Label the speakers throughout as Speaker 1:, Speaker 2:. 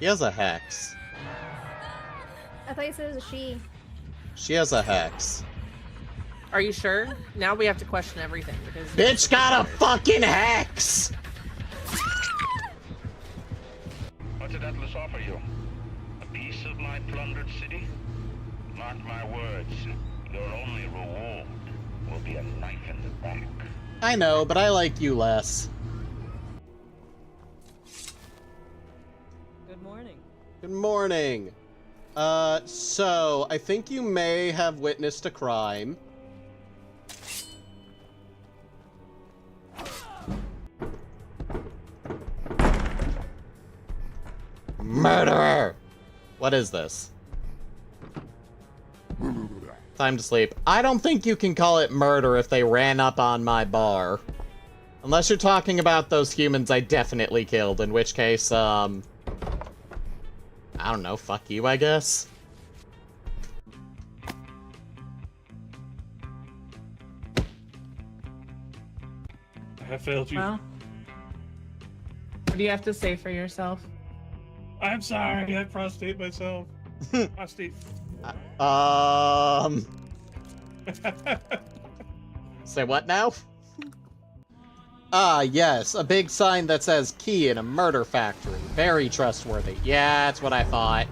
Speaker 1: He has a hex.
Speaker 2: I thought you said it was a she.
Speaker 1: She has a hex.
Speaker 3: Are you sure? Now we have to question everything because
Speaker 1: Bitch got a fucking hex!
Speaker 4: What did Atlas offer you? A piece of my plundered city? Mark my words, your only reward will be a knife in the back.
Speaker 1: I know, but I like you less.
Speaker 5: Good morning.
Speaker 1: Good morning. So, I think you may have witnessed a crime. Murderer! What is this? Time to sleep. I don't think you can call it murder if they ran up on my bar. Unless you're talking about those humans I definitely killed, in which case, I don't know, fuck you, I guess?
Speaker 6: I have failed you.
Speaker 3: Well, what do you have to say for yourself?
Speaker 6: I'm sorry, I prostate myself. Prostate.
Speaker 1: Say what now? Ah, yes, a big sign that says key in a murder factory. Very trustworthy. Yeah, that's what I thought.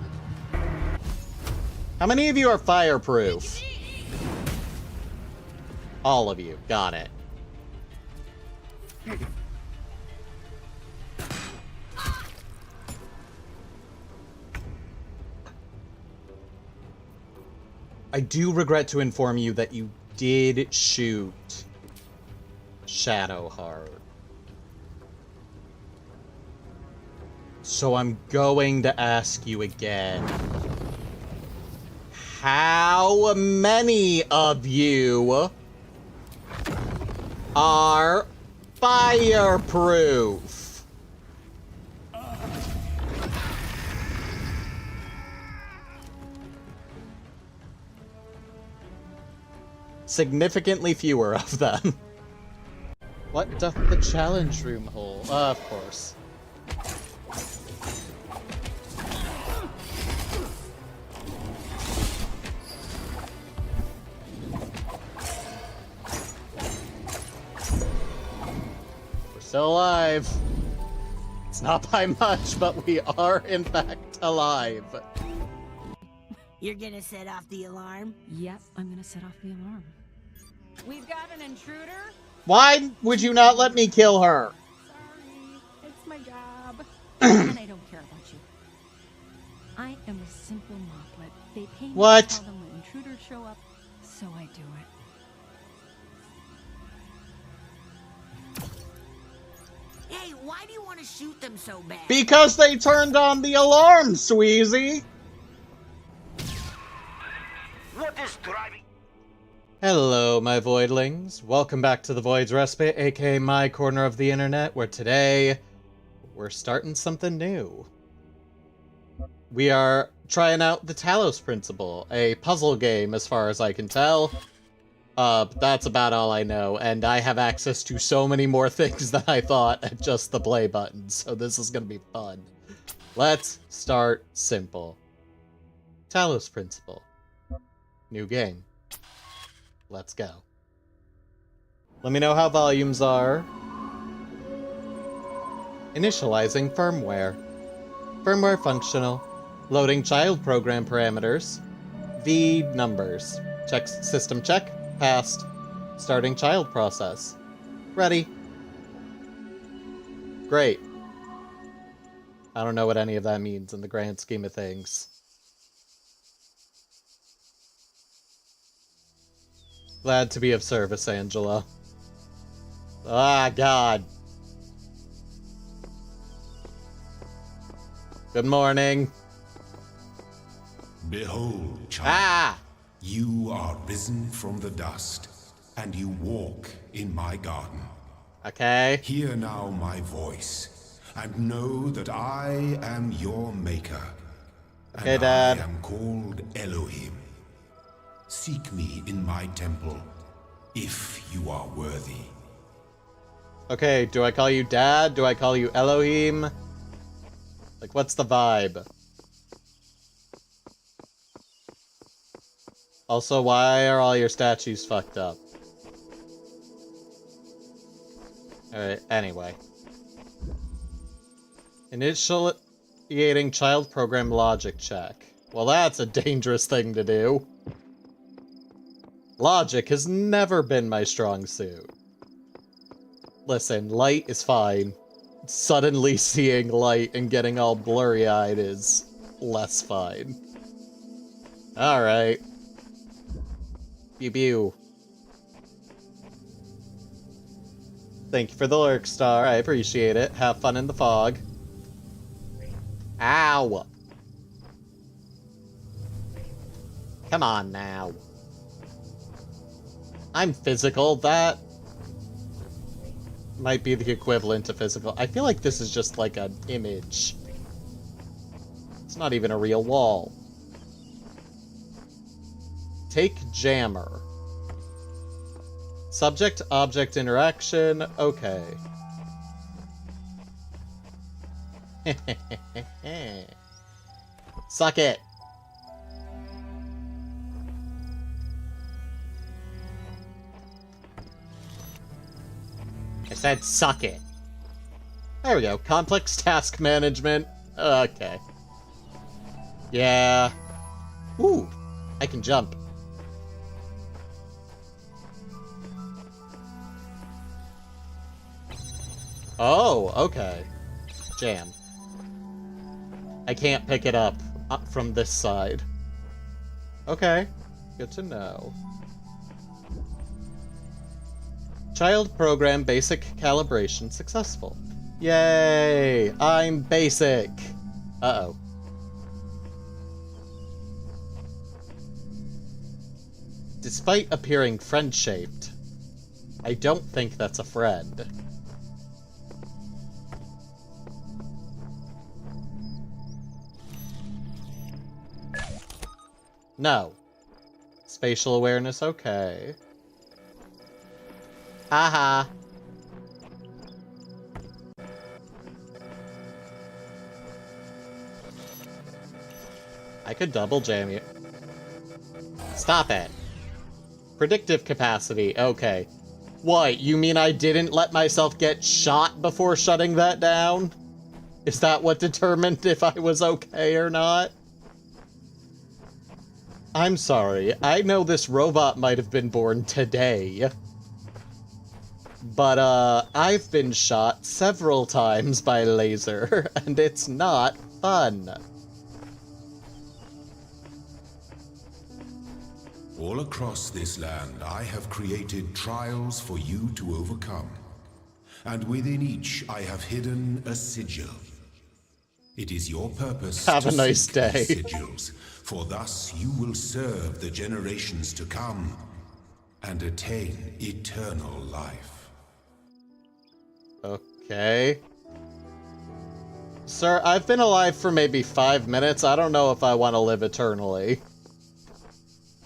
Speaker 1: How many of you are fireproof? All of you. Got it. I do regret to inform you that you did shoot Shadowheart. So I'm going to ask you again. How many of you are fireproof? Significantly fewer of them. What doth the challenge room hold? Of course. We're still alive. It's not by much, but we are in fact alive.
Speaker 7: You're gonna set off the alarm?
Speaker 5: Yep, I'm gonna set off the alarm. We've got an intruder.
Speaker 1: Why would you not let me kill her?
Speaker 2: Sorry, it's my job.
Speaker 5: And I don't care about you. I am a simple mopplet. They pay me
Speaker 1: What?
Speaker 5: to tell them when intruders show up, so I do it.
Speaker 7: Hey, why do you want to shoot them so bad?
Speaker 1: Because they turned on the alarm, Sweezy!
Speaker 4: What is driving?
Speaker 1: Hello, my voidlings. Welcome back to the Void's Respite, aka my corner of the internet, where today we're starting something new. We are trying out the Talos Principle, a puzzle game as far as I can tell. That's about all I know, and I have access to so many more things than I thought at just the play button, so this is gonna be fun. Let's start simple. Talos Principle. New game. Let's go. Let me know how volumes are. Initializing firmware. Firmware functional. Loading child program parameters. V numbers. Check system check. Passed. Starting child process. Ready. Great. I don't know what any of that means in the grand scheme of things. Glad to be of service, Angela. Ah, God. Good morning.
Speaker 8: Behold, child,
Speaker 1: Ah!
Speaker 8: you are risen from the dust, and you walk in my garden.
Speaker 1: Okay.
Speaker 8: Hear now my voice, and know that I am your maker.
Speaker 1: Okay,
Speaker 8: and
Speaker 1: Dad.
Speaker 8: I am called Elohim. Seek me in my temple, if you are worthy.
Speaker 1: Okay, do I call you Dad? Do I call you Elohim? Like, what's the vibe? Also, why are all your statues fucked up? Alright, anyway. Initiating child program logic check. Well, that's a dangerous thing to do. Logic has never been my strong suit. Listen, light is fine. Suddenly seeing light and getting all blurry-eyed is less fine. Alright. Pew pew. Thank you for the lurk star. I appreciate it. Have fun in the fog. Ow! Come on now. I'm physical. That might be the equivalent to physical. I feel like this is just like an image. It's not even a real wall. Take jammer. Subject-object interaction. Okay. Suck it. I said suck it. There we go. Complex task management. Okay. Yeah. Ooh. I can jump. Oh, okay. Jam. I can't pick it up from this side. Okay. Good to know. Child program basic calibration successful. Yay! I'm basic! Uh-oh. Despite appearing friend-shaped, I don't think that's a friend. No. Spatial awareness, okay. Haha. I could double jam you. Stop it. Predictive capacity, okay. What, you mean I didn't let myself get shot before shutting that down? Is that what determined if I was okay or not? I'm sorry, I know this robot might have been born today. But, I've been shot several times by laser, and it's not fun.
Speaker 8: All across this land, I have created trials for you to overcome. And within each, I have hidden a sigil. It is your purpose
Speaker 1: Have
Speaker 8: to
Speaker 1: a nice
Speaker 8: seek
Speaker 1: day.
Speaker 8: these sigils, for thus you will serve the generations to come and attain eternal life.
Speaker 1: Okay. Sir, I've been alive for maybe 5 minutes. I don't know if I want to live eternally.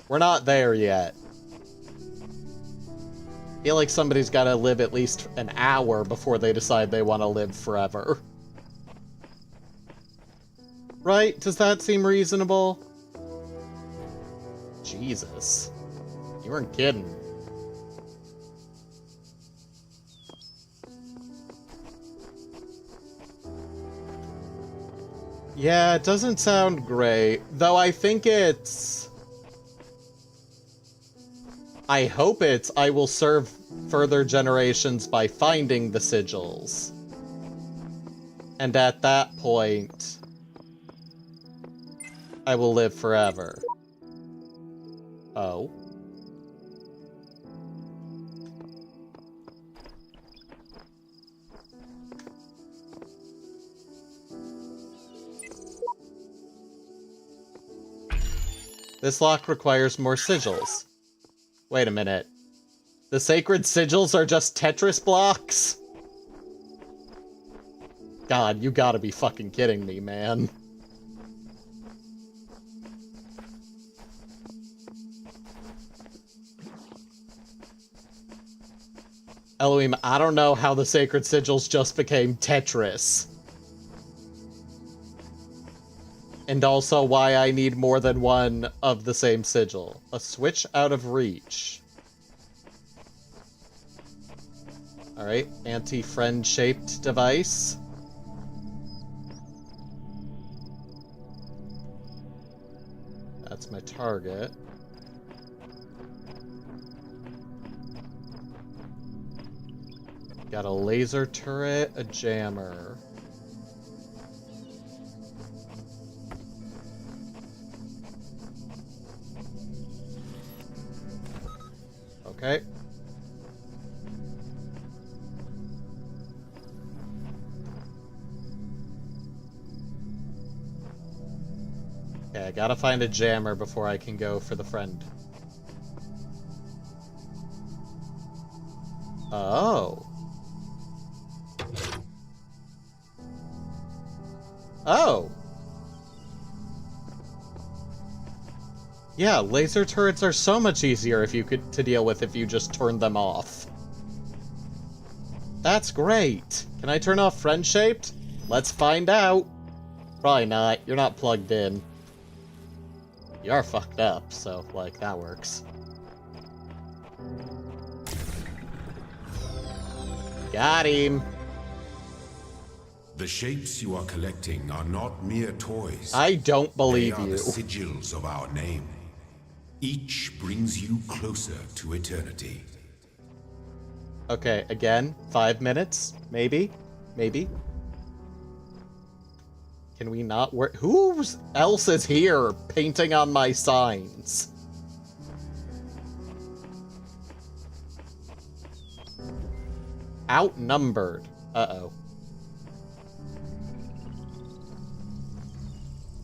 Speaker 1: We're not there yet. I feel like somebody's got to live at least an hour before they decide they want to live forever. Right? Does that seem reasonable? Jesus. You weren't kidding. Yeah, it doesn't sound great. Though I think it's... I hope it's I will serve further generations by finding the sigils. And at that point, I will live forever. Oh. This lock requires more sigils. Wait a minute. The sacred sigils are just Tetris blocks? God, you gotta be fucking kidding me, man. Elohim, I don't know how the sacred sigils just became Tetris. And also why I need more than one of the same sigil. A switch out of reach. Alright, anti-friend shaped device. That's my target. Got a laser turret, a jammer. Okay. Okay, I gotta find a jammer before I can go for the friend. Oh. Oh. Yeah, laser turrets are so much easier to deal with if you just turn them off. That's great. Can I turn off friend shaped? Let's find out. Probably not. You're not plugged in. You are fucked up, so, like, that works. Got him!
Speaker 8: The shapes you are collecting are not mere toys.
Speaker 1: I don't believe
Speaker 8: They are
Speaker 1: you.
Speaker 8: the sigils of our name. Each brings you closer to eternity.
Speaker 1: Okay, again, 5 minutes? Maybe? Maybe? Can we not work? Who else is here painting on my signs? Outnumbered. Uh-oh.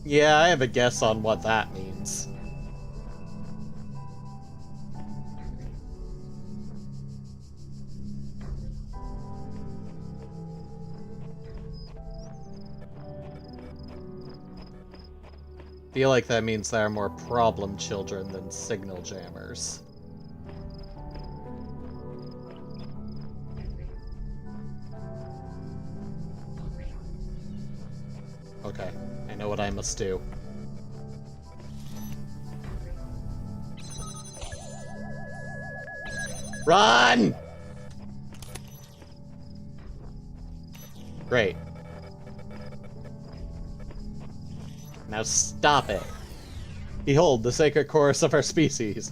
Speaker 1: Yeah, I have a guess on what that means. Feel like that means there are more problem children than signal jammers. Okay, I know what I must do. Run! Great. Now stop it. Behold, the sacred chorus of our species.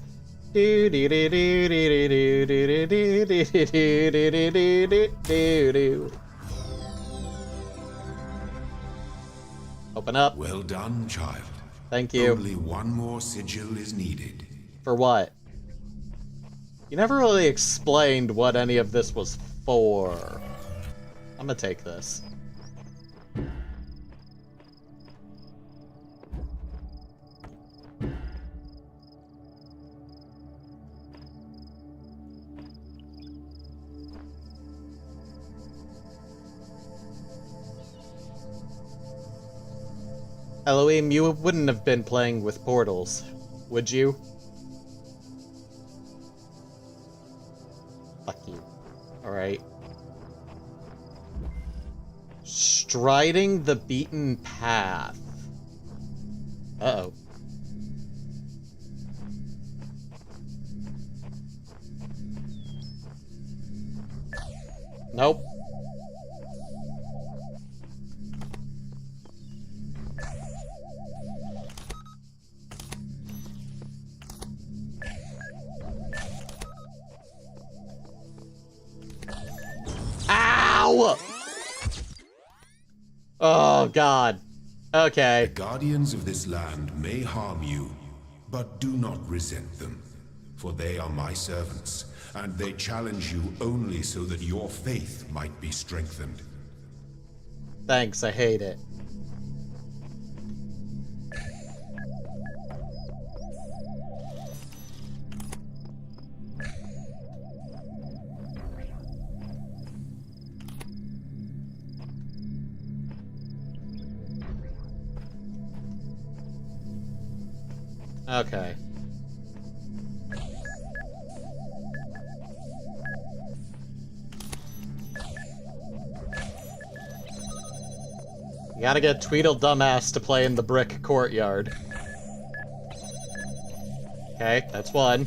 Speaker 1: Open up.
Speaker 8: Well done, child.
Speaker 1: Thank you.
Speaker 8: Only one more sigil is needed.
Speaker 1: For what? You never really explained what any of this was for. I'm gonna take this. Elohim, you wouldn't have been playing with portals, would you? Fuck you. Alright. Striding the beaten path. Uh-oh. Nope. Ow! Oh, God. Okay.
Speaker 8: The guardians of this land may harm you, but do not resent them, for they are my servants, and they challenge you only so that your faith might be strengthened.
Speaker 1: Thanks, I hate it. Okay. You gotta get Tweedle Dumbass to play in the brick courtyard. Okay, that's one.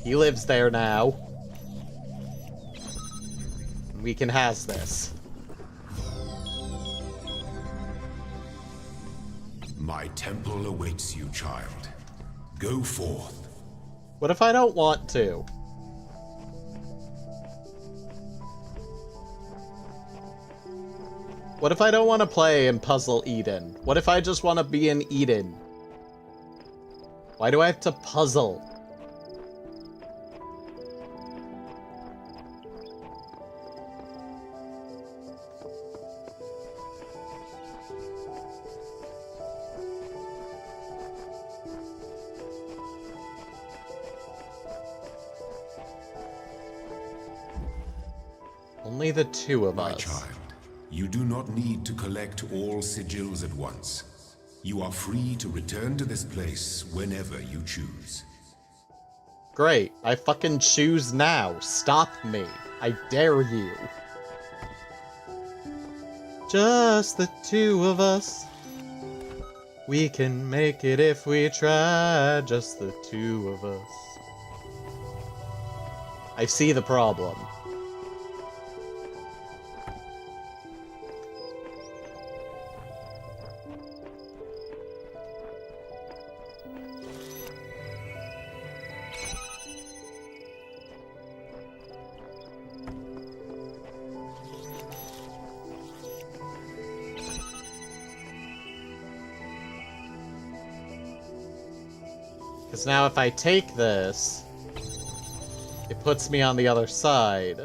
Speaker 1: He lives there now. We can has this.
Speaker 8: My temple awaits you, child. Go forth.
Speaker 1: What if I don't want to? What if I don't want to play in Puzzle Eden? What if I just want to be in Eden? Why do I have to puzzle? Only the two of us.
Speaker 8: My child, you do not need to collect all sigils at once. You are free to return to this place whenever you choose.
Speaker 1: Great, I fucking choose now. Stop me. I dare you. Just the two of us. We can make it if we try. Just the two of us. I see the problem. Because now if I take this, it puts me on the other side.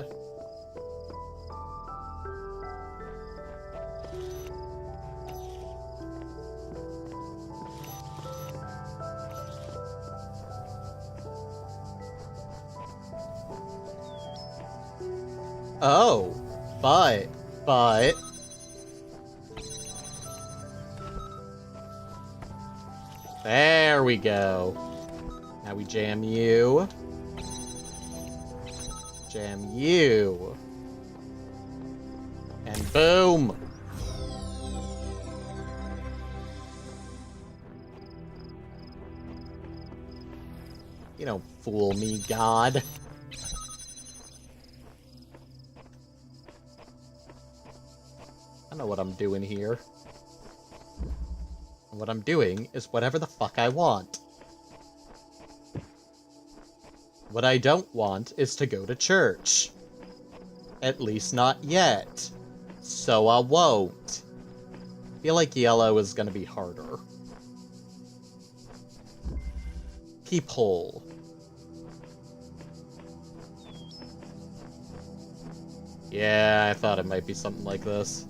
Speaker 1: Oh, but... There we go. Now we jam you. Jam you. And boom! You don't fool me, God. I know what I'm doing here. And what I'm doing is whatever the fuck I want. What I don't want is to go to church. At least not yet. So I won't. I feel like yellow is gonna be harder. Peephole. Yeah, I thought it might be something like this.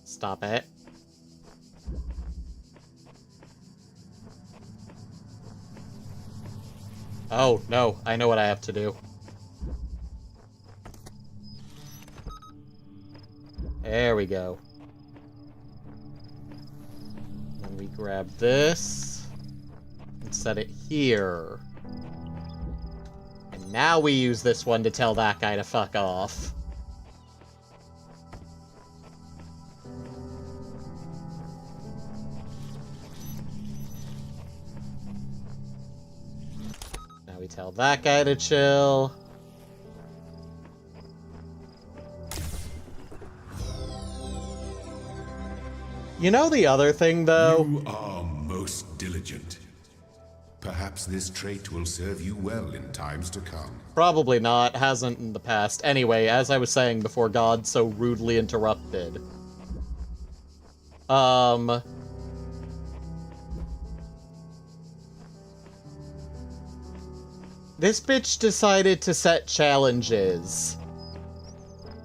Speaker 1: Stop it. Oh, no, I know what I have to do. There we go. Then we grab this and set it here. And now we use this one to tell that guy to fuck off. Now we tell that guy to chill. You know the other thing, though?
Speaker 8: You are most diligent. Perhaps this trait will serve you well in times to come.
Speaker 1: Probably not. Hasn't in the past. Anyway, as I was saying before God so rudely interrupted. This bitch decided to set challenges.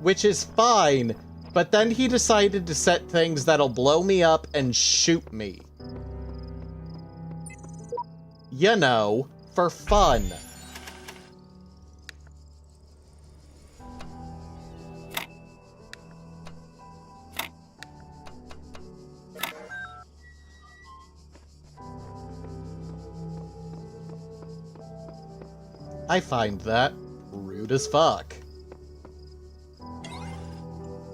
Speaker 1: Which is fine, but then he decided to set things that'll blow me up and shoot me. You know, for fun. I find that. Rude as fuck.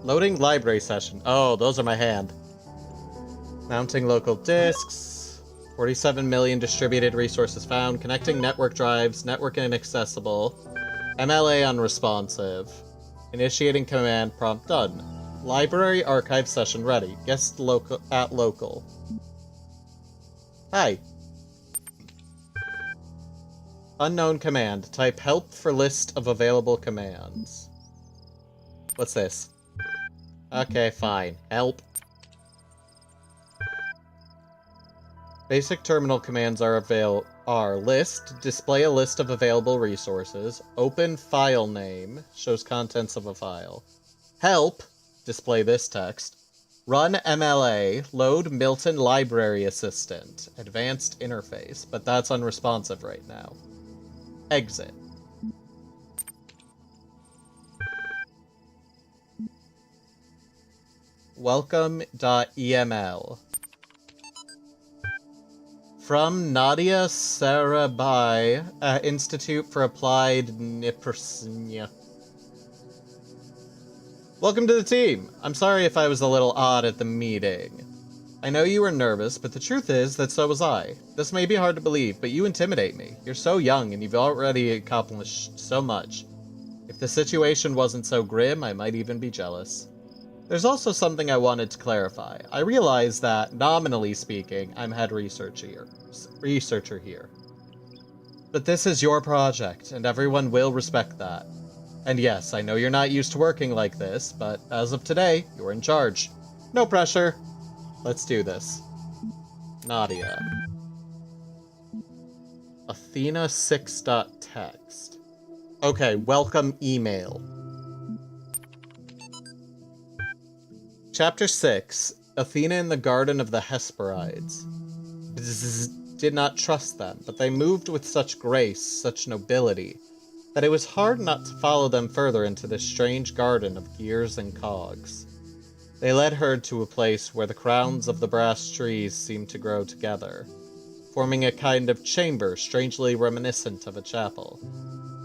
Speaker 1: Loading library session. Oh, those are my hand. Mounting local disks. 47 million distributed resources found. Connecting network drives. Network inaccessible. MLA unresponsive. Initiating command prompt done. Library archive session ready. Guest local at local. Hi. Unknown command. Type help for list of available commands. What's this? Okay, fine. Help. Basic terminal commands are list, display a list of available resources, open file name, shows contents of a file, help, display this text, run MLA, load Milton Library Assistant, advanced interface, but that's unresponsive right now. Exit. Welcome.eml. From Nadia Sarabhai, Institute for Applied Nutrition. Welcome to the team. I'm sorry if I was a little odd at the meeting. I know you were nervous, but the truth is that so was I. This may be hard to believe, but you intimidate me. You're so young and you've already accomplished so much. If the situation wasn't so grim, I might even be jealous. There's also something I wanted to clarify. I realize that, nominally speaking, I'm head researcher here. But this is your project, and everyone will respect that. And yes, I know you're not used to working like this, but as of today, you're in charge. No pressure. Let's do this. Nadia. Athena6.text. Okay, welcome email. Chapter 6, Athena in the Garden of the Hesperides. Did not trust them, but they moved with such grace, such nobility, that it was hard not to follow them further into this strange garden of gears and cogs. They led her to a place where the crowns of the brass trees seemed to grow together, forming a kind of chamber strangely reminiscent of a chapel.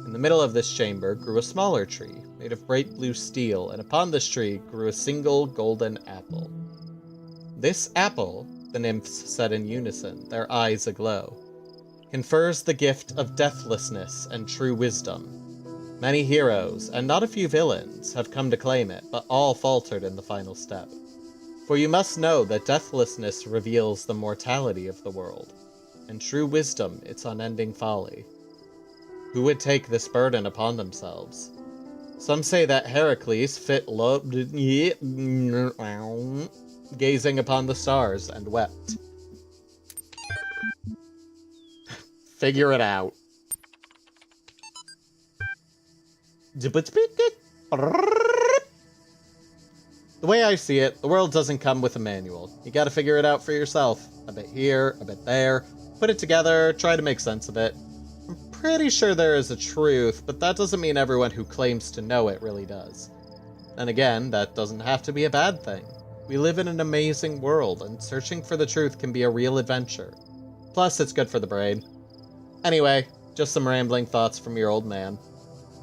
Speaker 1: In the middle of this chamber grew a smaller tree, made of bright blue steel, and upon this tree grew a single golden apple. This apple, the nymphs said in unison, their eyes aglow, confers the gift of deathlessness and true wisdom. Many heroes, and not a few villains, have come to claim it, but all faltered in the final step. For you must know that deathlessness reveals the mortality of the world, and true wisdom its unending folly. Who would take this burden upon themselves? Some say that Heracles gazing upon the stars and wept. Figure it out. The way I see it, the world doesn't come with a manual. You gotta figure it out for yourself. A bit here, a bit there. Put it together, try to make sense of it. I'm pretty sure there is a truth, but that doesn't mean everyone who claims to know it really does. And again, that doesn't have to be a bad thing. We live in an amazing world, and searching for the truth can be a real adventure. Plus, it's good for the brain. Anyway, just some rambling thoughts from your old man.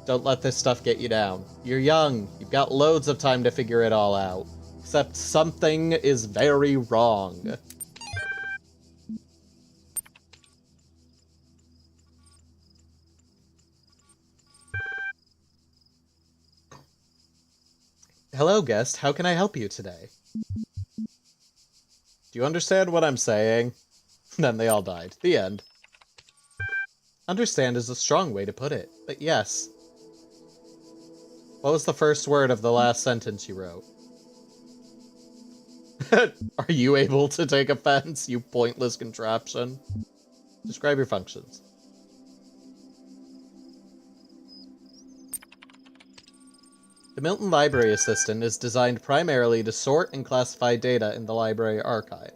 Speaker 1: Don't let this stuff get you down. You're young, you've got loads of time to figure it all out. Except something is very wrong. Hello, guest. How can I help you today? Do you understand what I'm saying? Then they all died. The end. Understand is a strong way to put it, but yes. What was the first word of the last sentence you wrote? Are you able to take offense, you pointless contraption? Describe your functions. The Milton Library Assistant is designed primarily to sort and classify data in the library archive.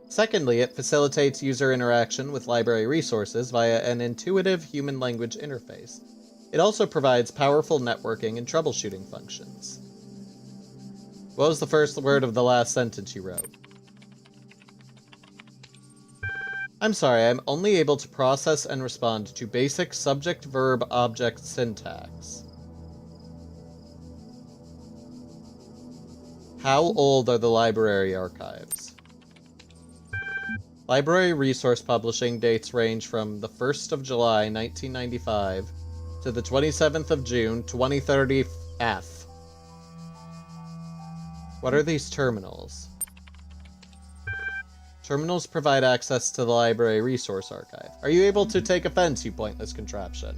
Speaker 1: Secondly, it facilitates user interaction with library resources via an intuitive human language interface. It also provides powerful networking and troubleshooting functions. What was the first word of the last sentence you wrote? I'm sorry, I'm only able to process and respond to basic subject-verb-object syntax. How old are the library archives? Library resource publishing dates range from the 1st of July 1995 to the 27th of June 2030 F. What are these terminals? Terminals provide access to the library resource archive. Are you able to take offense, you pointless contraption?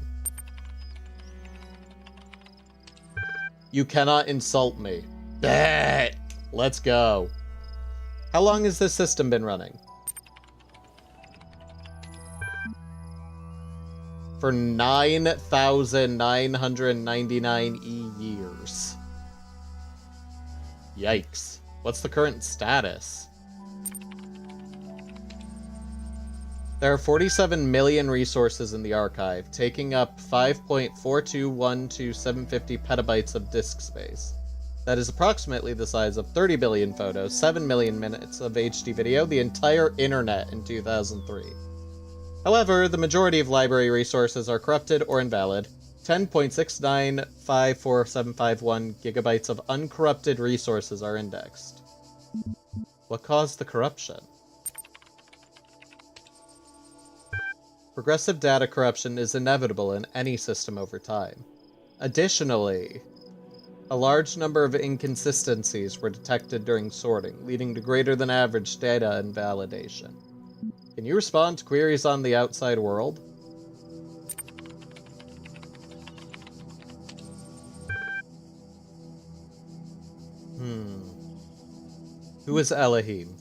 Speaker 1: You cannot insult me. Bah! Let's go. How long has this system been running? For 9,999 years. Yikes. What's the current status? There are 47 million resources in the archive, taking up 5.4212750 petabytes of disk space. That is approximately the size of 30 billion photos, 7 million minutes of HD video, the entire internet in 2003. However, the majority of library resources are corrupted or invalid. 10.6954751 gigabytes of uncorrupted resources are indexed. What caused the corruption? Progressive data corruption is inevitable in any system over time. Additionally, a large number of inconsistencies were detected during sorting, leading to greater than average data invalidation. Can you respond to queries on the outside world? Who is Elohim?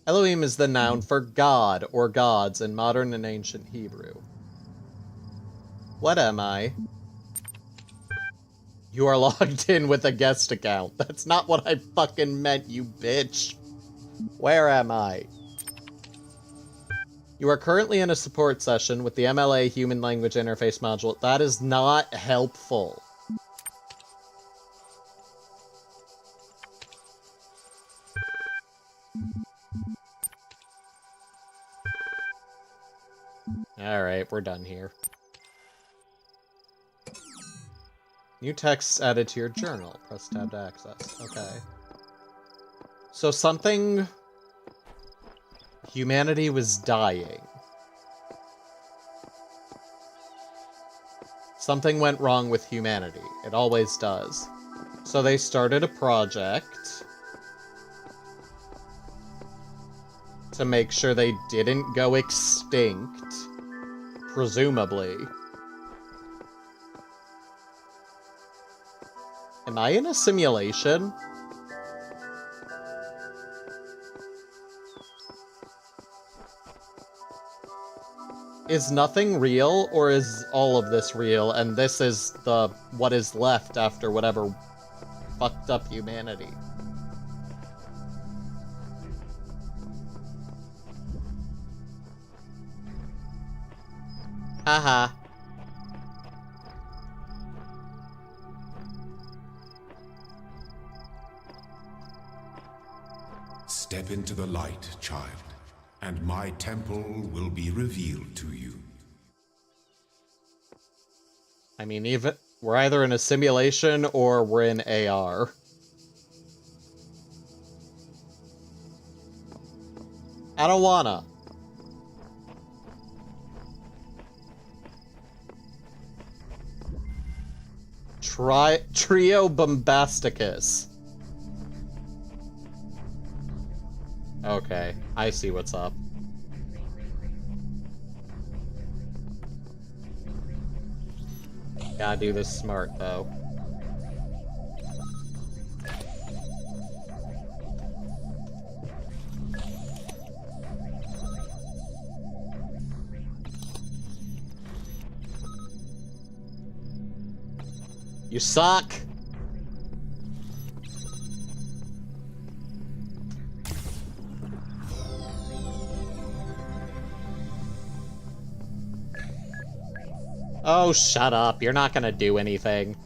Speaker 1: Elohim is the noun for God or gods in modern and ancient Hebrew. What am I? You are logged in with a guest account. That's not what I fucking meant, you bitch. Where am I? You are currently in a support session with the MLA Human Language Interface module. That is not helpful. Alright, we're done here. New text added to your journal. Press tab to access. Okay. So something... Humanity was dying. Something went wrong with humanity. It always does. So they started a project to make sure they didn't go extinct. Presumably. Am I in a simulation? Is nothing real, or is all of this real, and this is the what is left after whatever fucked up humanity? Haha.
Speaker 8: Step into the light, child, and my temple will be revealed to you.
Speaker 1: I mean, even we're either in a simulation or we're in AR. I don't wanna. Trio Bombasticus. Okay, I see what's up. Gotta do this smart, though. You suck! Oh, shut up. You're not gonna do anything.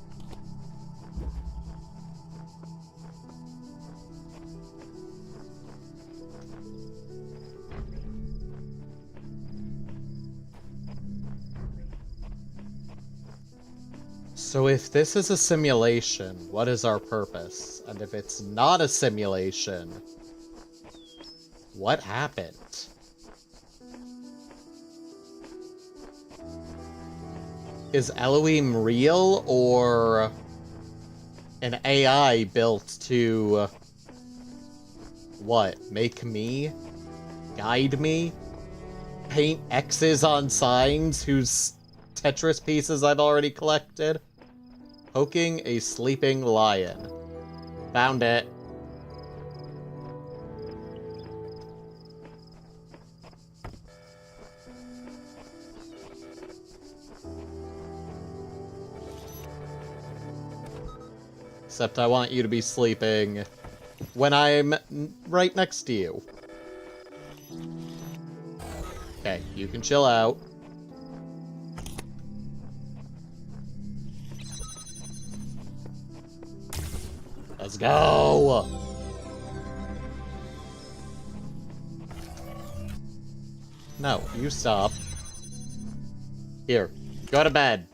Speaker 1: So if this is a simulation, what is our purpose? And if it's not a simulation, what happened? Is Elohim real, or an AI built to, what, make me? Guide me? Paint X's on signs whose Tetris pieces I've already collected? Poking a sleeping lion. Found it. Except I want you to be sleeping when I'm right next to you. Okay, you can chill out. Let's go! No, you stop. Here, go to bed.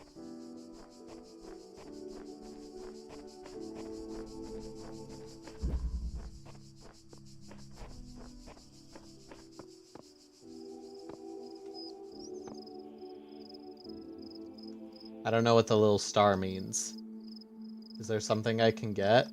Speaker 1: I don't know what the little star means. Is there something I can get?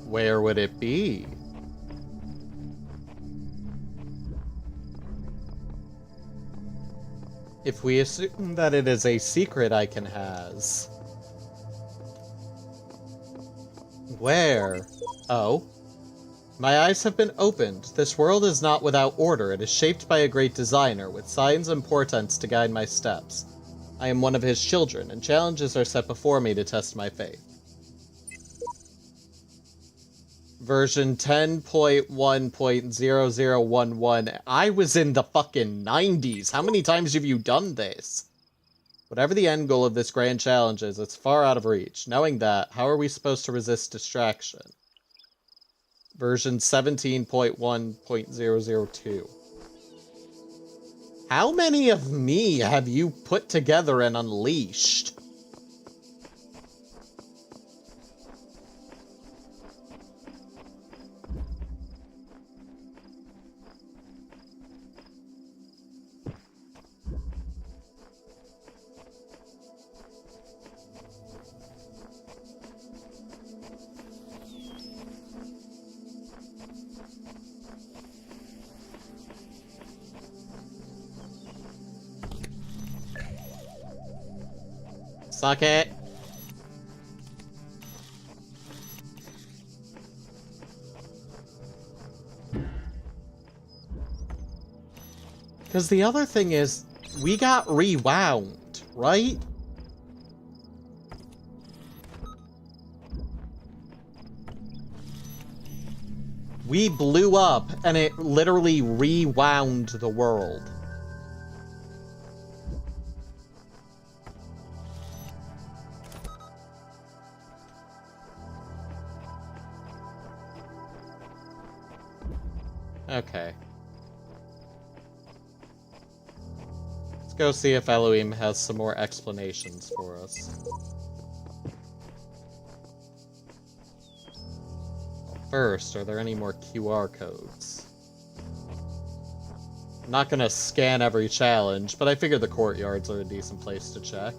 Speaker 1: Where would it be? If we assume that it is a secret Icon has. Where? Oh. My eyes have been opened. This world is not without order. It is shaped by a great designer, with signs and portents to guide my steps. I am one of his children, and challenges are set before me to test my faith. Version 10.1.0011. I was in the fucking 90s. How many times have you done this? Whatever the end goal of this grand challenge is, it's far out of reach. Knowing that, how are we supposed to resist distraction? Version 17.1.002. How many of me have you put together and unleashed? Suck it. Because the other thing is, we got rewound, right? We blew up, and it literally rewound the world. Okay. Let's go see if Elohim has some more explanations for us. First, are there any more QR codes? I'm not gonna scan every challenge, but I figure the courtyards are a decent place to check.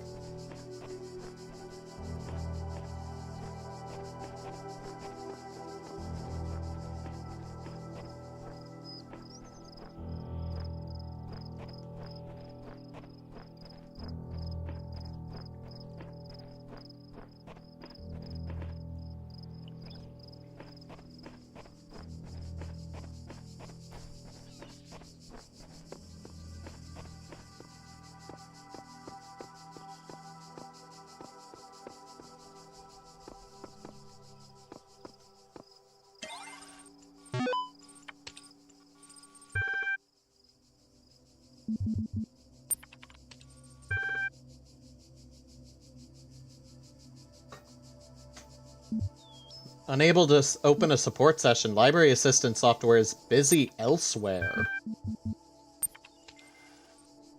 Speaker 1: Unable to open a support session. Library assistant software is busy elsewhere.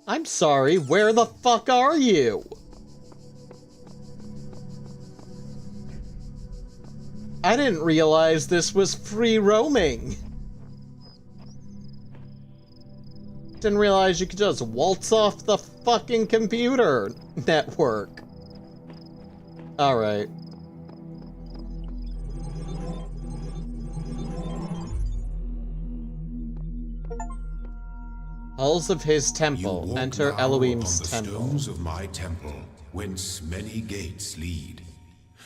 Speaker 1: I'm sorry, where the fuck are you? I didn't realize this was free roaming. Didn't realize you could just waltz off the fucking computer network. Alright. Halls of his temple. Enter Elohim's temple.
Speaker 8: On the stones of my temple, whence many gates lead.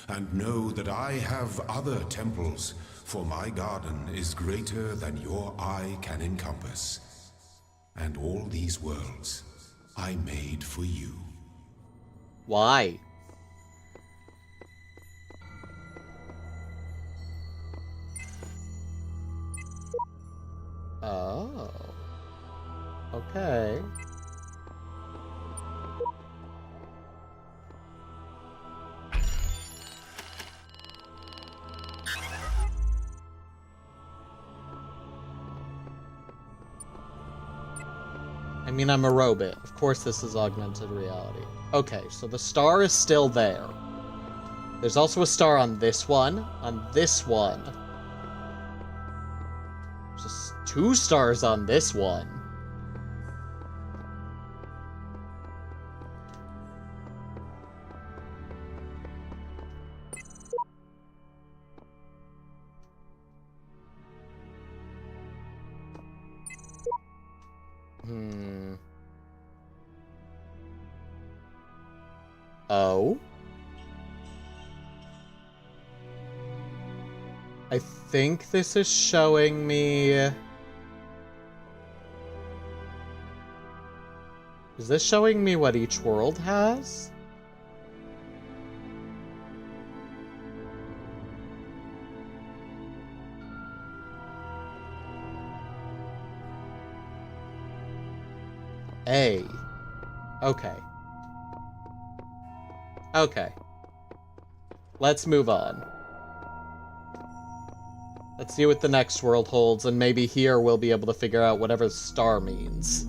Speaker 8: And know that I have other temples, for my garden is greater than your eye can encompass. And all these worlds I made for you.
Speaker 1: Why? Oh. Okay. I mean, I'm a robot. Of course this is augmented reality. Okay, so the star is still there. There's also a star on this one, on this one. Just 2 stars on this one. Oh? I think this is showing me... Is this showing me what each world has? A. Okay. Okay. Let's move on. Let's see what the next world holds, and maybe here we'll be able to figure out whatever star means.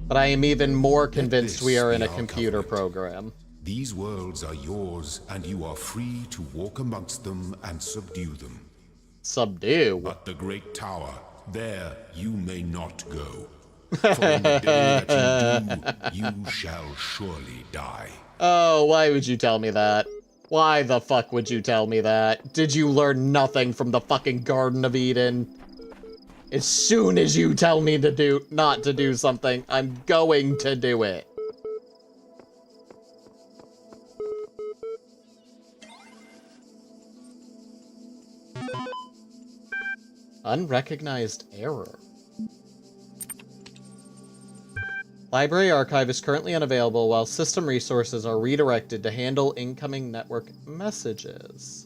Speaker 1: But I am even more convinced we are in a computer program.
Speaker 8: These worlds are yours, and you are free to walk amongst them and subdue them.
Speaker 1: Subdue?
Speaker 8: But the great tower, there you may not go. For in the day that you do, you shall surely die.
Speaker 1: Oh, why would you tell me that? Why the fuck would you tell me that? Did you learn nothing from the fucking Garden of Eden? As soon as you tell me to not to do something, I'm going to do it. Unrecognized error. Library archive is currently unavailable while system resources are redirected to handle incoming network messages.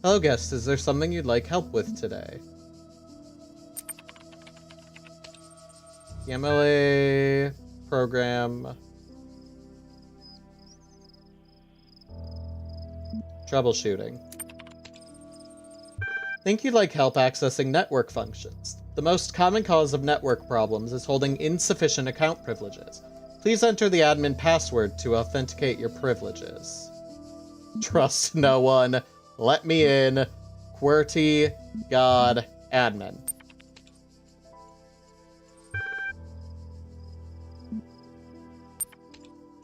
Speaker 1: Hello guest, is there something you'd like help with today? The MLA program. Troubleshooting. Think you'd like help accessing network functions. The most common cause of network problems is holding insufficient account privileges. Please enter the admin password to authenticate your privileges. Trust no one. Let me in. QWERTY God admin.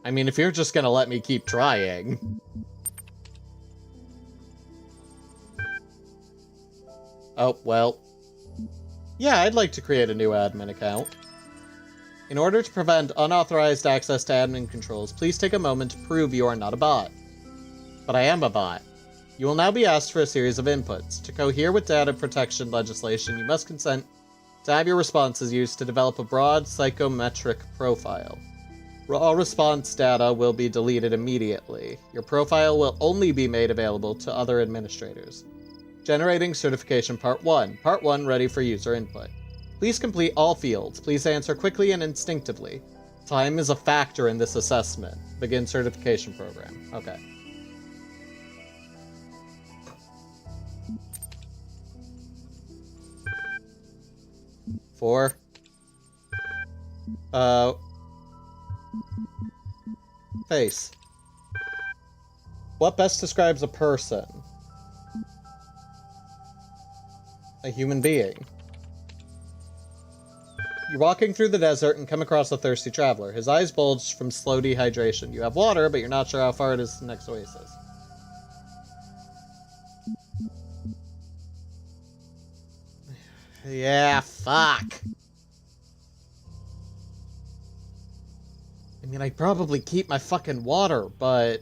Speaker 1: I mean, if you're just gonna let me keep trying. Oh, well. Yeah, I'd like to create a new admin account. In order to prevent unauthorized access to admin controls, please take a moment to prove you are not a bot. But I am a bot. You will now be asked for a series of inputs. To cohere with data protection legislation, you must consent to have your responses used to develop a broad psychometric profile. All response data will be deleted immediately. Your profile will only be made available to other administrators. Generating certification part 1. Part 1 ready for user input. Please complete all fields. Please answer quickly and instinctively. Time is a factor in this assessment. Begin certification program. Okay. Four. Face. What best describes a person? A human being. You're walking through the desert and come across a thirsty traveler. His eyes bulge from slow dehydration. You have water, but you're not sure how far it is to the next oasis. Yeah, fuck. I mean, I'd probably keep my fucking water, but...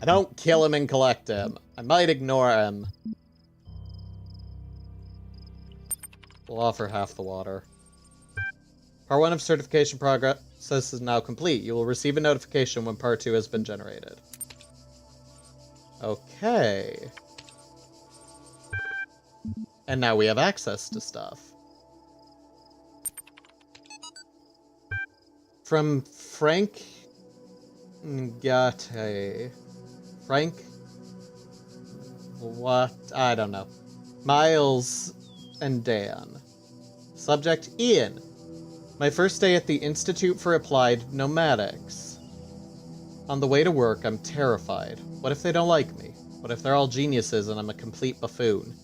Speaker 1: I don't kill him and collect him. I might ignore him. We'll offer half the water. Part 1 of certification process is now complete. You will receive a notification when Part 2 has been generated. Okay. And now we have access to stuff. From Frank Gate. Frank? What? I don't know. Miles and Dan. Subject Ian. My first day at the Institute for Applied Nomadics. On the way to work, I'm terrified. What if they don't like me? What if they're all geniuses and I'm a complete buffoon?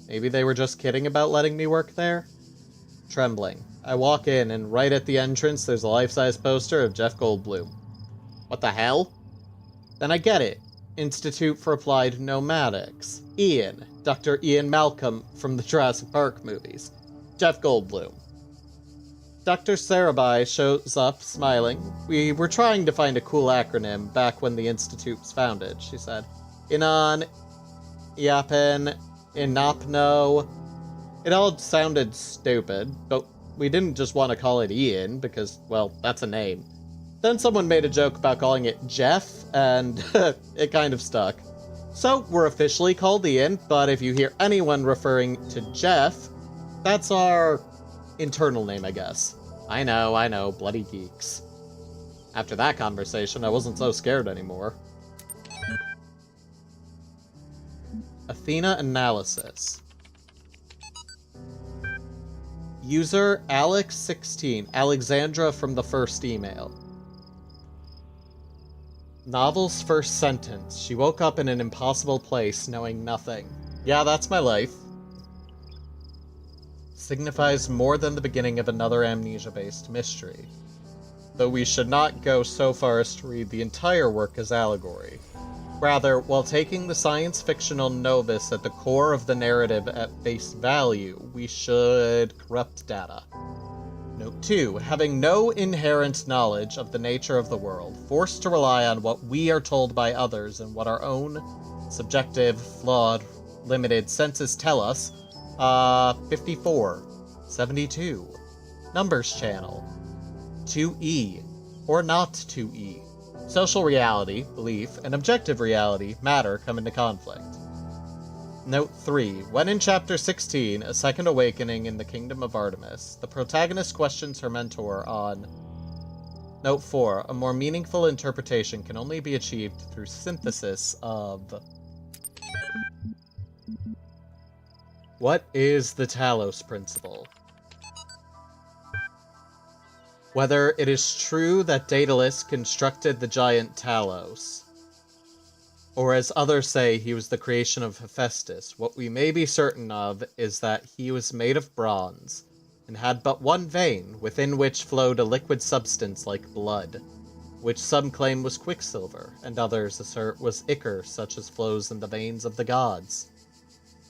Speaker 1: Maybe they were just kidding about letting me work there? Trembling. I walk in, and right at the entrance, there's a life-size poster of Jeff Goldblum. What the hell? Then I get it. Institute for Applied Nomadics. Ian. Dr. Ian Malcolm from the Jurassic Park movies. Jeff Goldblum. Dr. Sarabai shows up, smiling. We were trying to find a cool acronym back when the Institute was founded, she said. Inan, Yapen, Inapno. It all sounded stupid, but we didn't just want to call it Ian, because, well, that's a name. Then someone made a joke about calling it Jeff, and it kind of stuck. So, we're officially called Ian, but if you hear anyone referring to Jeff, that's our internal name, I guess. I know, bloody geeks. After that conversation, I wasn't so scared anymore. Athena Analysis. User Alex16, Alexandra from the first email. Novel's first sentence. She woke up in an impossible place, knowing nothing. Yeah, that's my life. Signifies more than the beginning of another amnesia-based mystery. Though we should not go so far as to read the entire work as allegory. Rather, while taking the science-fictional novice at the core of the narrative at face value, we should corrupt data. Note 2. Having no inherent knowledge of the nature of the world, forced to rely on what we are told by others and what our own subjective, flawed, limited senses tell us. 54. 72. Numbers channel. 2E. Or not 2E. Social reality, belief, and objective reality, matter, come into conflict. Note 3. When in Chapter 16, A Second Awakening in the Kingdom of Artemis, the protagonist questions her mentor on... Note 4. A more meaningful interpretation can only be achieved through synthesis of... What is the Talos Principle? Whether it is true that Daedalus constructed the giant Talos, or as others say he was the creation of Hephaestus, what we may be certain of is that he was made of bronze, and had but one vein, within which flowed a liquid substance like blood, which some claim was quicksilver, and others assert was ichor such as flows in the veins of the gods.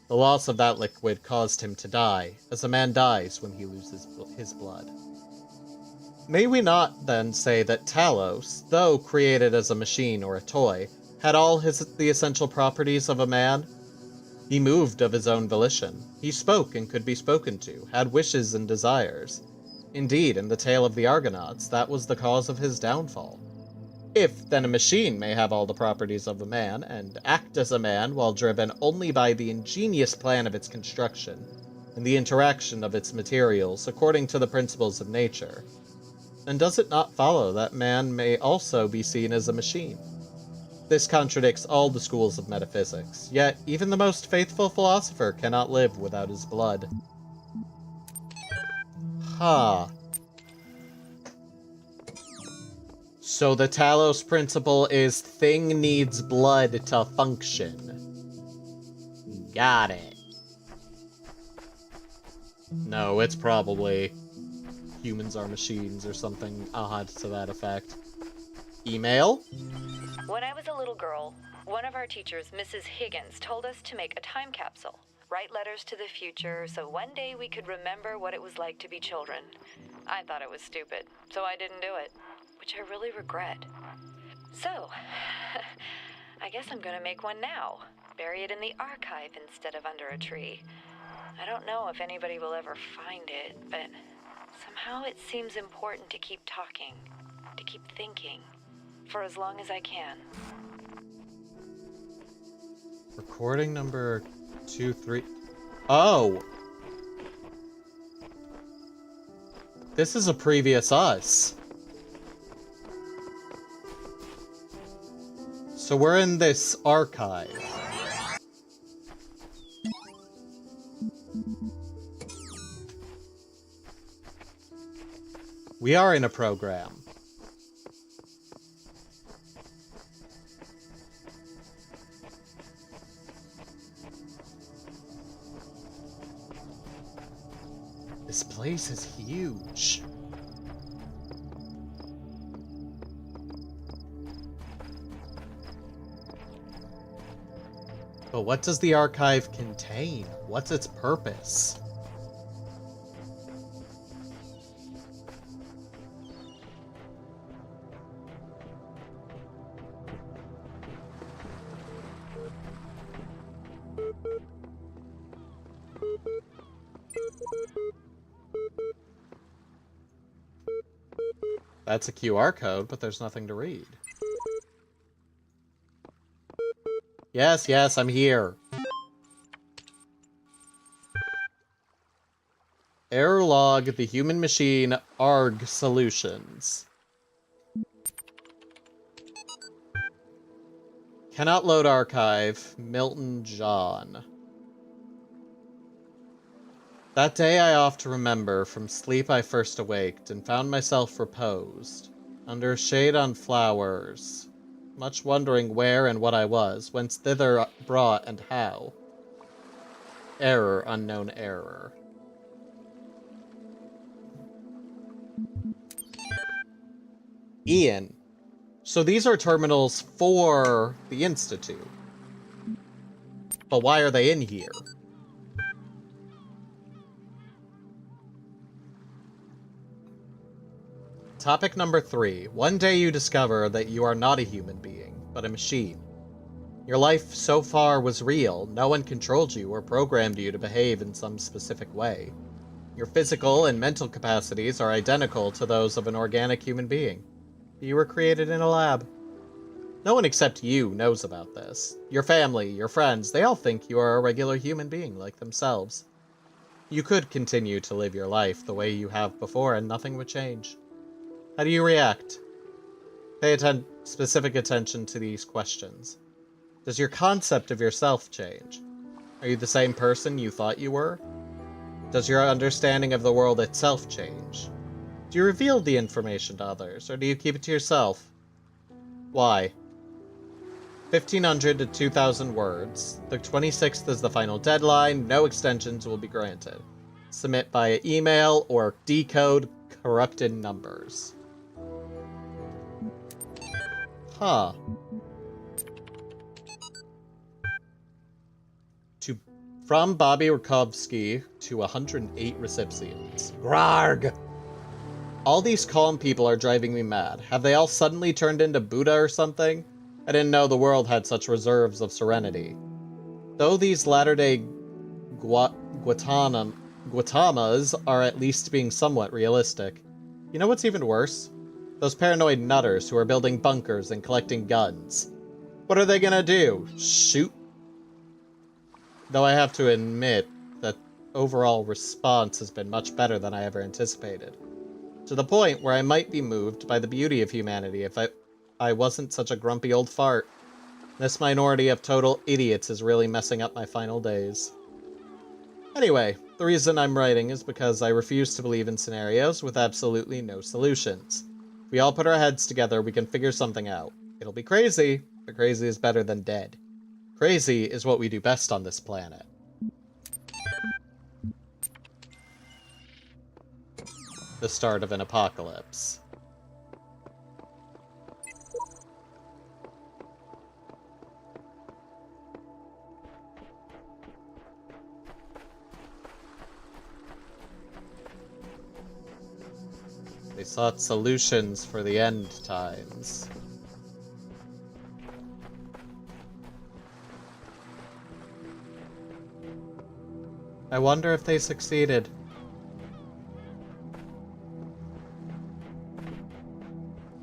Speaker 1: The loss of that liquid caused him to die, as a man dies when he loses his blood. May we not, then, say that Talos, though created as a machine or a toy, had all the essential properties of a man? He moved of his own volition. He spoke and could be spoken to, had wishes and desires. Indeed, in the tale of the Argonauts, that was the cause of his downfall. If, then a machine may have all the properties of a man, and act as a man while driven only by the ingenious plan of its construction, and the interaction of its materials according to the principles of nature, then does it not follow that man may also be seen as a machine? This contradicts all the schools of metaphysics, yet even the most faithful philosopher cannot live without his blood. Huh. So the Talos principle is thing needs blood to function. Got it. No, it's probably humans are machines or something odd to that effect. Email?
Speaker 9: When I was a little girl, one of our teachers, Mrs. Higgins, told us to make a time capsule. Write letters to the future so one day we could remember what it was like to be children. I thought it was stupid, so I didn't do it, which I really regret. So, I guess I'm gonna make one now. Bury it in the archive instead of under a tree. I don't know if anybody will ever find it, but somehow it seems important to keep talking, to keep thinking, for as long as I can.
Speaker 1: Recording number 23. Oh! This is a previous us. So we're in this archive. We are in a program. This place is huge. But what does the archive contain? What's its purpose? That's a QR code, but there's nothing to read. Yes, yes, I'm here. Error log, the human machine, ARG solutions. Cannot load archive, Milton John. That day I oft remember, from sleep I first awaked, and found myself reposed, under a shade on flowers, much wondering where and what I was, whence thither brought, and how. Error, unknown error. Ian. So these are terminals for the Institute. But why are they in here? Topic number 3. One day you discover that you are not a human being, but a machine. Your life so far was real, no one controlled you or programmed you to behave in some specific way. Your physical and mental capacities are identical to those of an organic human being. You were created in a lab. No one except you knows about this. Your family, your friends, they all think you are a regular human being like themselves. You could continue to live your life the way you have before and nothing would change. How do you react? Pay specific attention to these questions. Does your concept of yourself change? Are you the same person you thought you were? Does your understanding of the world itself change? Do you reveal the information to others, or do you keep it to yourself? Why? 1,500 to 2,000 words. The 26th is the final deadline. No extensions will be granted. Submit via email or decode corrupted numbers. Huh. From Bobby Rakovsky to 108 recipients. Grarg! All these calm people are driving me mad. Have they all suddenly turned into Buddha or something? I didn't know the world had such reserves of serenity. Though these latter-day Gautamas are at least being somewhat realistic. You know what's even worse? Those paranoid nutters who are building bunkers and collecting guns. What are they gonna do? Shoot? Though I have to admit that overall response has been much better than I ever anticipated. To the point where I might be moved by the beauty of humanity if I wasn't such a grumpy old fart. This minority of total idiots is really messing up my final days. Anyway, the reason I'm writing is because I refuse to believe in scenarios with absolutely no solutions. If we all put our heads together, we can figure something out. It'll be crazy, but crazy is better than dead. Crazy is what we do best on this planet. The start of an apocalypse. They sought solutions for the end times. I wonder if they succeeded.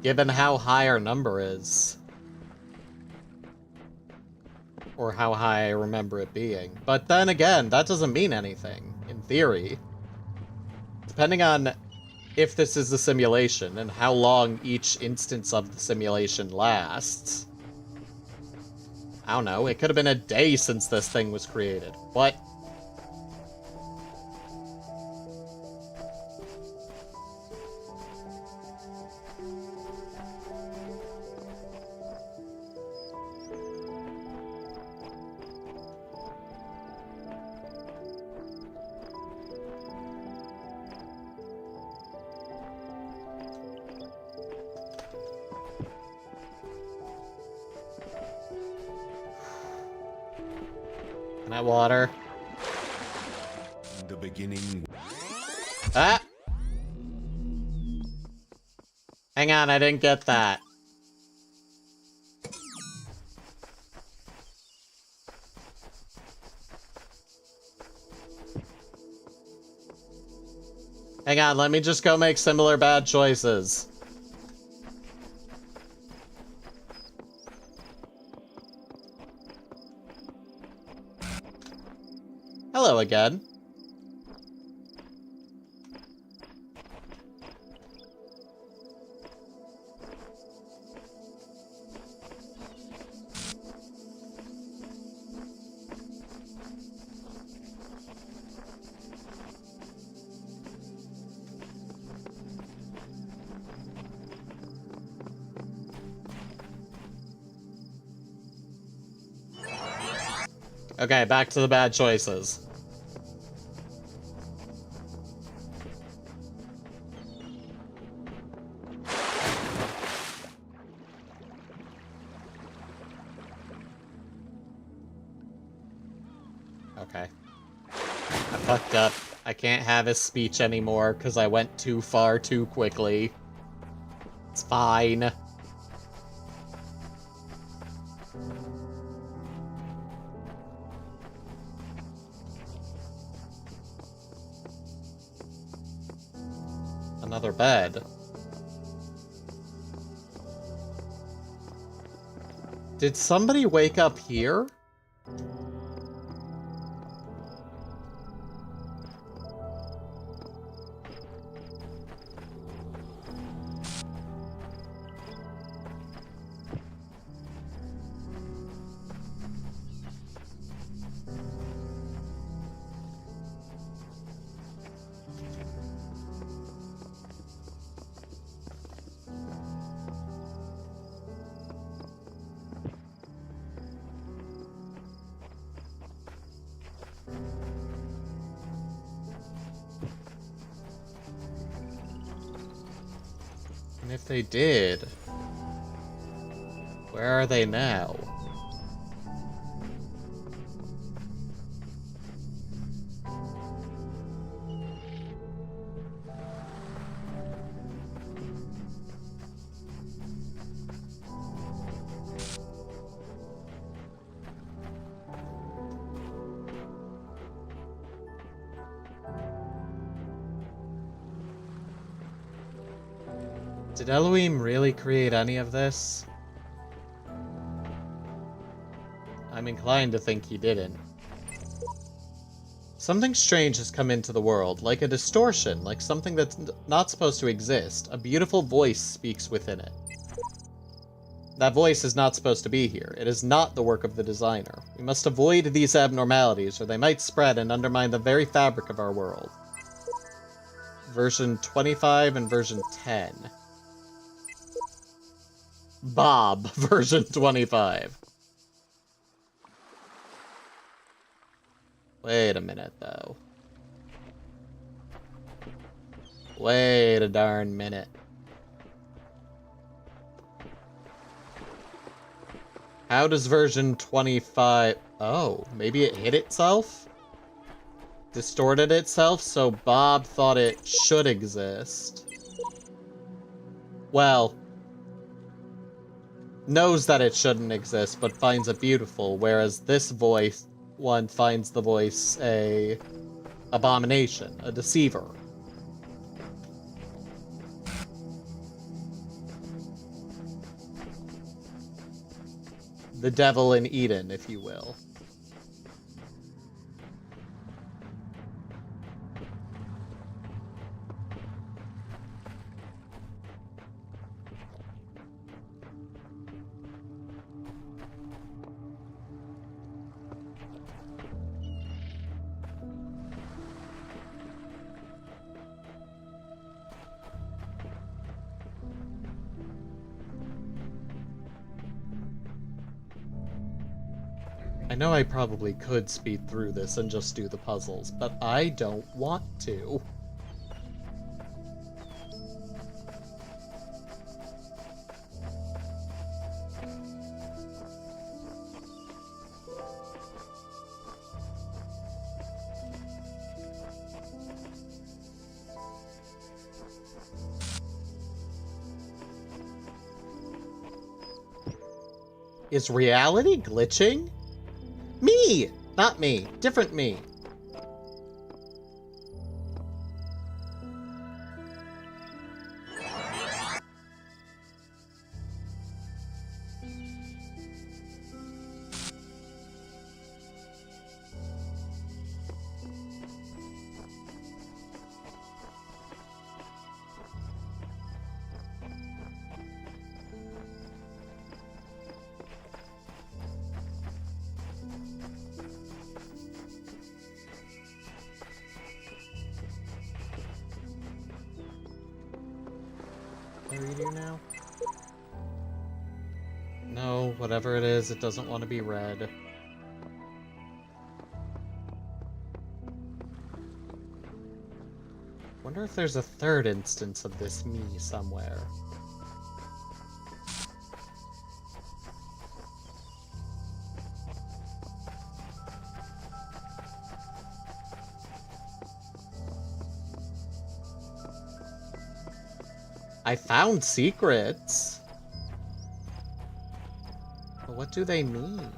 Speaker 1: Given how high our number is. Or how high I remember it being. But then again, that doesn't mean anything, in theory. Depending on if this is a simulation and how long each instance of the simulation lasts. I don't know, it could have been a day since this thing was created. What? Can I water?
Speaker 8: The beginning.
Speaker 1: Ah! Hang on, I didn't get that. Hang on, let me just go make similar bad choices. Hello again. Okay, back to the bad choices. Okay. I fucked up. I can't have his speech anymore because I went too far too quickly. It's fine. Another bed. Did somebody wake up here? And if they did, where are they now? Did Elohim really create any of this? I'm inclined to think he didn't. Something strange has come into the world, like a distortion, like something that's not supposed to exist. A beautiful voice speaks within it. That voice is not supposed to be here. It is not the work of the designer. We must avoid these abnormalities, or they might spread and undermine the very fabric of our world. Version 25 and version 10. Bob, version 25. Wait a minute, though. Wait a darn minute. How does version 25... Oh, maybe it hit itself? Distorted itself, so Bob thought it should exist. Well, knows that it shouldn't exist, but finds it beautiful, whereas this voice one finds the voice a abomination, a deceiver. The devil in Eden, if you will. I know I probably could speed through this and just do the puzzles, but I don't want to. Is reality glitching? Me! Not me. Different me. What do we do now? No, whatever it is, it doesn't want to be read. Wonder if there's a third instance of this me somewhere. I found secrets. But what do they mean?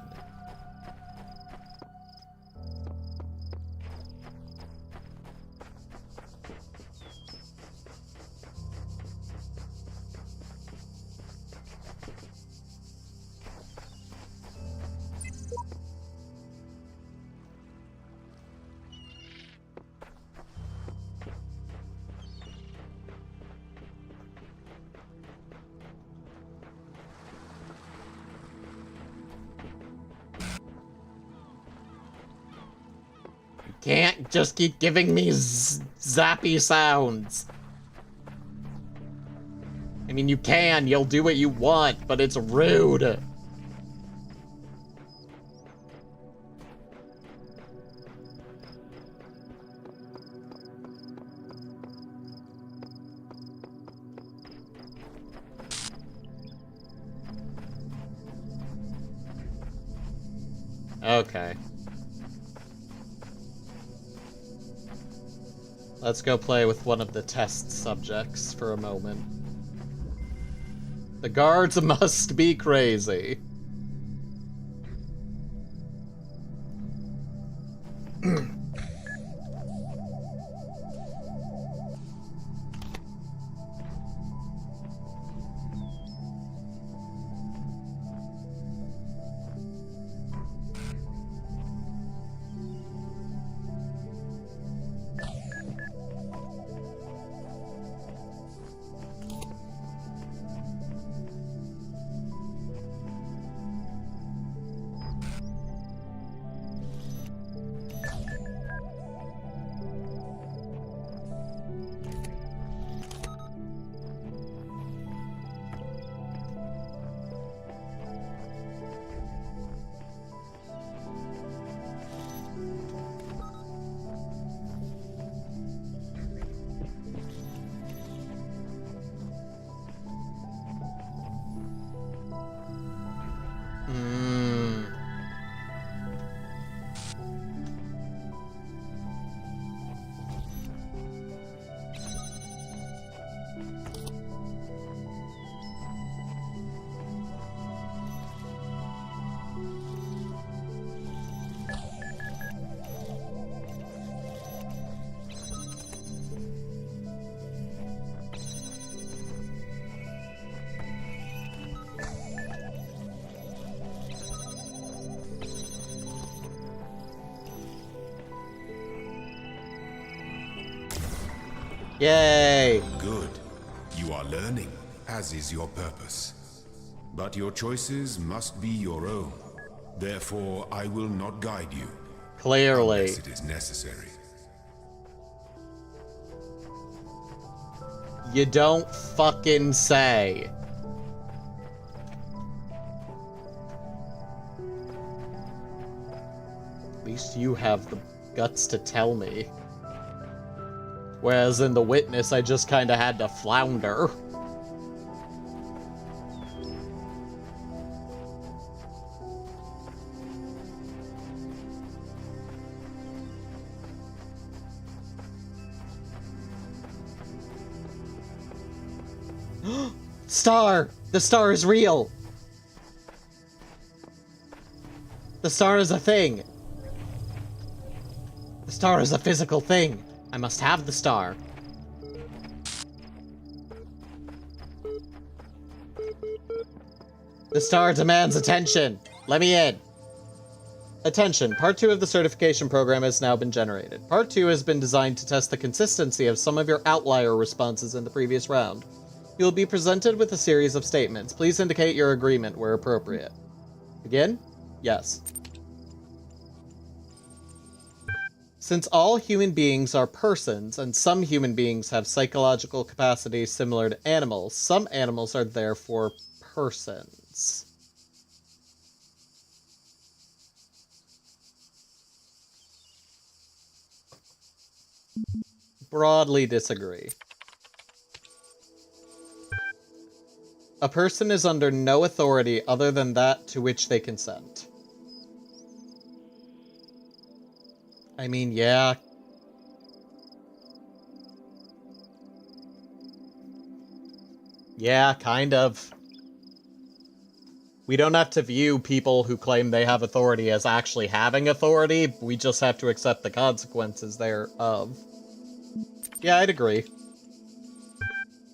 Speaker 1: Can't just keep giving me zappy sounds. I mean, you can, you'll do what you want, but it's rude. Okay. Let's go play with one of the test subjects for a moment. The guards must be crazy. Yay!
Speaker 8: Good. You are learning, as is your purpose. But your choices must be your own. Therefore, I will not guide you.
Speaker 1: Clearly.
Speaker 8: Unless it is necessary.
Speaker 1: You don't fucking say. At least you have the guts to tell me. Whereas in The Witness, I just kinda had to flounder. Star! The star is real! The star is a thing! The star is a physical thing! I must have the star. The star demands attention! Let me in! Attention, Part 2 of the certification program has now been generated. Part 2 has been designed to test the consistency of some of your outlier responses in the previous round. You will be presented with a series of statements. Please indicate your agreement where appropriate. Begin? Yes. Since all human beings are persons, and some human beings have psychological capacities similar to animals, some animals are therefore persons. Broadly disagree. A person is under no authority other than that to which they consent. I mean, yeah. Yeah, kind of. We don't have to view people who claim they have authority as actually having authority. We just have to accept the consequences thereof. Yeah, I'd agree.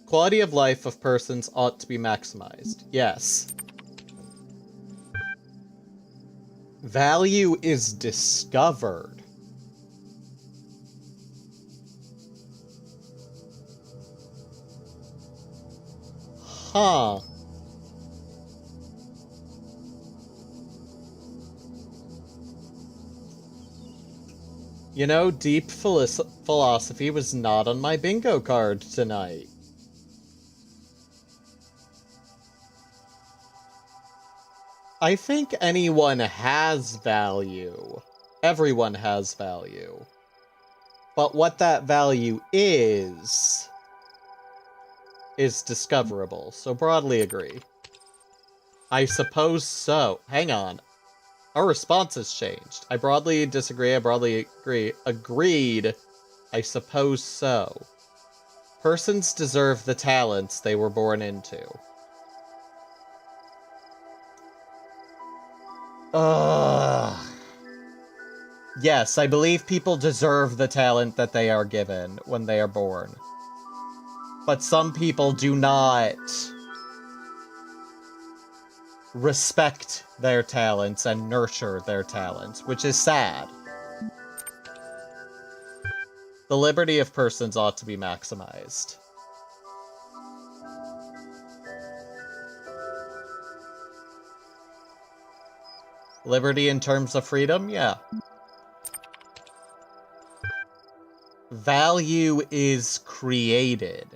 Speaker 1: Quality of life of persons ought to be maximized. Yes. Value is discovered. Huh. You know, deep philosophy was not on my bingo card tonight. I think anyone has value. Everyone has value. But what that value is discoverable, so broadly agree. I suppose so. Hang on. Our response has changed. I broadly disagree, I broadly agree. Agreed. I suppose so. Persons deserve the talents they were born into. Yes, I believe people deserve the talent that they are given when they are born. But some people do not respect their talents and nurture their talents, which is sad. The liberty of persons ought to be maximized. Liberty in terms of freedom? Yeah. Value is created.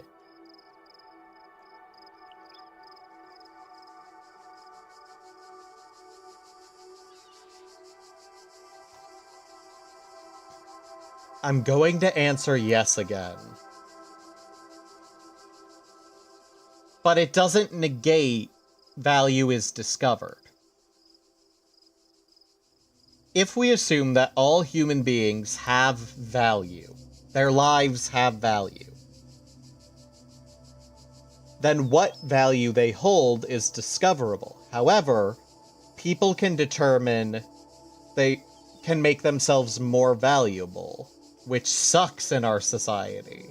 Speaker 1: I'm going to answer yes again. But it doesn't negate value is discovered. If we assume that all human beings have value, their lives have value, then what value they hold is discoverable. However, people can determine they can make themselves more valuable, which sucks in our society.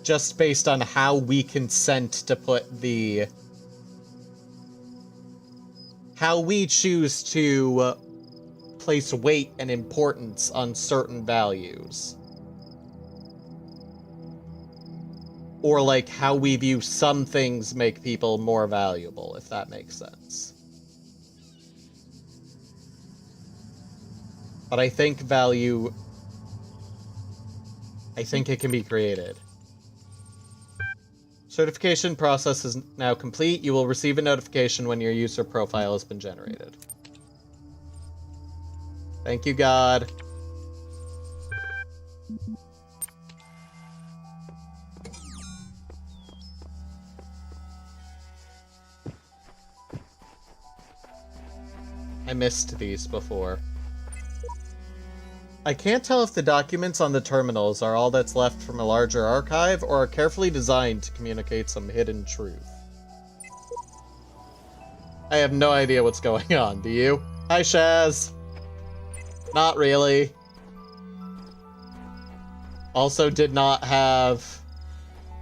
Speaker 1: Just based on how we consent to put the... how we choose to place weight and importance on certain values. or like how we view some things make people more valuable, if that makes sense. But I think it can be created. Certification process is now complete. You will receive a notification when your user profile has been generated. Thank you, God. I missed these before. I can't tell if the documents on the terminals are all that's left from a larger archive or are carefully designed to communicate some hidden truth. I have no idea what's going on, do you? Hi, Shaz. Not really. Also did not have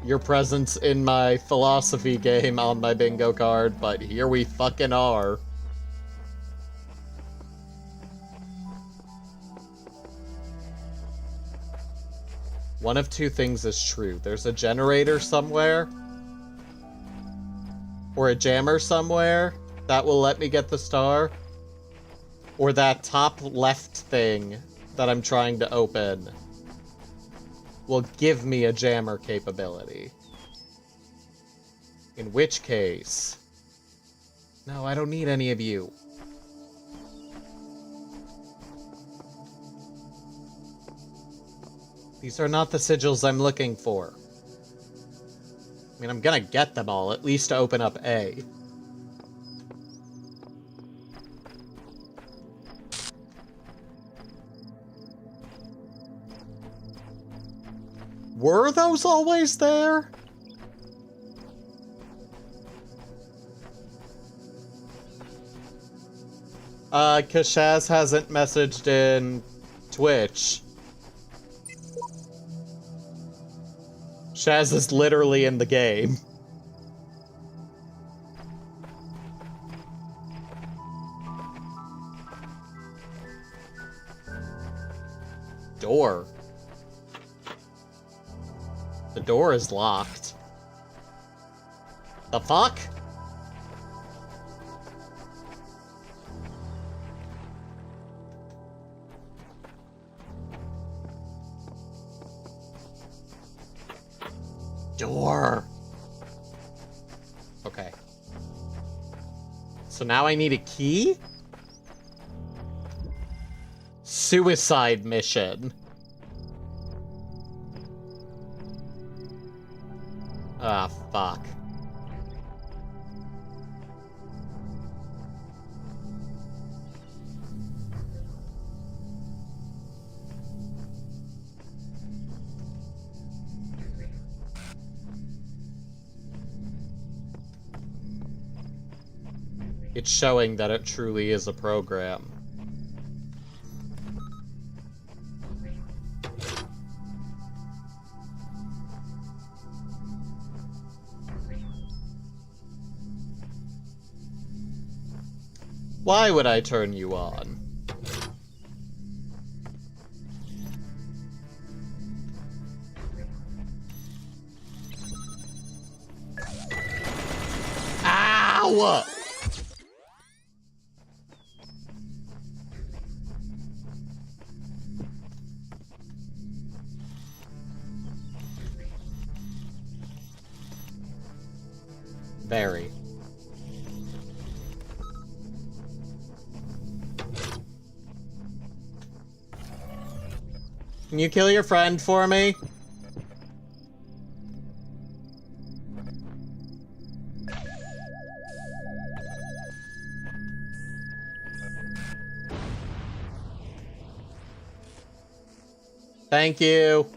Speaker 1: your presence in my philosophy game on my bingo card, but here we fucking are. One of two things is true. There's a generator somewhere, or a jammer somewhere that will let me get the star, or that top left thing that I'm trying to open will give me a jammer capability. In which case... No, I don't need any of you. These are not the sigils I'm looking for. I mean, I'm gonna get them all, at least to open up A. Were those always there? Cause Shaz hasn't messaged in Twitch. Shaz is literally in the game. Door. The door is locked. The fuck? Door. Okay. So now I need a key? Suicide mission. Ah, fuck. It's showing that it truly is a program. Why would I turn you on? Ow! Very. Can you kill your friend for me? Thank you.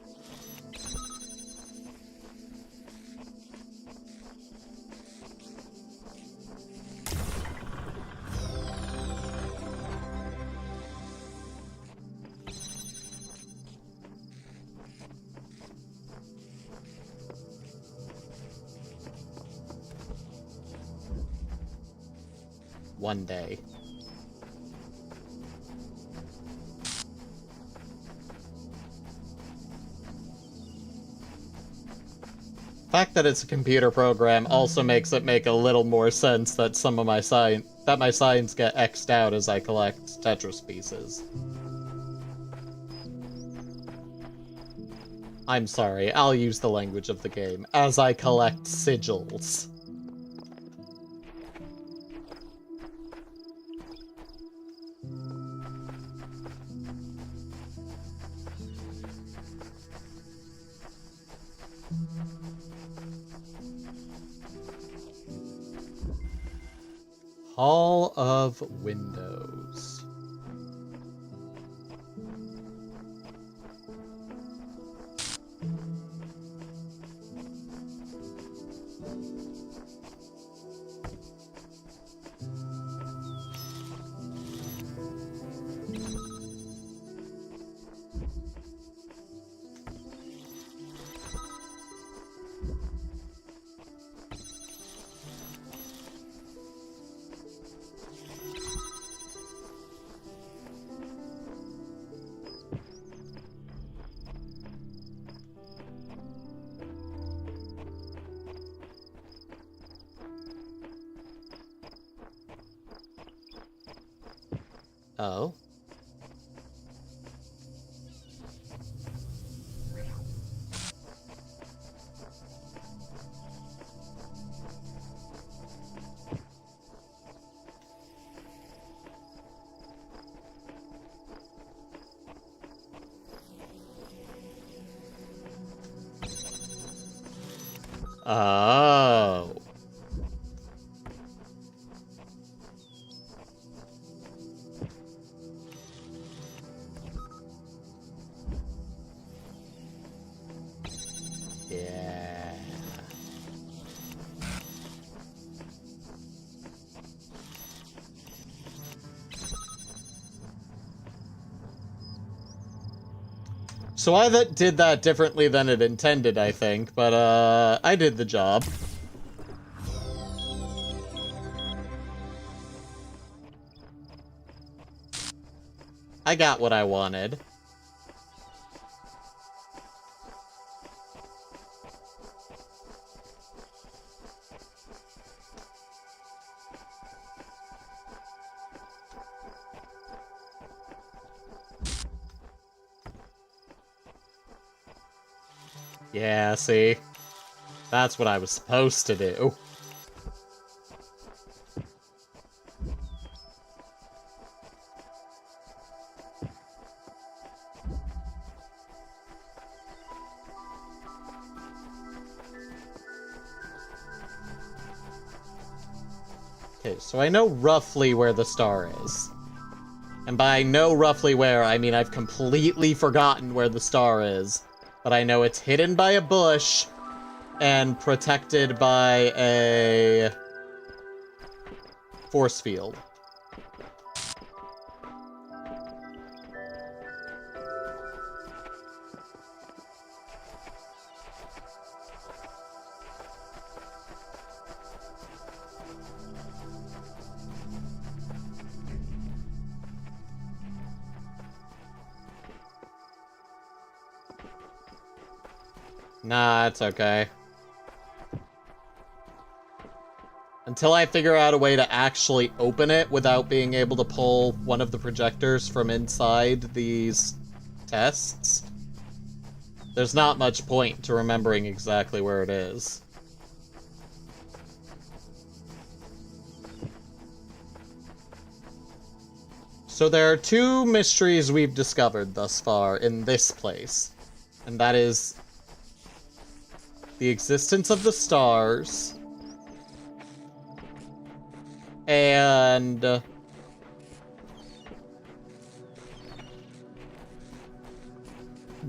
Speaker 1: One day. fact that it's a computer program also makes it make a little more sense that some of my signs get X'd out as I collect Tetris pieces. I'm sorry, I'll use the language of the game. As I collect sigils. Hall of Windows. Oh. Oh. Yeah. So I did that differently than it intended, I think, but I did the job. I got what I wanted. Yeah, see? That's what I was supposed to do. Okay, so I know roughly where the star is. And by know roughly where, I mean I've completely forgotten where the star is. But I know it's hidden by a bush and protected by a force field. Nah, it's okay. Until I figure out a way to actually open it without being able to pull one of the projectors from inside these tests, there's not much point to remembering exactly where it is. So there are two mysteries we've discovered thus far in this place, and that is the existence of the stars, and the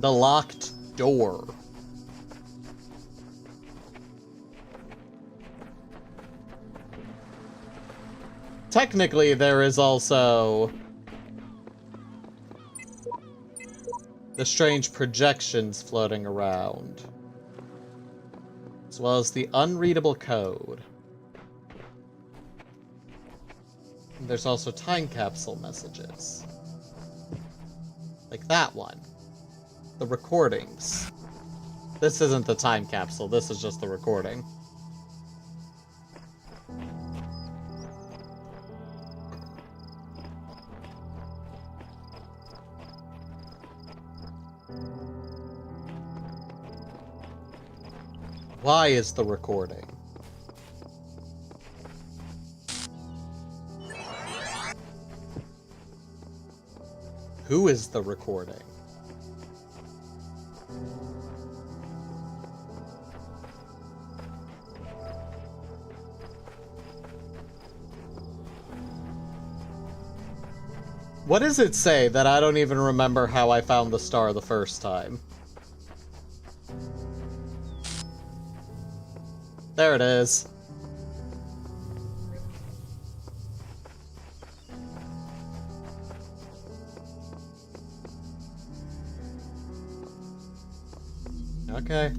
Speaker 1: locked door. Technically, there is also the strange projections floating around, as well as the unreadable code. And there's also time capsule messages. Like that one. The recordings. This isn't the time capsule, this is just the recording. Why is the recording? Who is the recording? What does it say that I don't even remember how I found the star the first time? There it is. Okay.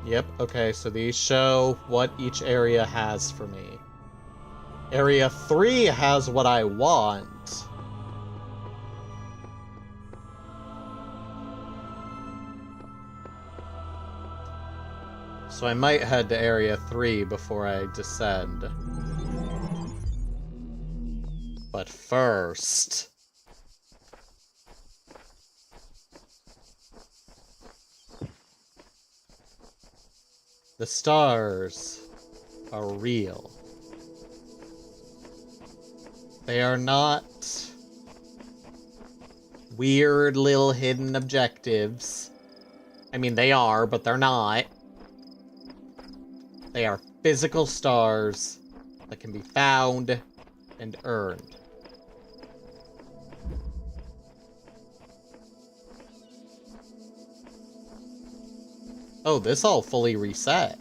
Speaker 1: Yep, okay, so these show what each area has for me. Area 3 has what I want. So I might head to Area 3 before I descend. But first... the stars are real. They are not weird little hidden objectives. I mean, they are, but they're not. They are physical stars that can be found and earned. Oh, this all fully reset.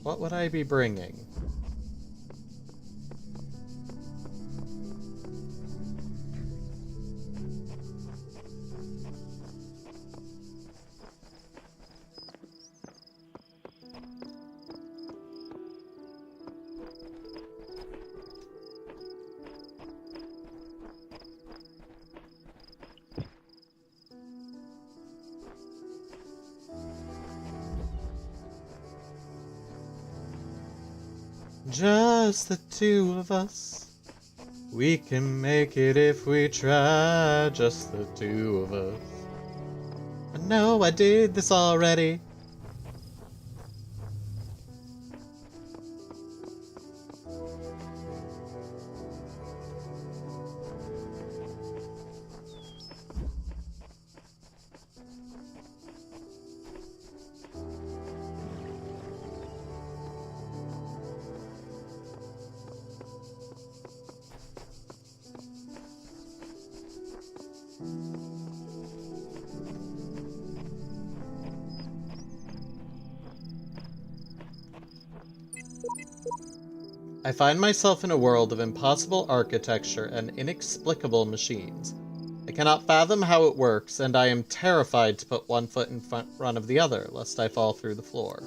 Speaker 1: What would I be bringing? Just the two of us. We can make it if we try. Just the two of us. I know I did this already. I find myself in a world of impossible architecture and inexplicable machines. I cannot fathom how it works, and I am terrified to put one foot in front of the other, lest I fall through the floor.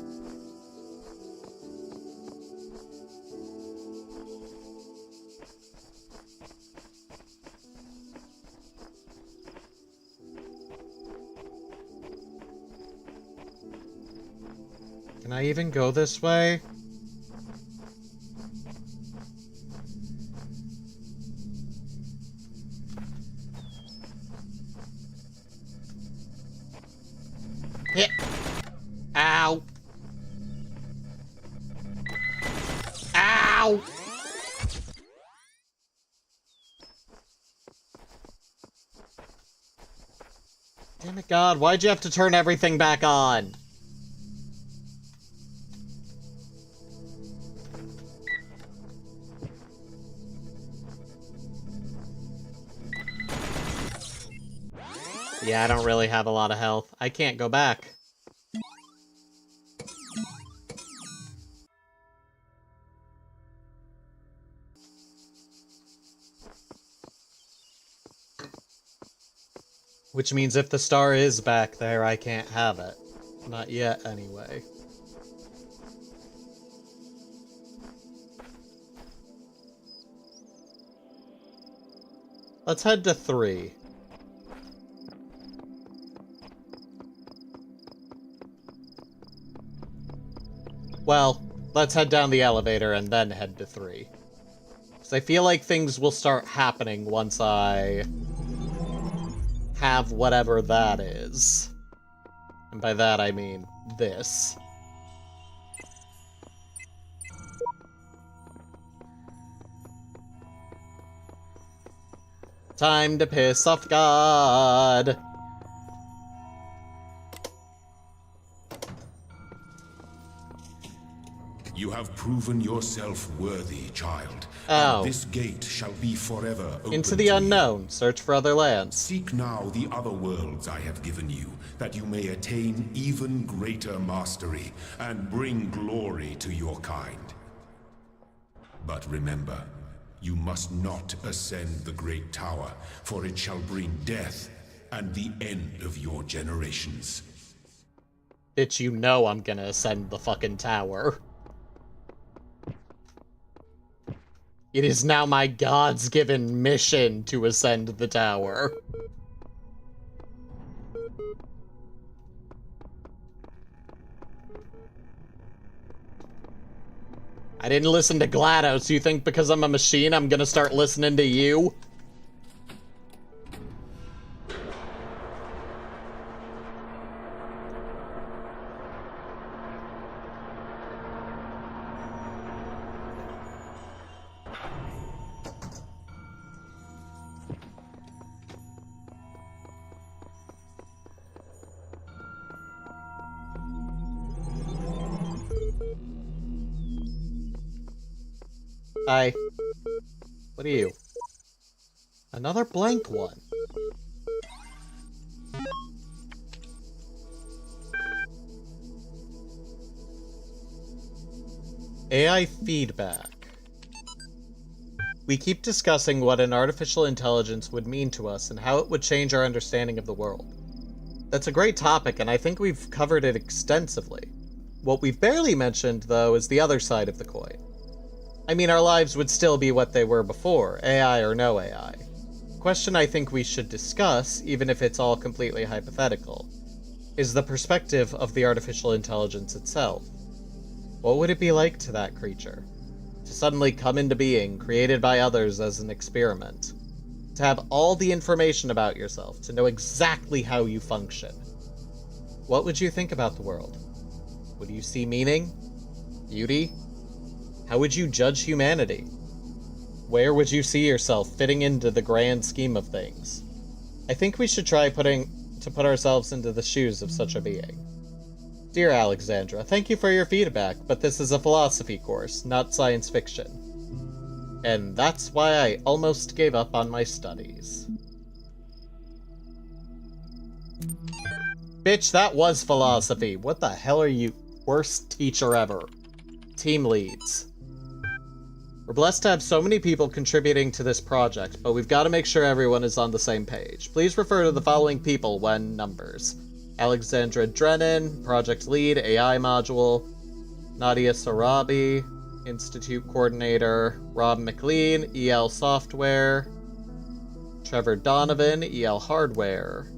Speaker 1: Can I even go this way? Ow! Damn it, God, why'd you have to turn everything back on? Yeah, I don't really have a lot of health. I can't go back. Which means if the star is back there, I can't have it. Not yet, anyway. Let's head to 3. Well, let's head down the elevator and then head to 3. Because I feel like things will start happening once I have whatever that is. And by that I mean this. Time to piss off God.
Speaker 8: You have proven yourself worthy, child.
Speaker 1: Oh.
Speaker 8: And this gate shall be forever open
Speaker 1: Into the
Speaker 8: to
Speaker 1: unknown.
Speaker 8: you.
Speaker 1: Search for other lands.
Speaker 8: Seek now the other worlds I have given you, that you may attain even greater mastery and bring glory to your kind. But remember, you must not ascend the great tower, for it shall bring death and the end of your generations.
Speaker 1: Bitch, you know I'm gonna ascend the fucking tower. It is now my God's given mission to ascend the tower. I didn't listen to GLaDOS. You think because I'm a machine I'm gonna start listening to you? Hi. What are you? Another blank one. AI feedback. We keep discussing what an artificial intelligence would mean to us and how it would change our understanding of the world. That's a great topic, and I think we've covered it extensively. What we've barely mentioned, though, is the other side of the coin. I mean, our lives would still be what they were before, AI or no AI. The question I think we should discuss, even if it's all completely hypothetical, is the perspective of the artificial intelligence itself. What would it be like to that creature? To suddenly come into being, created by others as an experiment. To have all the information about yourself, to know exactly how you function. What would you think about the world? Would you see meaning? Beauty? How would you judge humanity? Where would you see yourself fitting into the grand scheme of things? I think we should try to put ourselves into the shoes of such a being. Dear Alexandra, thank you for your feedback, but this is a philosophy course, not science fiction. And that's why I almost gave up on my studies. Bitch, that was philosophy. What the hell are you? Worst teacher ever. Team leads. We're blessed to have so many people contributing to this project, but we've got to make sure everyone is on the same page. Please refer to the following people when numbers. Alexandra Drennan, Project Lead, AI Module. Nadia Sarabi, Institute Coordinator. Rob McLean, EL Software. Trevor Donovan, EL Hardware.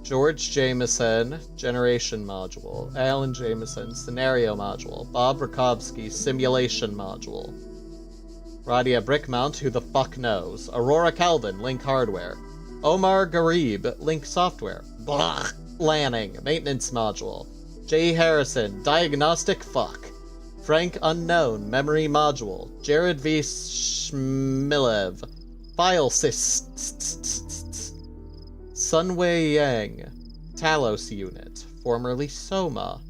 Speaker 1: George Jameson, Generation Module. Alan Jameson, Scenario Module. Bob Rakowski, Simulation Module. Radia Brickmount, who the fuck knows. Aurora Calvin, Link Hardware. Omar Garib, Link Software. Blah. Lanning, Maintenance Module. J. Harrison, Diagnostic Fuck. Frank Unknown, Memory Module. Jared V. Shmilev, File Sunway Yang, Talos Unit, formerly Soma.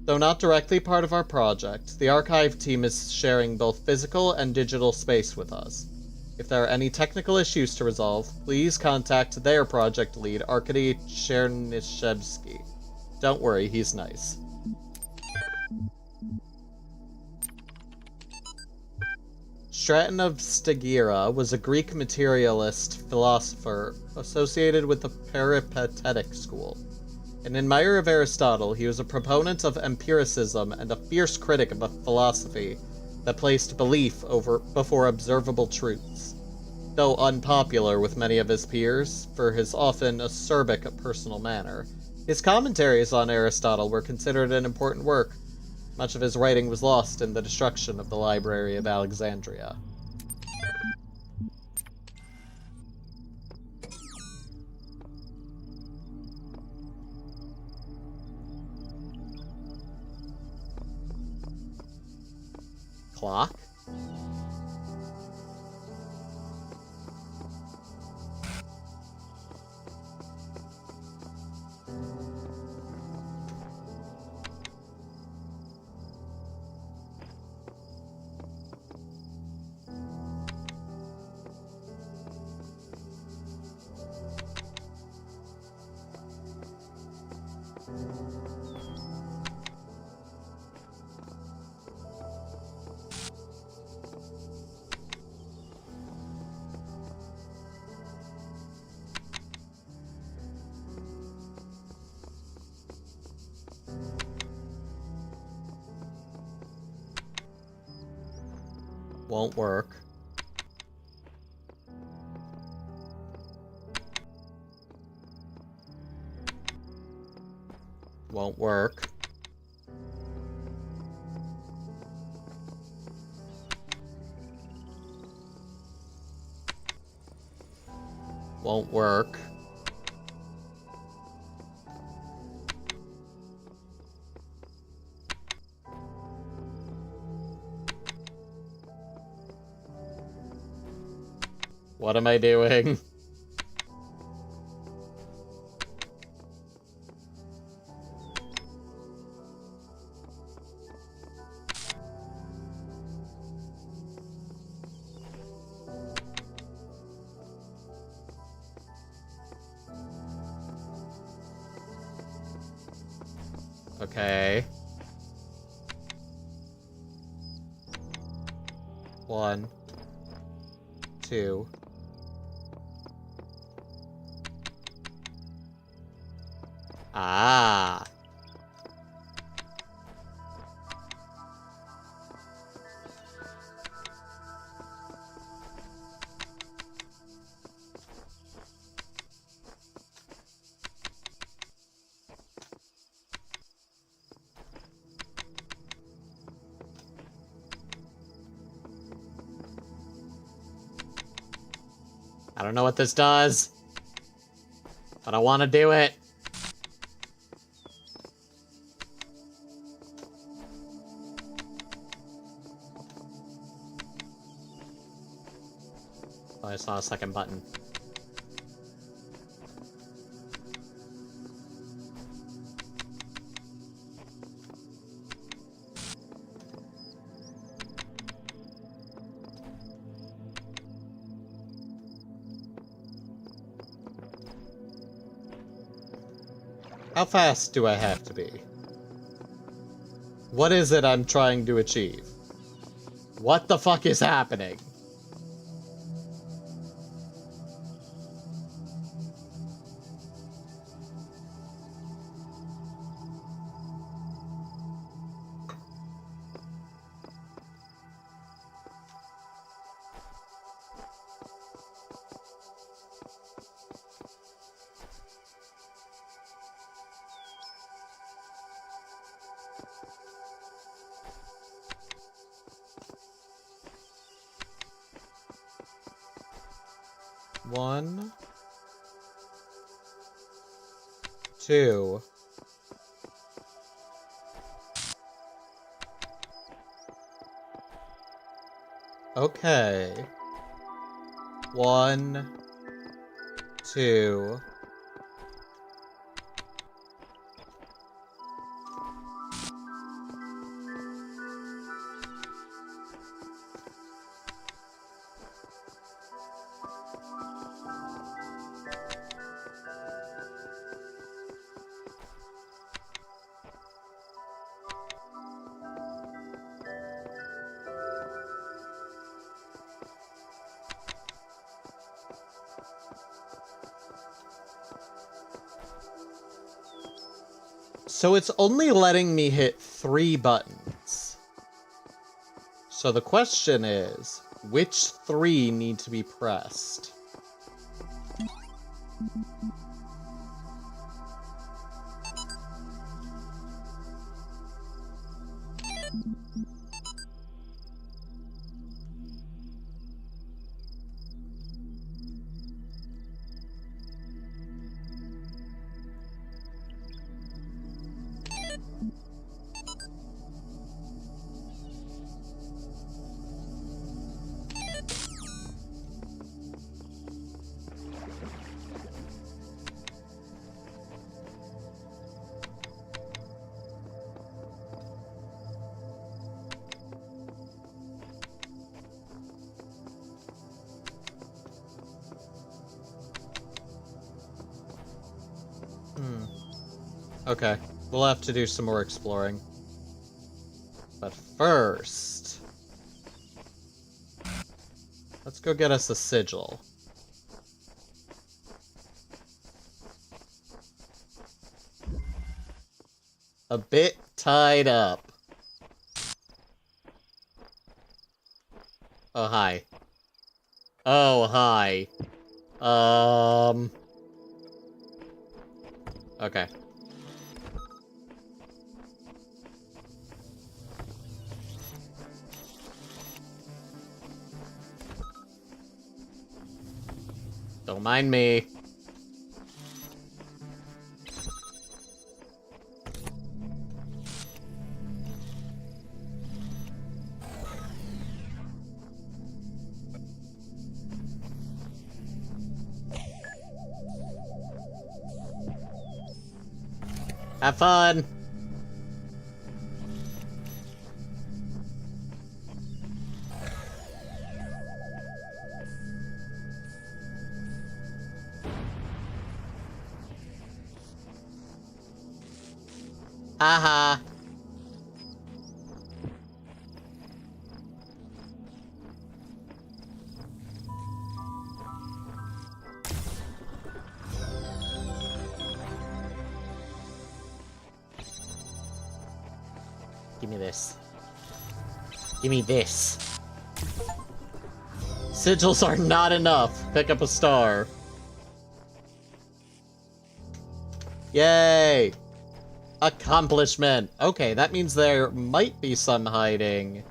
Speaker 1: Though not directly part of our project, the archive team is sharing both physical and digital space with us. If there are any technical issues to resolve, please contact their project lead, Arkady Chernyshevsky. Don't worry, he's nice. Straton of Stagira was a Greek materialist philosopher associated with the Peripatetic school. An admirer of Aristotle, he was a proponent of empiricism and a fierce critic of a philosophy that placed belief before observable truths. Though unpopular with many of his peers for his often acerbic personal manner, his commentaries on Aristotle were considered an important work. Much of his writing was lost in the destruction of the Library of Alexandria. Clock? Won't work. Won't work. Won't work. What am I doing? Okay. 1, 2. Ah. I don't know what this does, but I want to do it. Oh, I saw a second button. How fast do I have to be? What is it I'm trying to achieve? What the fuck is happening? One, 2. Okay. 1, 2. So it's only letting me hit 3 buttons. So the question is, which 3 need to be pressed? Okay, we'll have to do some more exploring. But first, let's go get us a sigil. A bit tied up. Oh, hi. Oh, hi. Okay. Don't mind me. Have fun! Haha. Give me this. Give me this. Sigils are not enough. Pick up a star. Yay! Accomplishment! Okay, that means there might be some hiding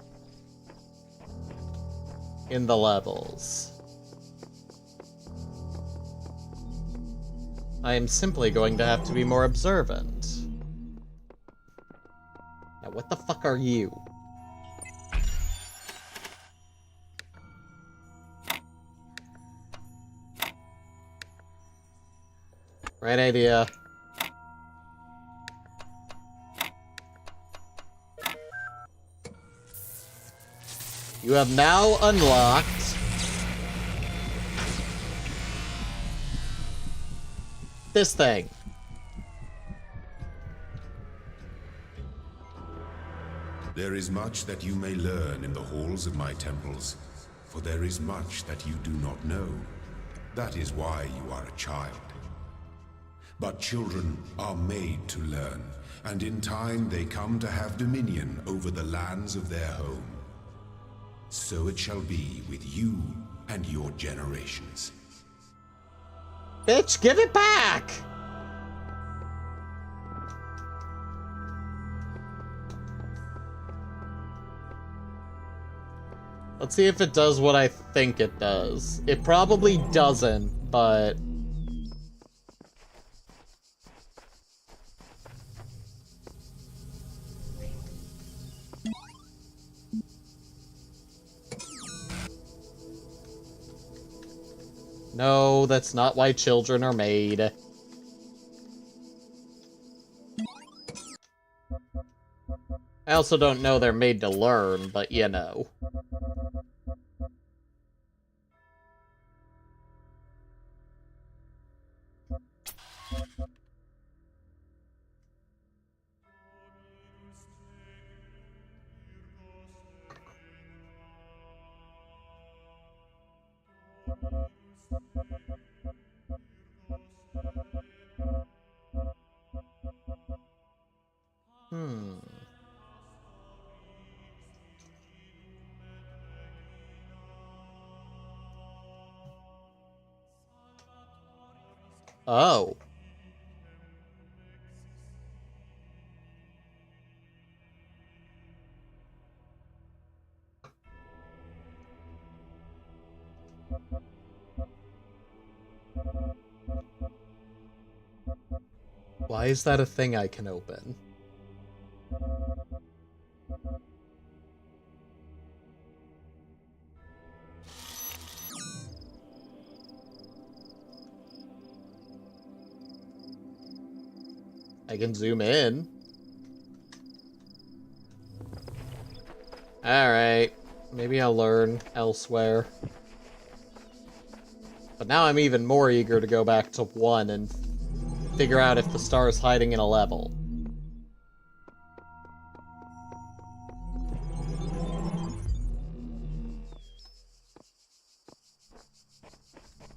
Speaker 1: in the levels. I am simply going to have to be more observant. Now, what the fuck are you? Right idea. You have now unlocked this thing.
Speaker 8: There is much that you may learn in the halls of my temples, for there is much that you do not know. That is why you are a child. But children are made to learn, and in time they come to have dominion over the lands of their home. So it shall be with you and your generations.
Speaker 1: Bitch, give it back! Let's see if it does what I think it does. It probably doesn't, but... No, that's not why children are made. I also don't know they're made to learn, but you know. Hmm. Oh. Why is that a thing I can open? I can zoom in. Alright. Maybe I'll learn elsewhere. But now I'm even more eager to go back to 1 and figure out if the star is hiding in a level.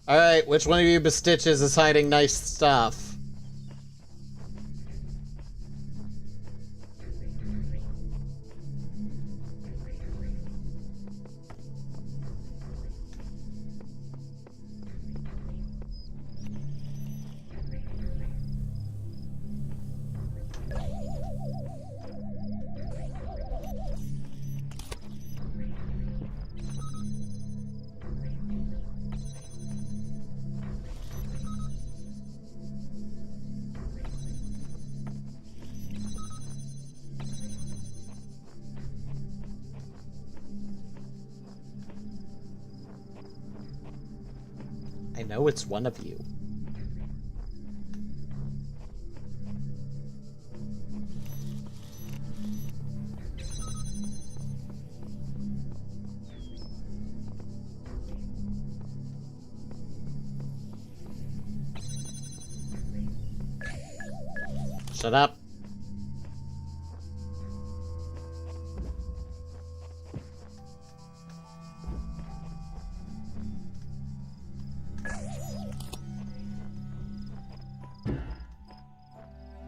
Speaker 1: Alright, which one of you bestitches is hiding nice stuff? I know it's one of you. Shut up.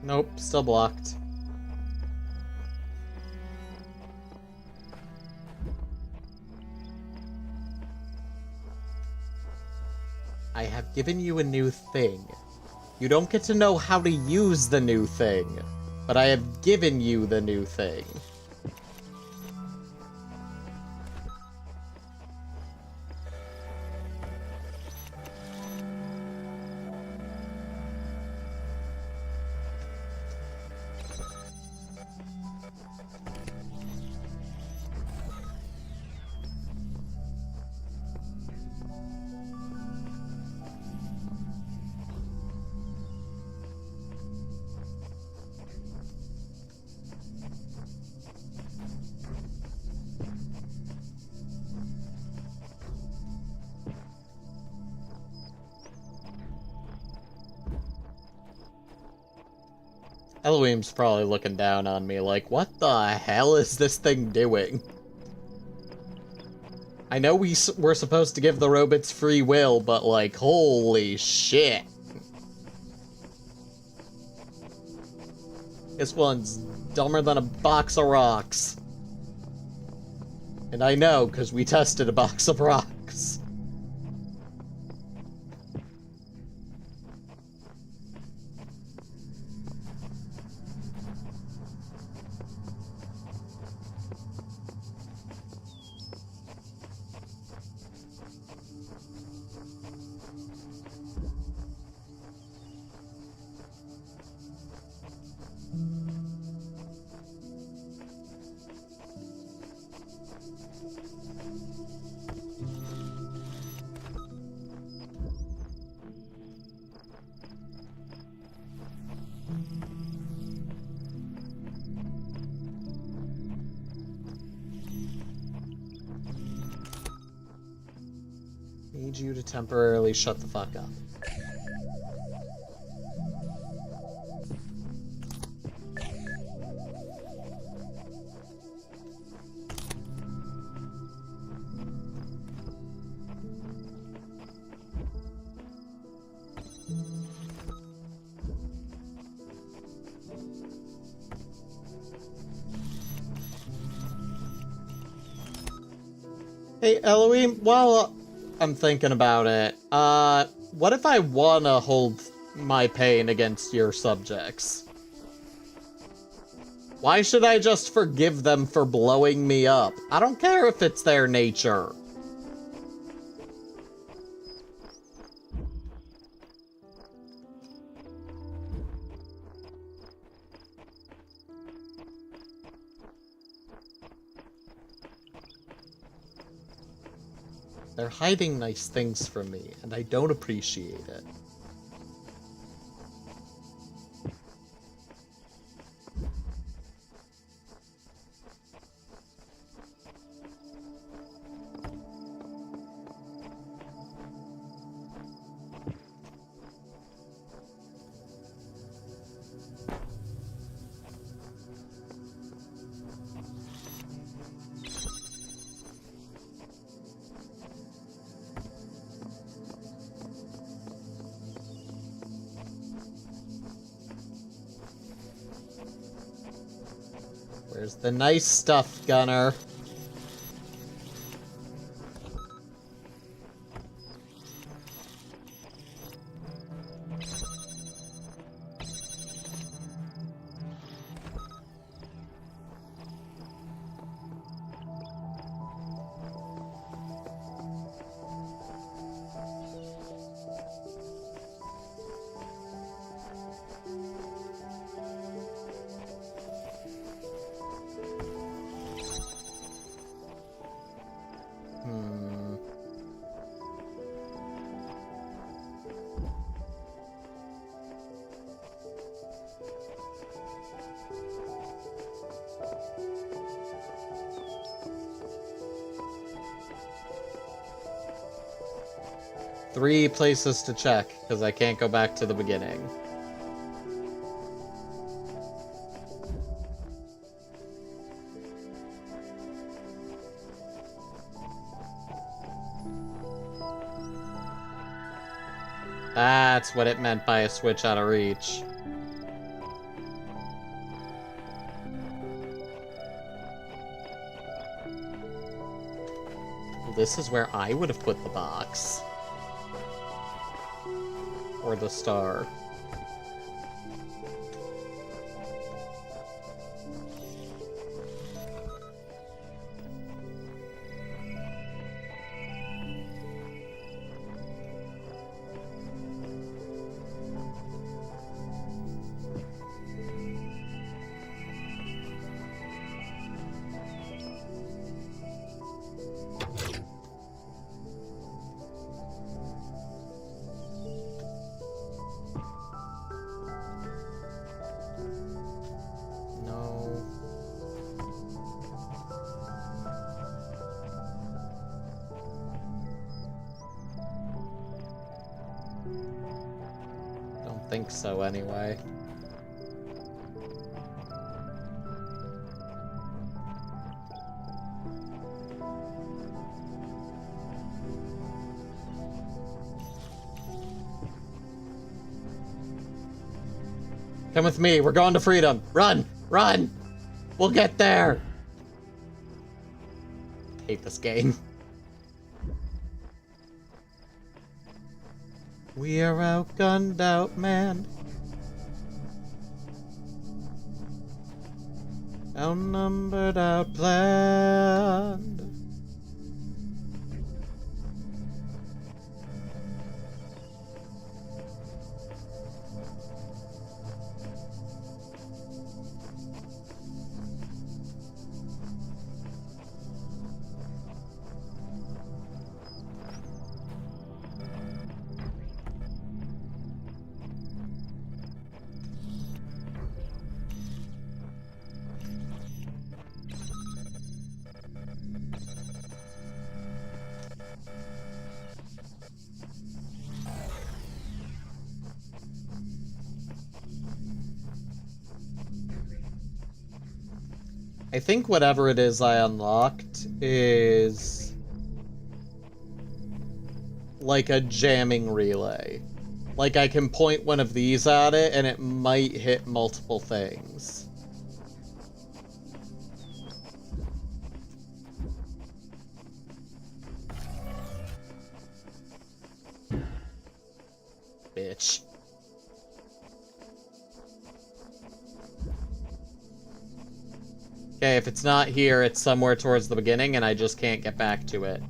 Speaker 1: Nope, still blocked. I have given you a new thing. You don't get to know how to use the new thing, but I have given you the new thing. Elohim's probably looking down on me like, what the hell is this thing doing? I know we're supposed to give the robots free will, but like, holy shit. This one's dumber than a box of rocks. And I know, because we tested a box of rocks. need you to temporarily shut the fuck up. Hey, Eloise, while I'm thinking about it, what if I wanna hold my pain against your subjects? Why should I just forgive them for blowing me up? I don't care if it's their nature. They're hiding nice things from me, and I don't appreciate it. Where's the nice stuff, Gunner? Three places to check, because I can't go back to the beginning. That's what it meant by a switch out of reach. This is where I would have put the box. Or the star. Think so anyway. Come with me, we're going to freedom. Run! Run! We'll get there! Hate this game. We are outgunned, outmanned, outnumbered, outplanned. I think whatever it is I unlocked is like a jamming relay. Like I can point one of these at it and it might hit multiple things. Bitch. Okay, if it's not here, it's somewhere towards the beginning and I just can't get back to it.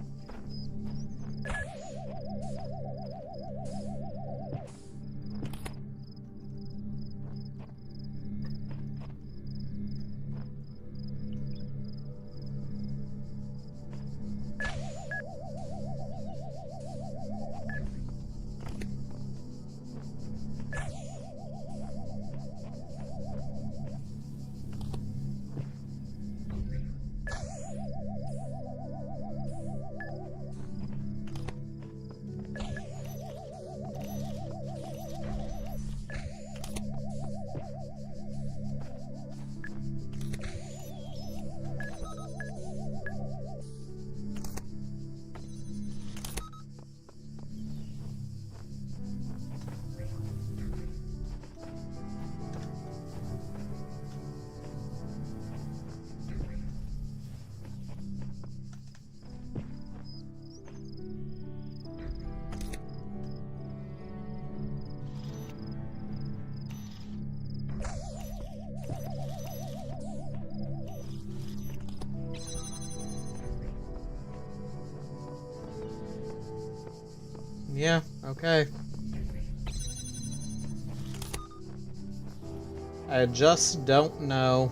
Speaker 1: Yeah, okay. I just don't know.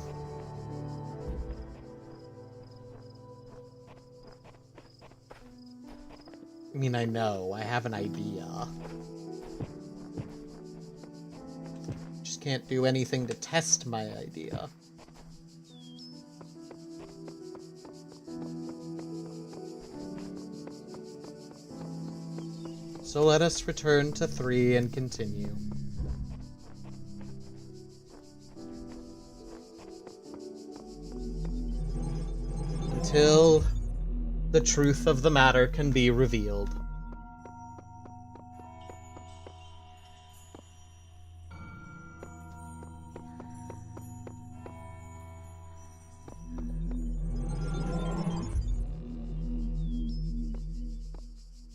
Speaker 1: I mean, I know. I have an idea. Just can't do anything to test my idea. So let us return to 3 and continue. Until the truth of the matter can be revealed.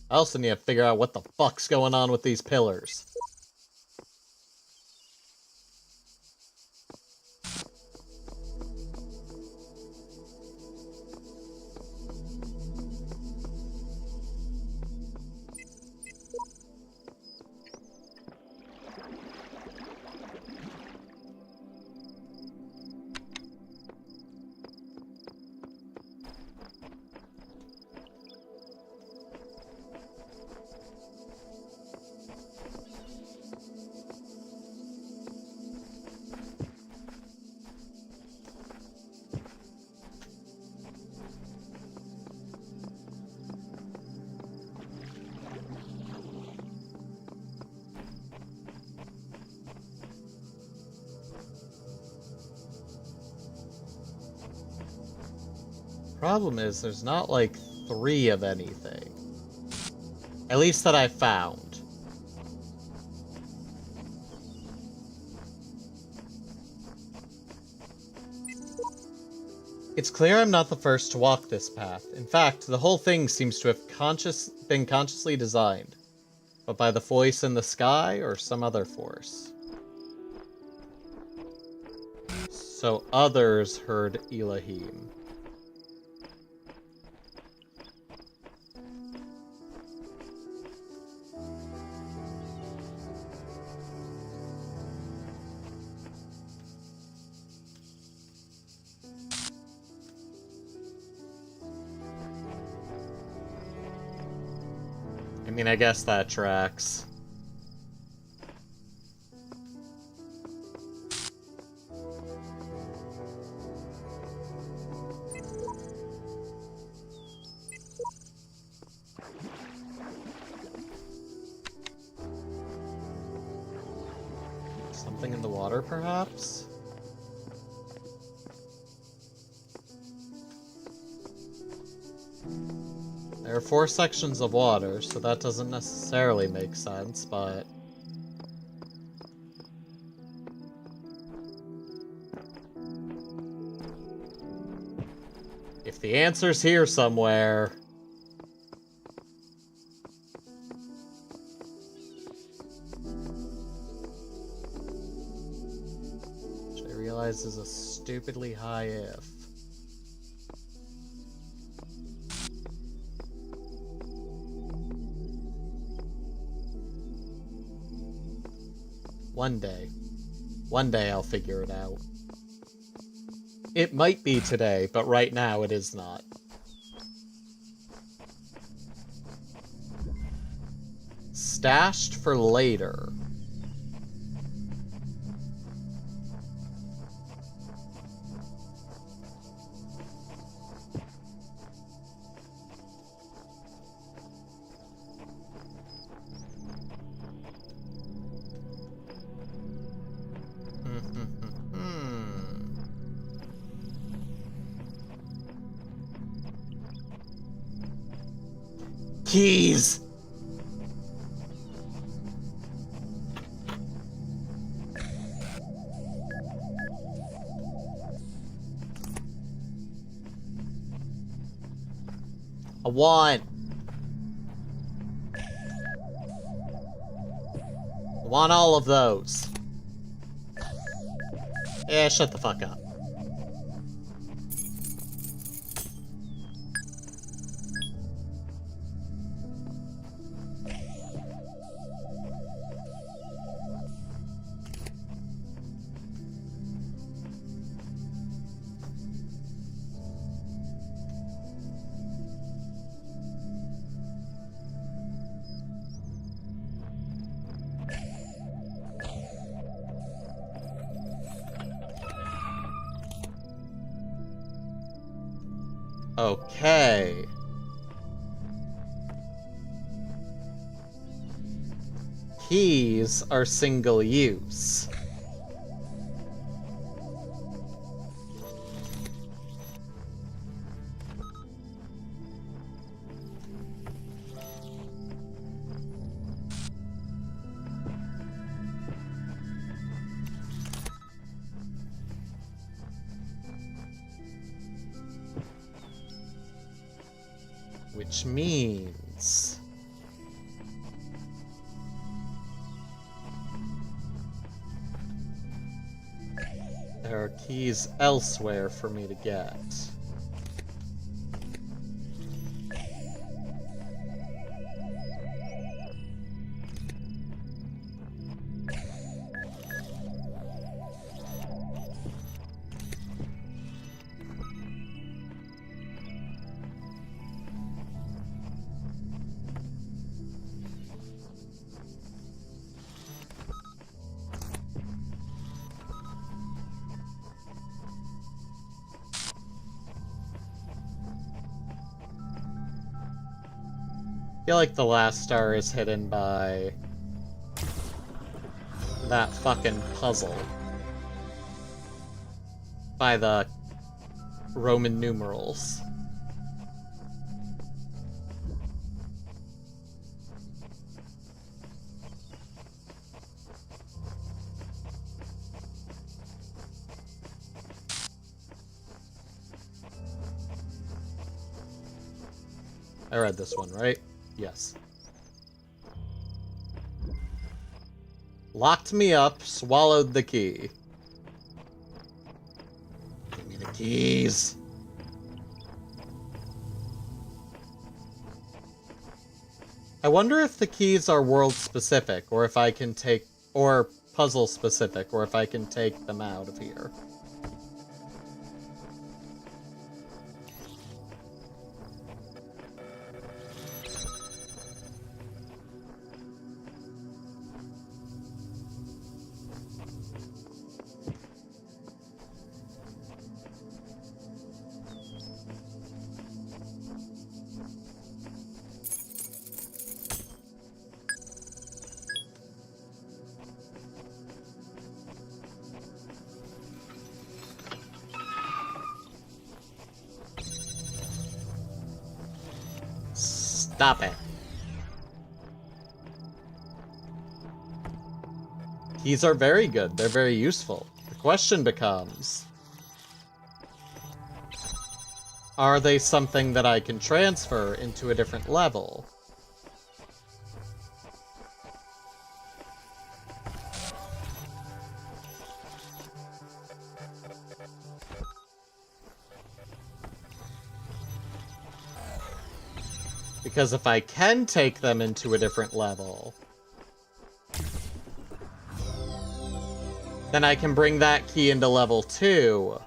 Speaker 1: I also need to figure out what the fuck's going on with these pillars. Problem is, there's not like 3 of anything. At least that I found. It's clear I'm not the first to walk this path. In fact, the whole thing seems to have been consciously designed. But by the voice in the sky or some other force. So others heard Elohim. I mean, I guess that tracks. Something in the water, perhaps? There are 4 sections of water, so that doesn't necessarily make sense, but... if the answer's here somewhere... which I realize is a stupidly high if. One day I'll figure it out. It might be today, but right now it is not. Stashed for later. Keys! I want all of those. Yeah, shut the fuck up. Okay. Keys are single use. Which means... there are keys elsewhere for me to get. I feel like the last star is hidden by that fucking puzzle. By the Roman numerals. I read this one, right? Yes. Locked me up, swallowed the key. Give me the keys. I wonder if the keys are world specific, or if I can take, or puzzle specific, or if I can take them out of here. Stop it. Keys are very good. They're very useful. The question becomes, are they something that I can transfer into a different level? Because if I can take them into a different level, then I can bring that key into level 2.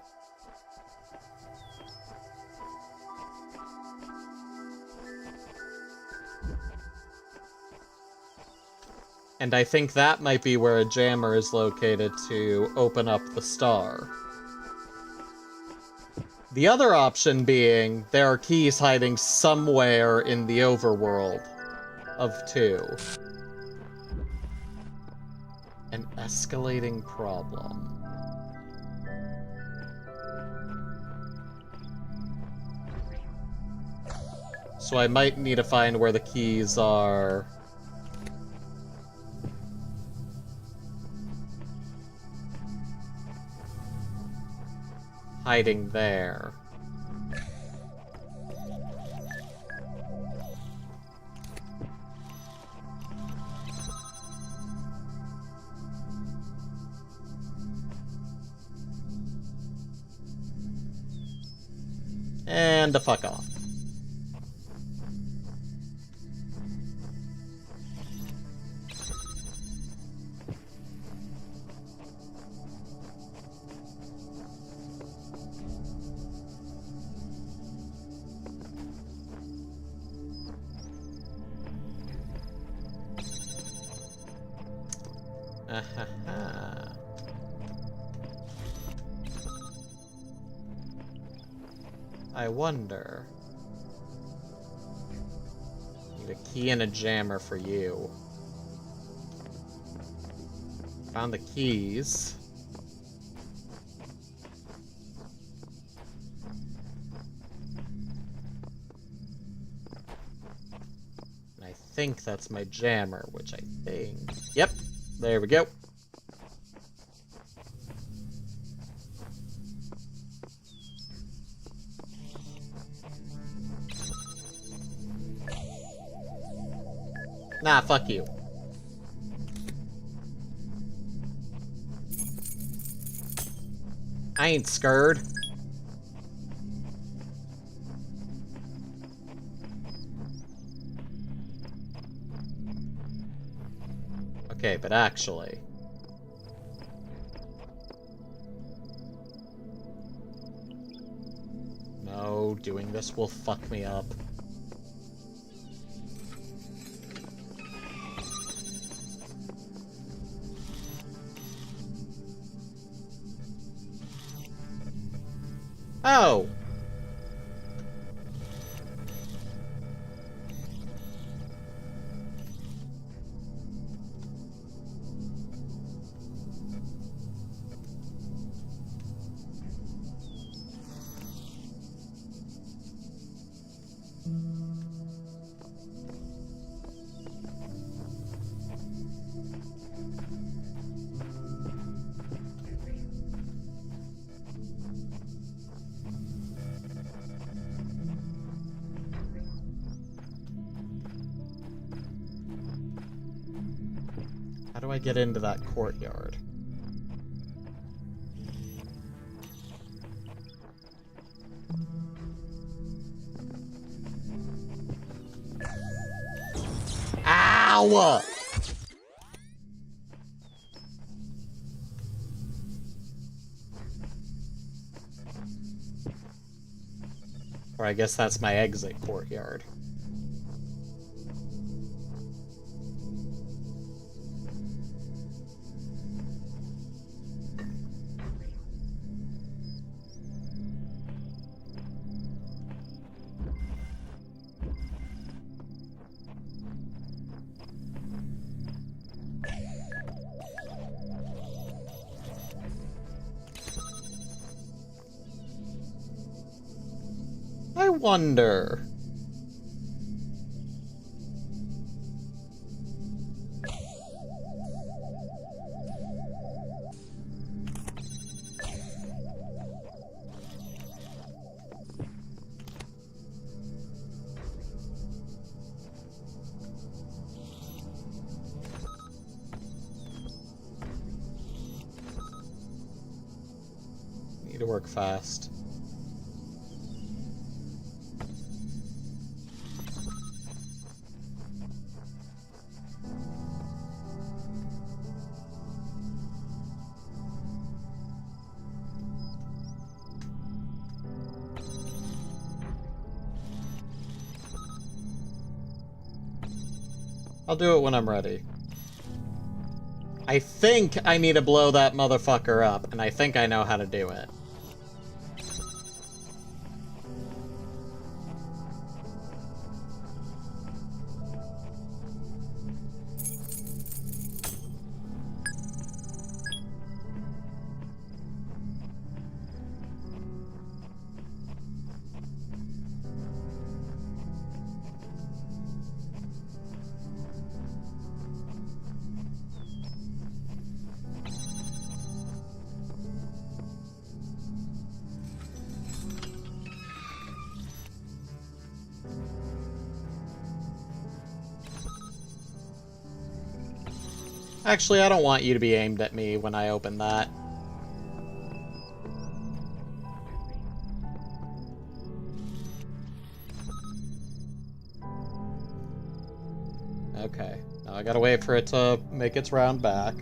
Speaker 1: And I think that might be where a jammer is located to open up the star. The other option being, there are keys hiding somewhere in the overworld of 2. An escalating problem. So I might need to find where the keys are. Hiding there. And to fuck off. Ahaha. I wonder. Need a key and a jammer for you. Found the keys. And I think that's my jammer, which I think... Yep, there we go. Nah, fuck you. I ain't scared. Okay, but actually... No, doing this will fuck me up. Oh! How do I get into that courtyard? Ow! Or I guess that's my exit courtyard. I wonder. to work fast. I'll do it when I'm ready. I think I need to blow that motherfucker up, and I think I know how to do it. Actually, I don't want you to be aimed at me when I open that. Okay, now I gotta wait for it to make its round back.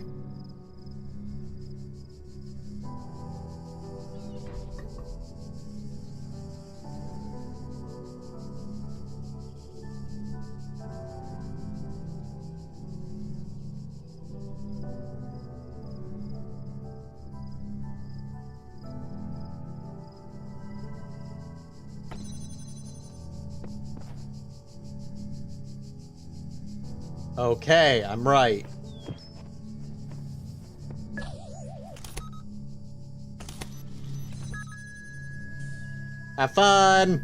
Speaker 1: Okay, I'm right. Have fun!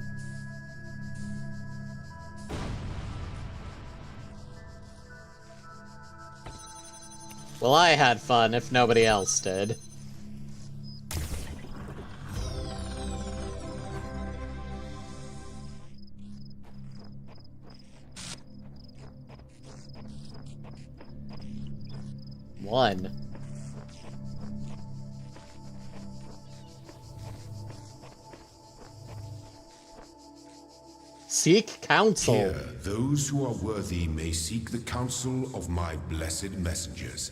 Speaker 1: Well, I had fun if nobody else did. One. Seek counsel.
Speaker 8: Here, those who are worthy may seek the counsel of my blessed messengers.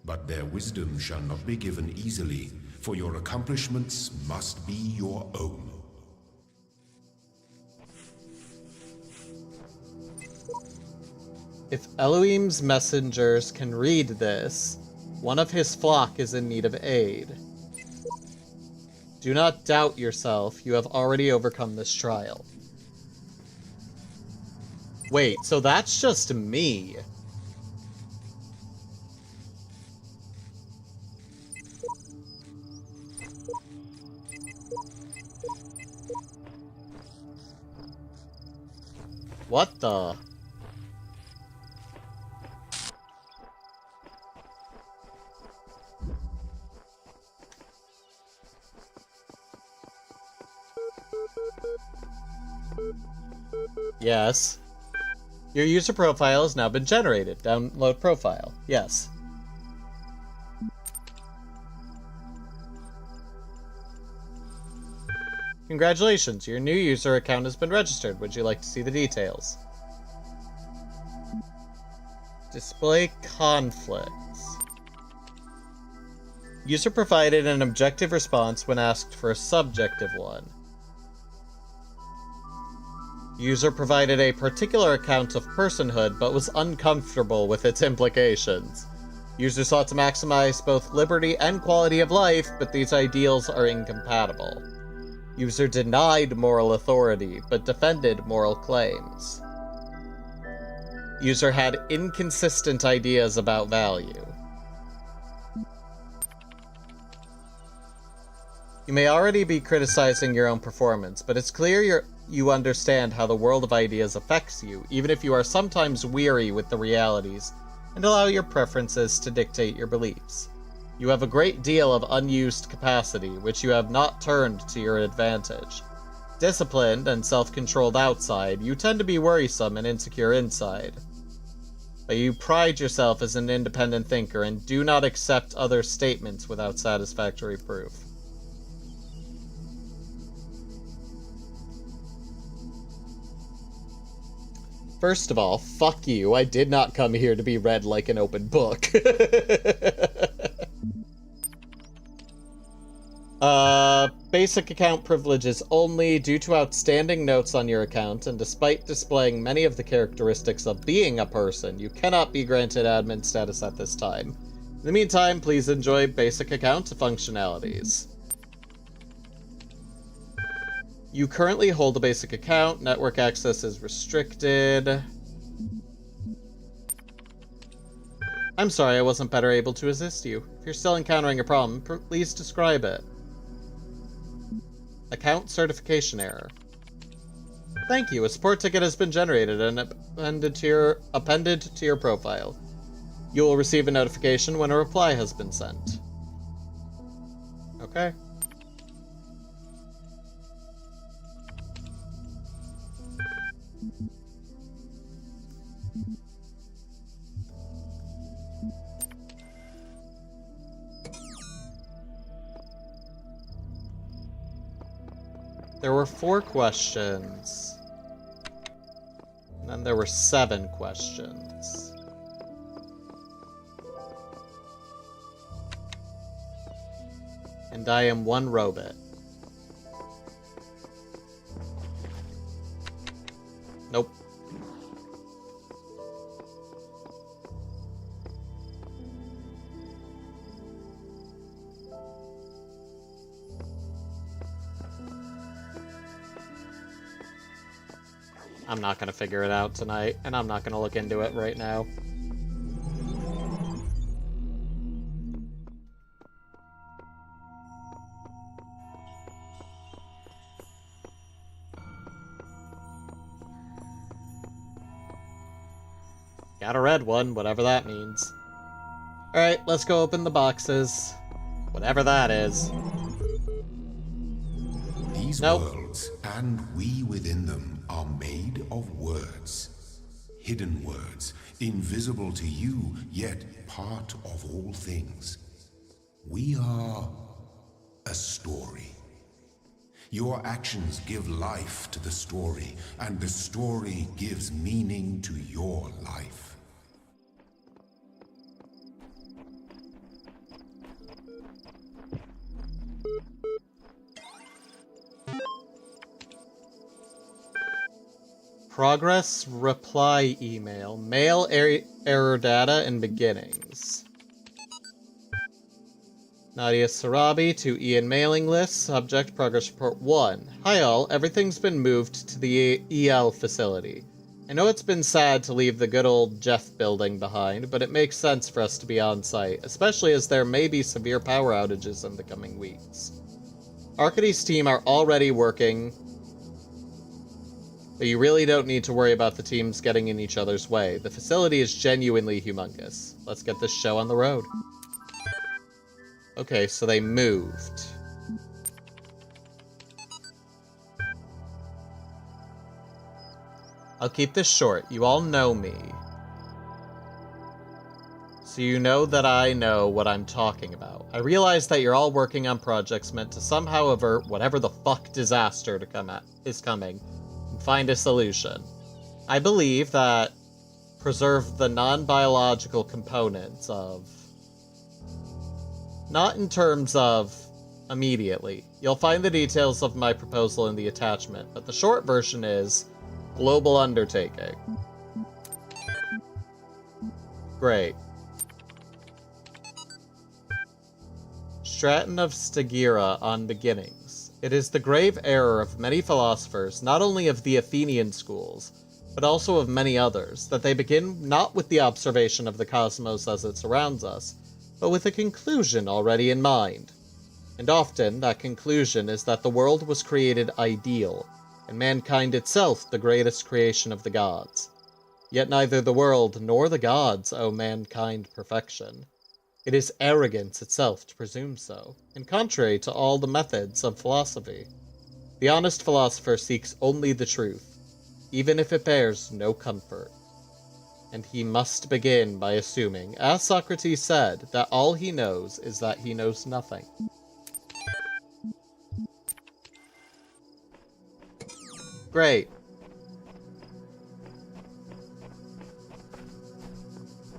Speaker 8: But their wisdom shall not be given easily, for your accomplishments must be your own.
Speaker 1: If Elohim's messengers can read this, one of his flock is in need of aid. Do not doubt yourself, you have already overcome this trial. Wait, so that's just me. What the? Yes. Your user profile has now been generated. Download profile. Yes. Congratulations, your new user account has been registered. Would you like to see the details? Display conflicts. User provided an objective response when asked for a subjective one. User provided a particular account of personhood, but was uncomfortable with its implications. User sought to maximize both liberty and quality of life, but these ideals are incompatible. User denied moral authority, but defended moral claims. User had inconsistent ideas about value. You may already be criticizing your own performance, but it's clear you understand how the world of ideas affects you, even if you are sometimes weary with the realities, and allow your preferences to dictate your beliefs. You have a great deal of unused capacity, which you have not turned to your advantage. Disciplined and self-controlled outside, you tend to be worrisome and insecure inside. But you pride yourself as an independent thinker and do not accept other statements without satisfactory proof. First of all, fuck you. I did not come here to be read like an open book. Basic account privileges only. Due to outstanding notes on your account, and despite displaying many of the characteristics of being a person, you cannot be granted admin status at this time. In the meantime, please enjoy basic account functionalities. You currently hold a basic account. Network access is restricted. I'm sorry I wasn't better able to assist you. If you're still encountering a problem, please describe it. Account certification error. Thank you. A support ticket has been generated and appended to your profile. You will receive a notification when a reply has been sent. Okay. There were 4 questions. And then there were 7 questions. And I am one robot. Nope. I'm not gonna figure it out tonight, and I'm not gonna look into it right now. Got a red one, whatever that means. Alright, let's go open the boxes. Whatever that is.
Speaker 8: These worlds, and we within them, are made of words. Hidden words, invisible to you, yet part of all things. We are a story. Your actions give life to the story, and the story gives meaning to your life.
Speaker 1: Progress reply email. Mail error data and beginnings. Nadia Sarabi to Ian mailing list. Subject progress report 1. Hi all, everything's been moved to the EL facility. I know it's been sad to leave the good old Jeff building behind, but it makes sense for us to be on site, especially as there may be severe power outages in the coming weeks. Arcady's team are already working, but you really don't need to worry about the teams getting in each other's way. The facility is genuinely humongous. Let's get this show on the road. Okay, so they moved. I'll keep this short. You all know me. So you know that I know what I'm talking about. I realize that you're all working on projects meant to somehow avert whatever the fuck disaster is coming. Find a solution. I believe that preserve the non-biological components of... Not in terms of immediately. You'll find the details of my proposal in the attachment, but the short version is global undertaking. Great. Stratton of Stagira on beginnings. It is the grave error of many philosophers, not only of the Athenian schools, but also of many others, that they begin not with the observation of the cosmos as it surrounds us, but with a conclusion already in mind. And often, that conclusion is that the world was created ideal, and mankind itself the greatest creation of the gods. Yet neither the world nor the gods owe mankind perfection. It is arrogance itself to presume so, and contrary to all the methods of philosophy. The honest philosopher seeks only the truth, even if it bears no comfort. And he must begin by assuming, as Socrates said, that all he knows is that he knows nothing. Great.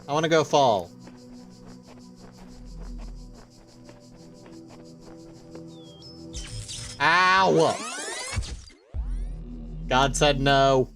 Speaker 1: I want to go fall. Ow! God said no.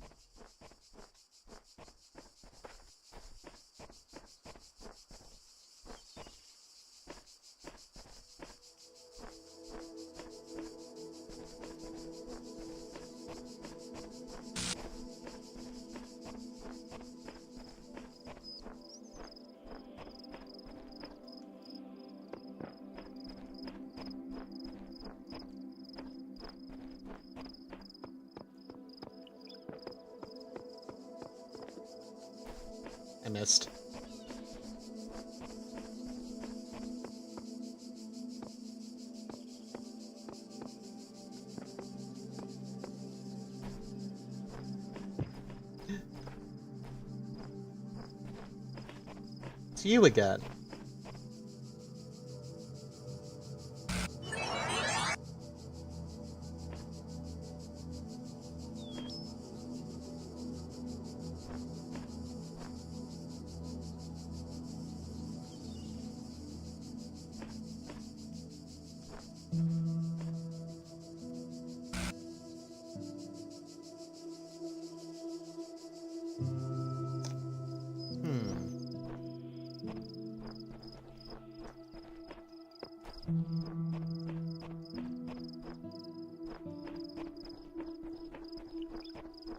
Speaker 1: I missed. It's you again.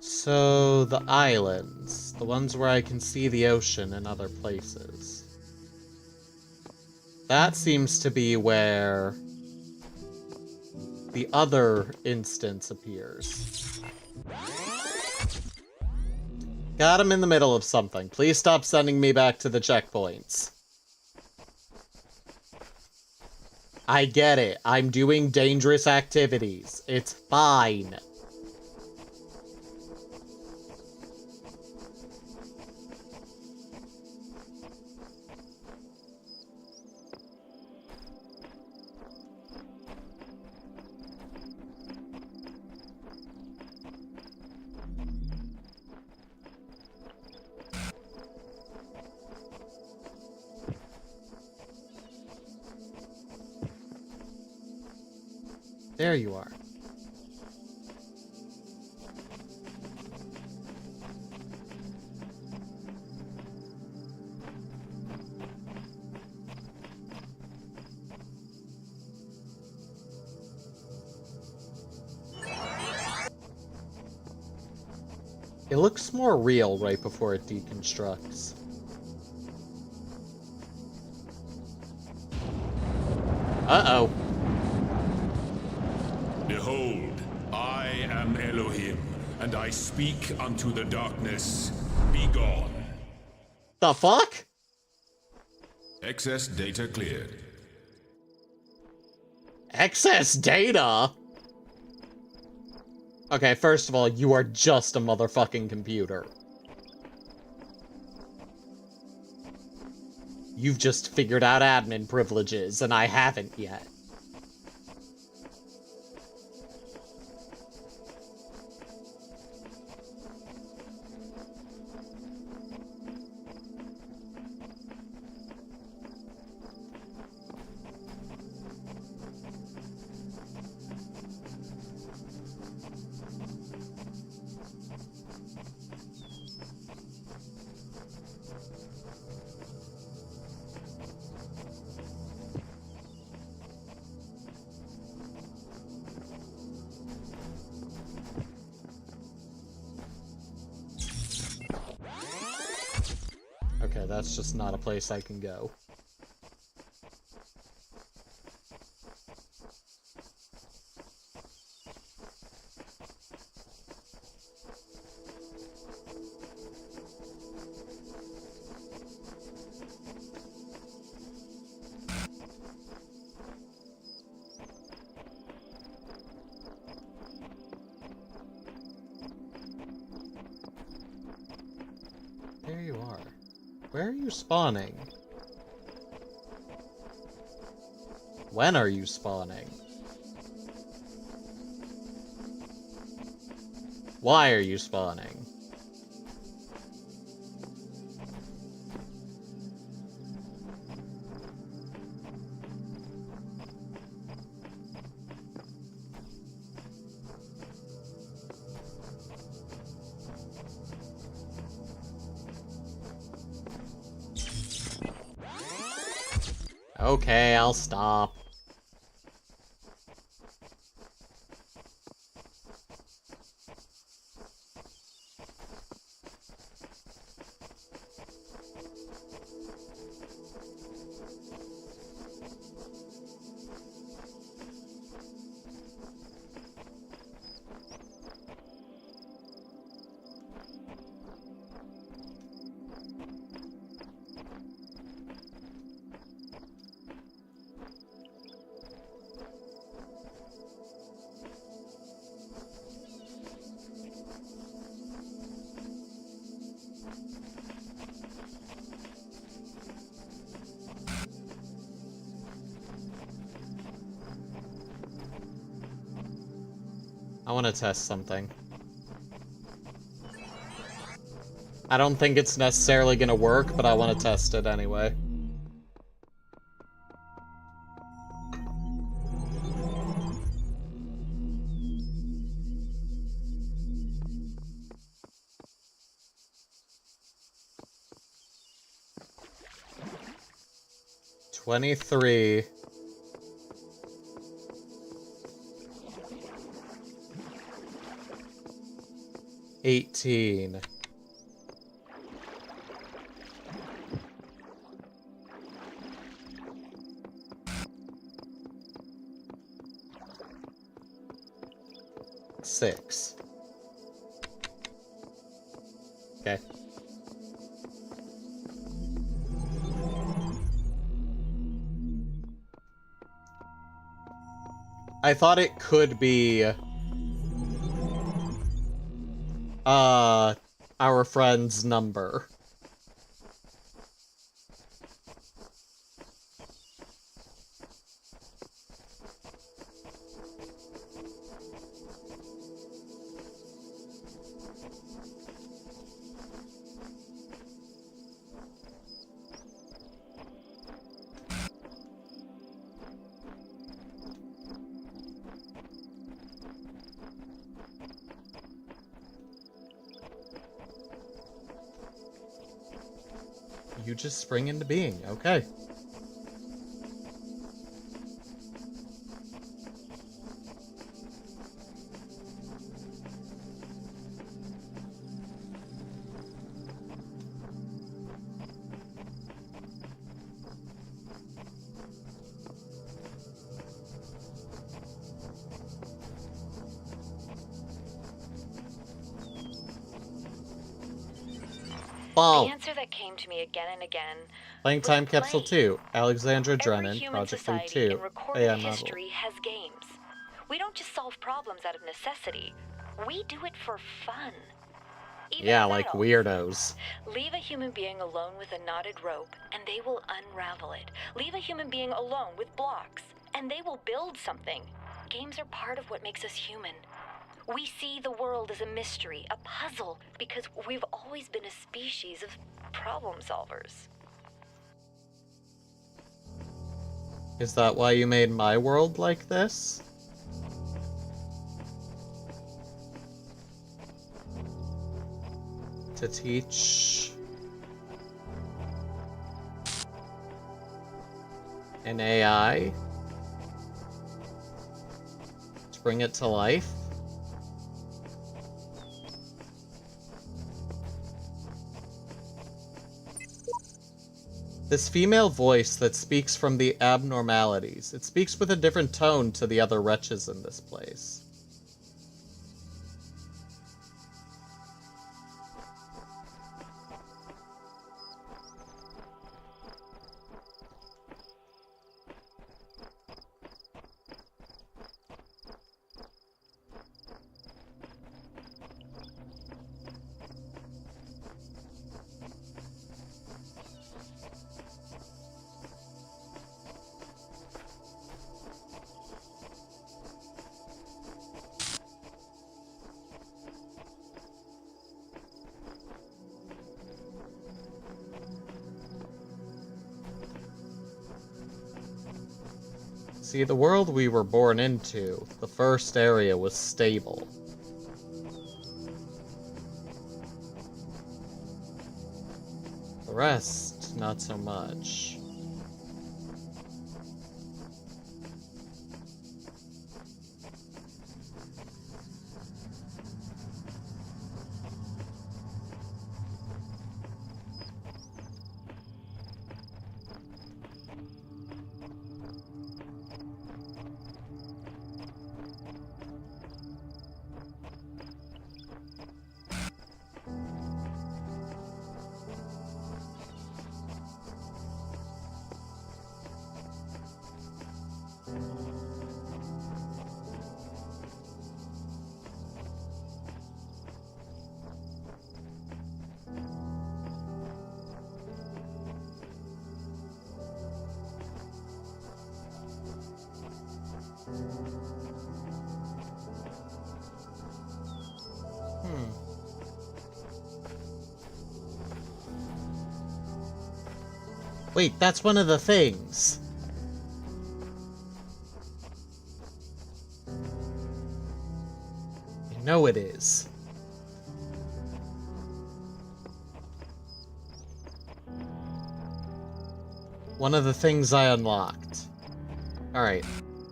Speaker 1: So, the islands. The ones where I can see the ocean and other places. That seems to be where the other instance appears. Got him in the middle of something. Please stop sending me back to the checkpoints. I get it. I'm doing dangerous activities. It's fine. There you are. It looks more real right before it deconstructs. Uh-oh.
Speaker 8: Behold, I am Elohim, and I speak unto the darkness. Be gone.
Speaker 1: The fuck?
Speaker 8: Excess data cleared.
Speaker 1: Excess data? Okay, first of all, you are just a motherfucking computer. You've just figured out admin privileges, and I haven't yet. Okay, that's just not a place I can go. There you are. Where are you spawning? When are you spawning? Why are you spawning? Okay, I'll stop. I want to test something. I don't think it's necessarily gonna work, but I want to test it anyway. $23. 18. $6. Okay. I thought it could be our friend's number. You just spring into being. Okay. Ball.
Speaker 9: The answer that came to me again and again
Speaker 1: Playing
Speaker 9: was
Speaker 1: Time Capsule
Speaker 9: play.
Speaker 1: 2. Alexandra
Speaker 9: Every
Speaker 1: Drennan,
Speaker 9: human
Speaker 1: Project Lead
Speaker 9: society
Speaker 1: 2.
Speaker 9: in recorded
Speaker 1: AI novel.
Speaker 9: history has games. We don't just solve problems out of necessity. We do it for fun. Even
Speaker 1: Yeah,
Speaker 9: as
Speaker 1: like
Speaker 9: adults.
Speaker 1: weirdos.
Speaker 9: Leave a human being alone with a knotted rope, and they will unravel it. Leave a human being alone with blocks, and they will build something. Games are part of what makes us human. We see the world as a mystery, a puzzle, because we've always been a species of problem solvers.
Speaker 1: Is that why you made my world like this? To teach an AI? To bring it to life? This female voice that speaks from the abnormalities. It speaks with a different tone to the other wretches in this place. See, the world we were born into, the first area was stable. The rest, not so much. Wait, that's one of the things. You know it is. One of the things I unlocked. Alright,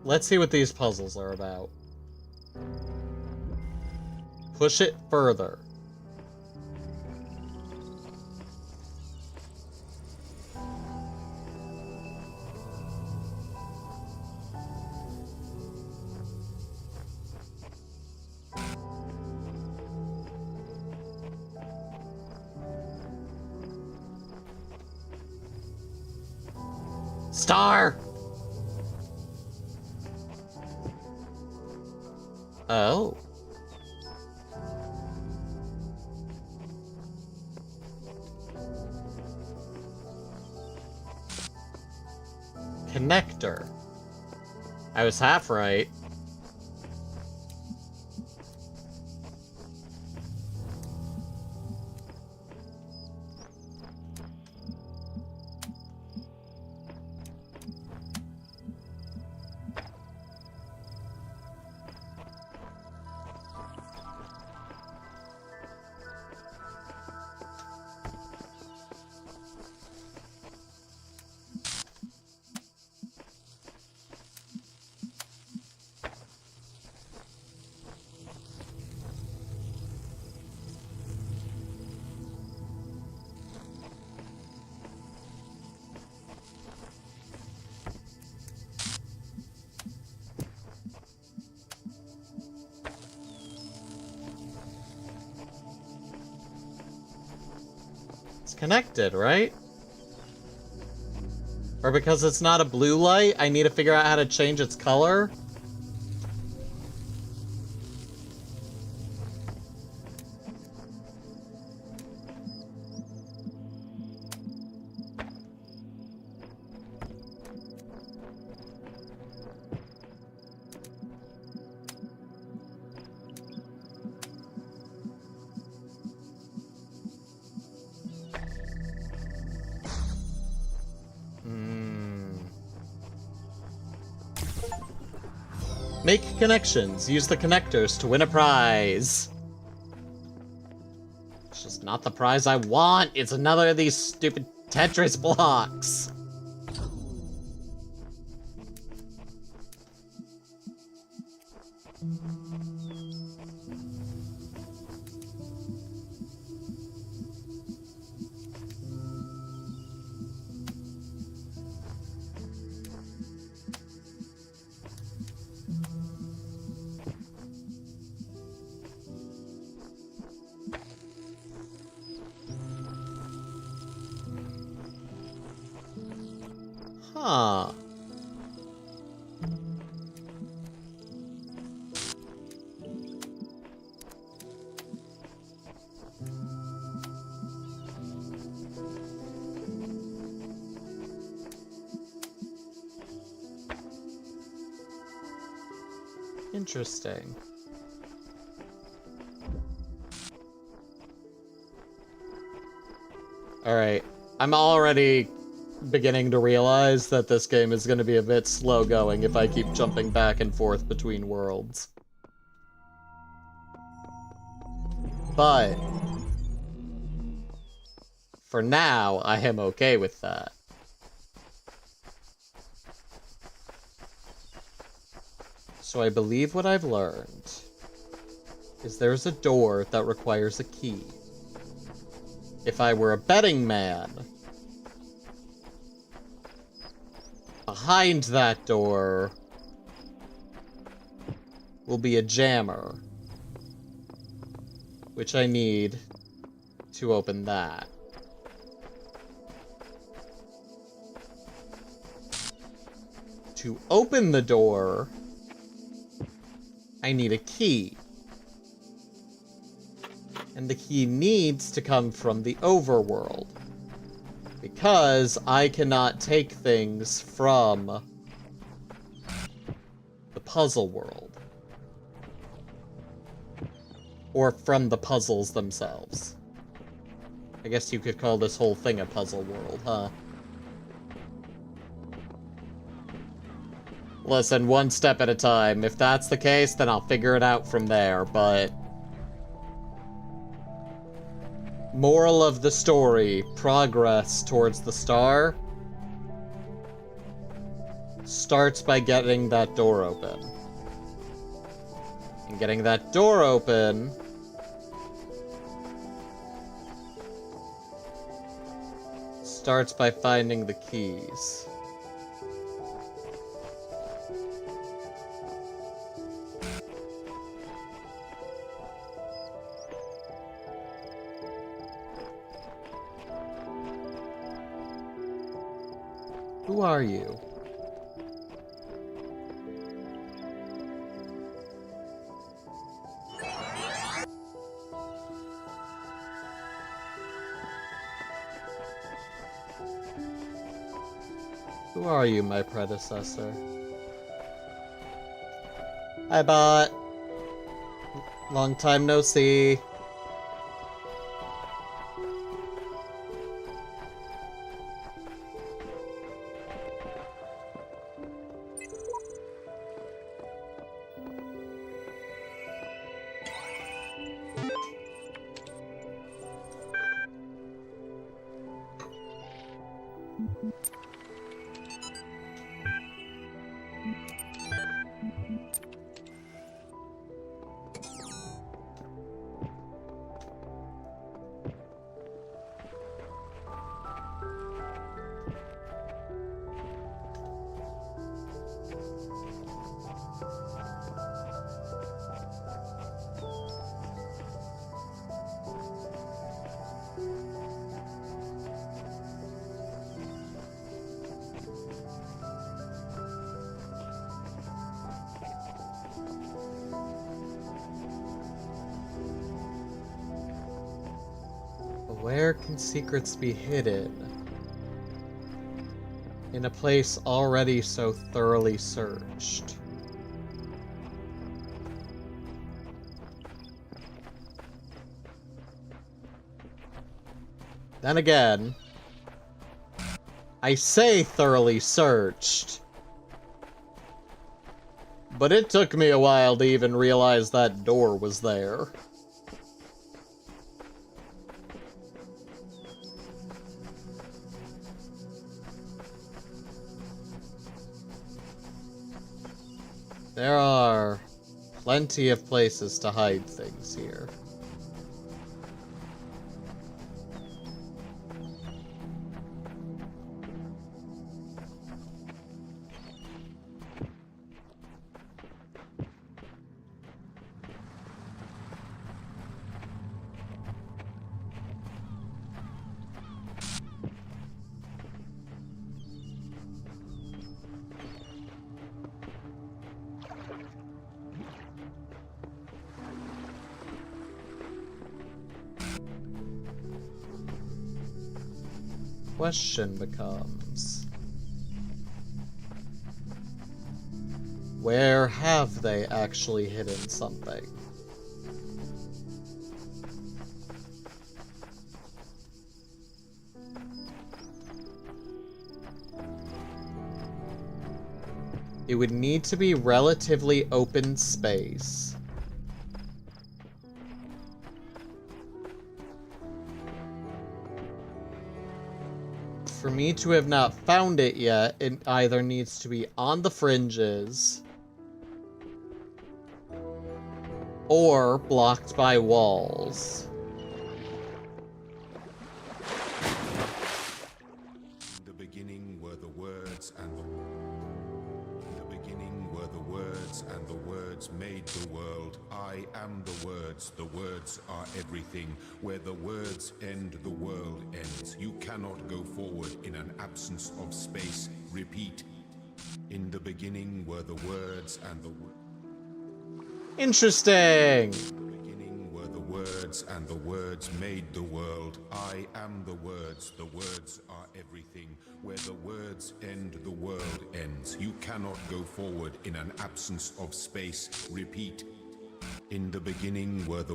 Speaker 1: let's see what these puzzles are about. Push it further. Star! Oh. Connector. I was half right. Connected, right? Or because it's not a blue light, I need to figure out how to change its color? Make connections. Use the connectors to win a prize. It's just not the prize I want. It's another of these stupid Tetris blocks. Huh. Interesting. Alright, I'm already beginning to realize that this game is going to be a bit slow going if I keep jumping back and forth between worlds. But for now, I am okay with that. So I believe what I've learned is there's a door that requires a key. If I were a betting man, behind that door will be a jammer, which I need to open that. To open the door, I need a key. And the key needs to come from the overworld, because I cannot take things from the puzzle world. Or from the puzzles themselves. I guess you could call this whole thing a puzzle world, huh? Listen, one step at a time. If that's the case, then I'll figure it out from there, but... Moral of the story, progress towards the star starts by getting that door open. And getting that door open starts by finding the keys. Who are you? Who are you, my predecessor? Hi, bot. Long time no see. Where can secrets be hidden? In a place already so thoroughly searched. Then again, I say thoroughly searched, but it took me a while to even realize that door was there. There are plenty of places to hide things here. Question becomes, where have they actually hidden something? It would need to be relatively open space. For me to have not found it yet, it either needs to be on the fringes or blocked by walls.
Speaker 8: In the beginning were the words and the beginning were the words and the words made the world. I am the words are everything. Where the words end, the world ends. You cannot go forward in an absence of space. Repeat. In the beginning were the words and the
Speaker 1: Interesting!
Speaker 8: In the beginning were the words and the words made the world. I am the words are everything. Where the words end, the world ends. You cannot go forward in an absence of space. Repeat. In the beginning were the...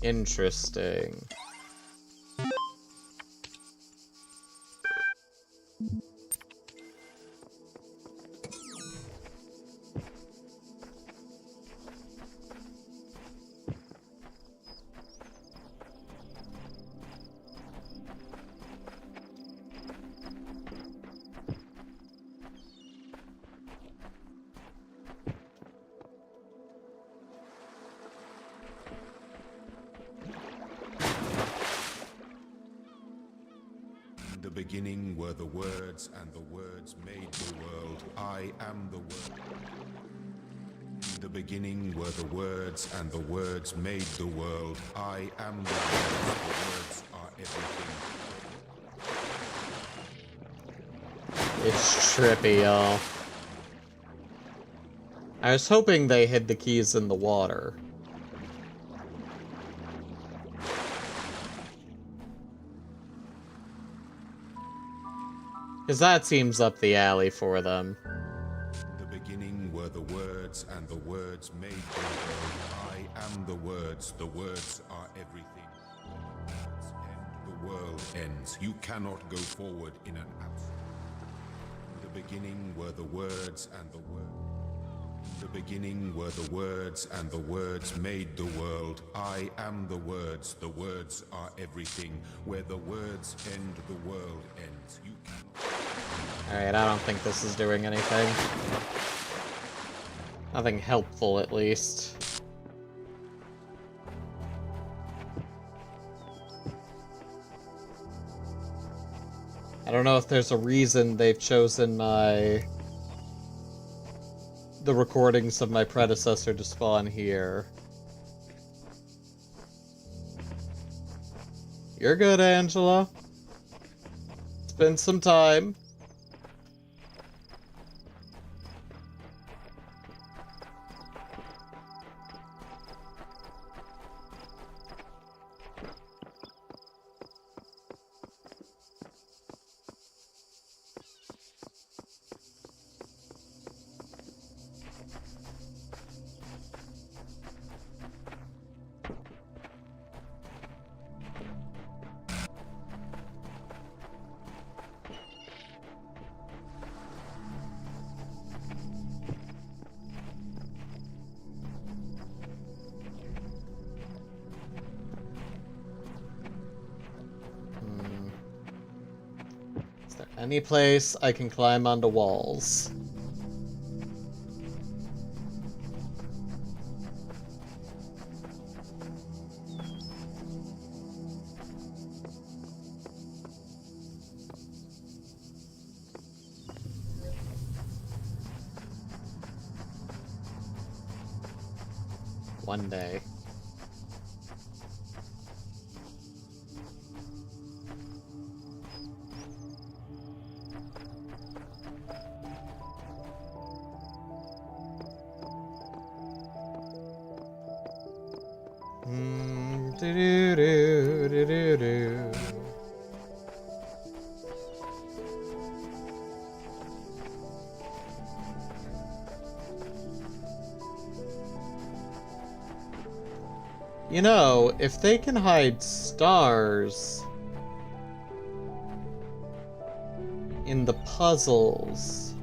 Speaker 1: Interesting.
Speaker 8: In the beginning were the words, and the words made the world. I am the Word. In the beginning were the words, and the words made the world. I am the Word. The words are everything.
Speaker 1: It's trippy, y'all. I was hoping they hid the keys in the water. Because that seems up the alley for them.
Speaker 8: In the beginning were the words, and the words made the world. I am the words are everything. The world ends. You cannot go forward in an absence. In the beginning were the words, and the words. In the beginning were the words, and the words made the world. I am the words are everything. Where the words end, the world ends. You cannot.
Speaker 1: Alright, I don't think this is doing anything. Nothing helpful, at least. I don't know if there's a reason they've chosen the recordings of my predecessor to spawn here. You're good, Angela. It's been some time. Any place I can climb onto walls. One day. Do-do-do-do-do-do. You know, if they can hide stars in the puzzles,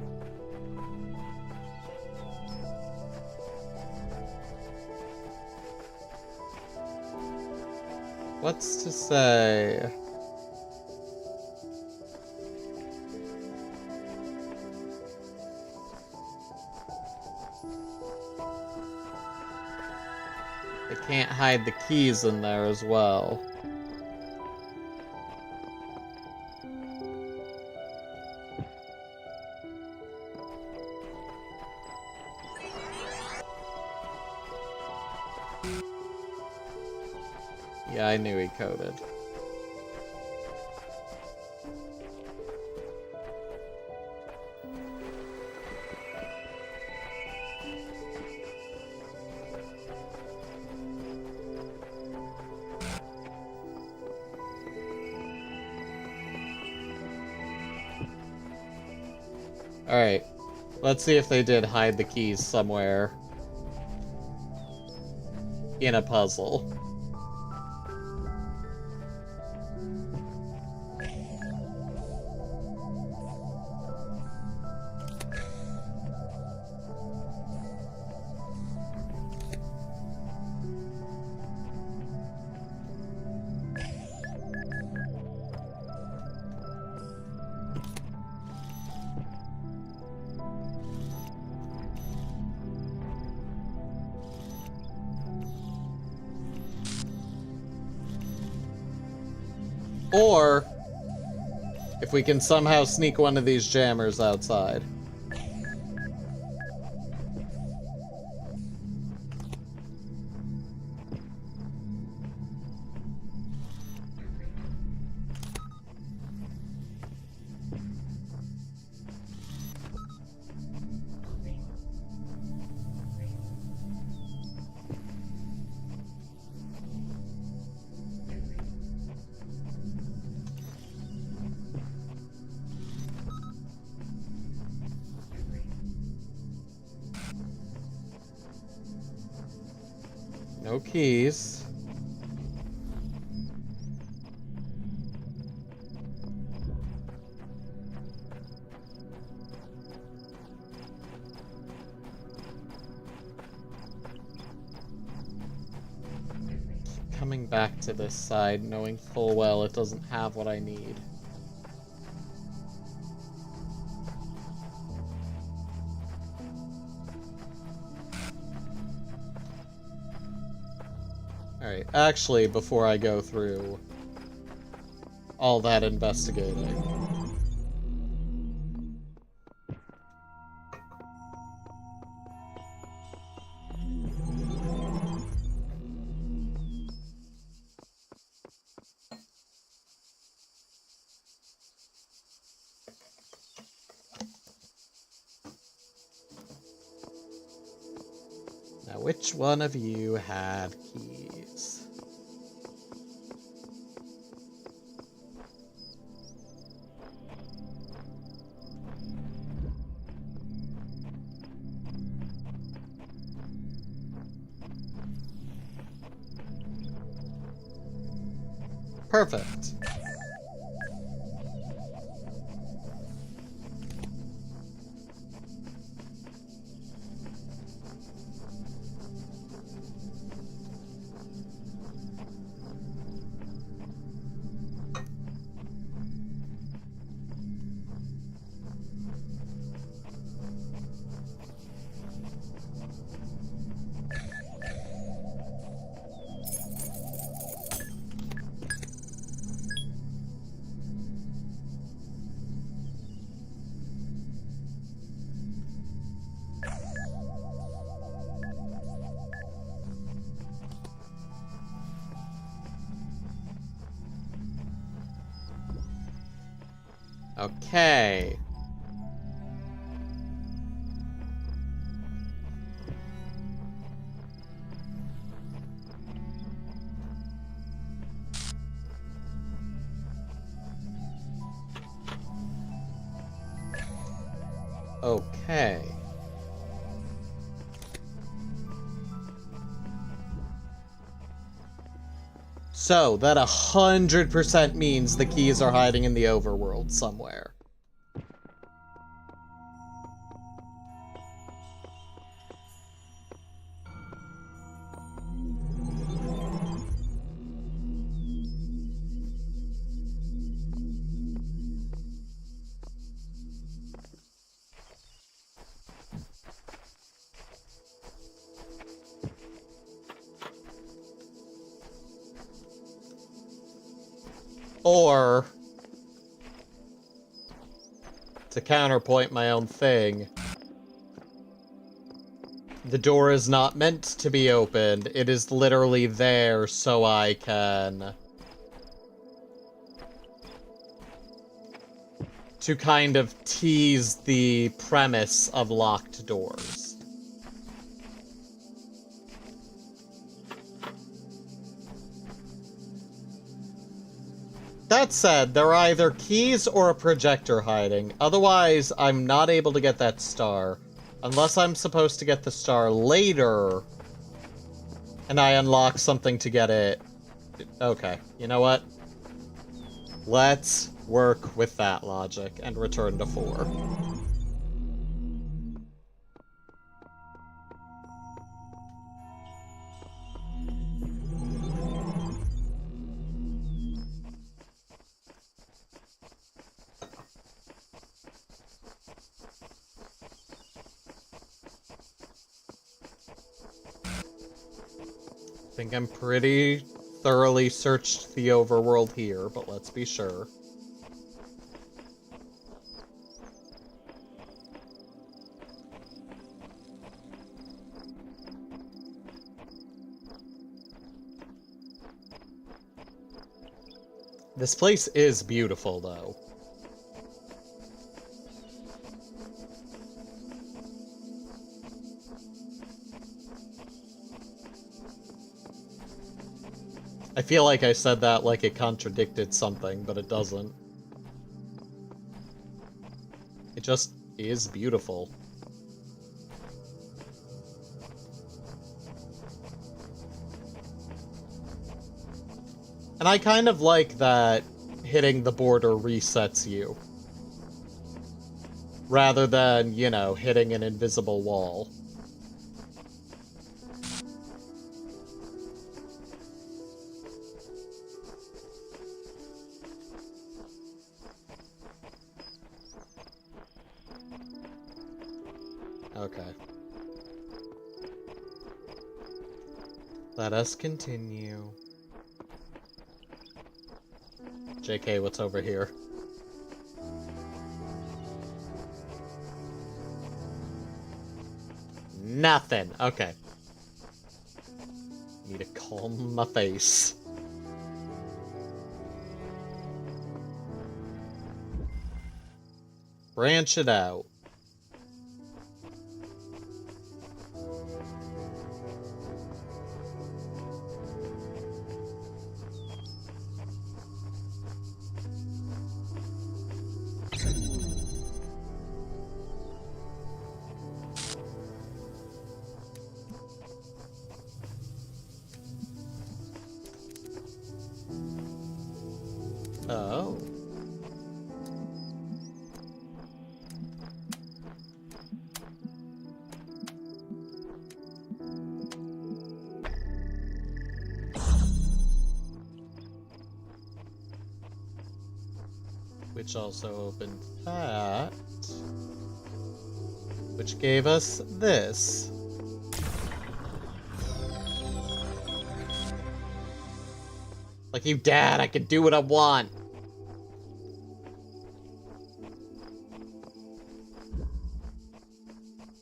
Speaker 1: what's to say? They can't hide the keys in there as well. Yeah, I knew he coded. Alright, let's see if they did hide the keys somewhere in a puzzle. Or if we can somehow sneak one of these jammers outside. No keys. Keep coming back to this side, knowing full well it doesn't have what I need. Alright, actually, before I go through all that investigating. Now, which one of you had keys? Perfect. Okay. Okay. So, that 100% means the keys are hiding in the overworld somewhere. Or, to counterpoint my own thing, the door is not meant to be opened. It is literally there so I can... to kind of tease the premise of locked doors. That said, there are either keys or a projector hiding. Otherwise, I'm not able to get that star. Unless I'm supposed to get the star later, and I unlock something to get it. Okay, you know what? Let's work with that logic and return to 4. I think I'm pretty thoroughly searched the overworld here, but let's be sure. This place is beautiful, though. I feel like I said that like it contradicted something, but it doesn't. It just is beautiful. And I kind of like that hitting the border resets you. Rather than, you know, hitting an invisible wall. Okay. Let us continue. JK, what's over here? Nothing. Okay. Need to calm my face. Branch it out. Oh. Which also opened that. Which gave us this. Like you, Dad, I can do what I want.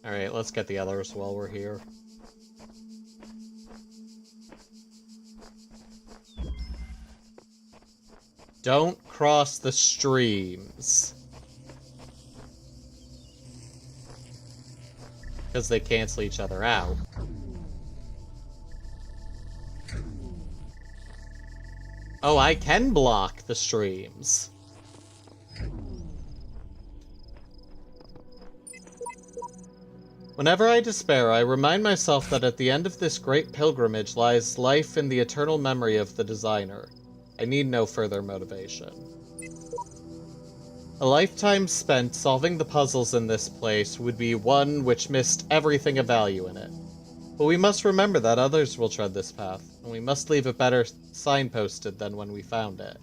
Speaker 1: Alright, let's get the others while we're here. Don't cross the streams. Because they cancel each other out. Oh, I can block the streams. Whenever I despair, I remind myself that at the end of this great pilgrimage lies life in the eternal memory of the designer. I need no further motivation. A lifetime spent solving the puzzles in this place would be one which missed everything of value in it. But we must remember that others will tread this path, and we must leave it better signposted than when we found it.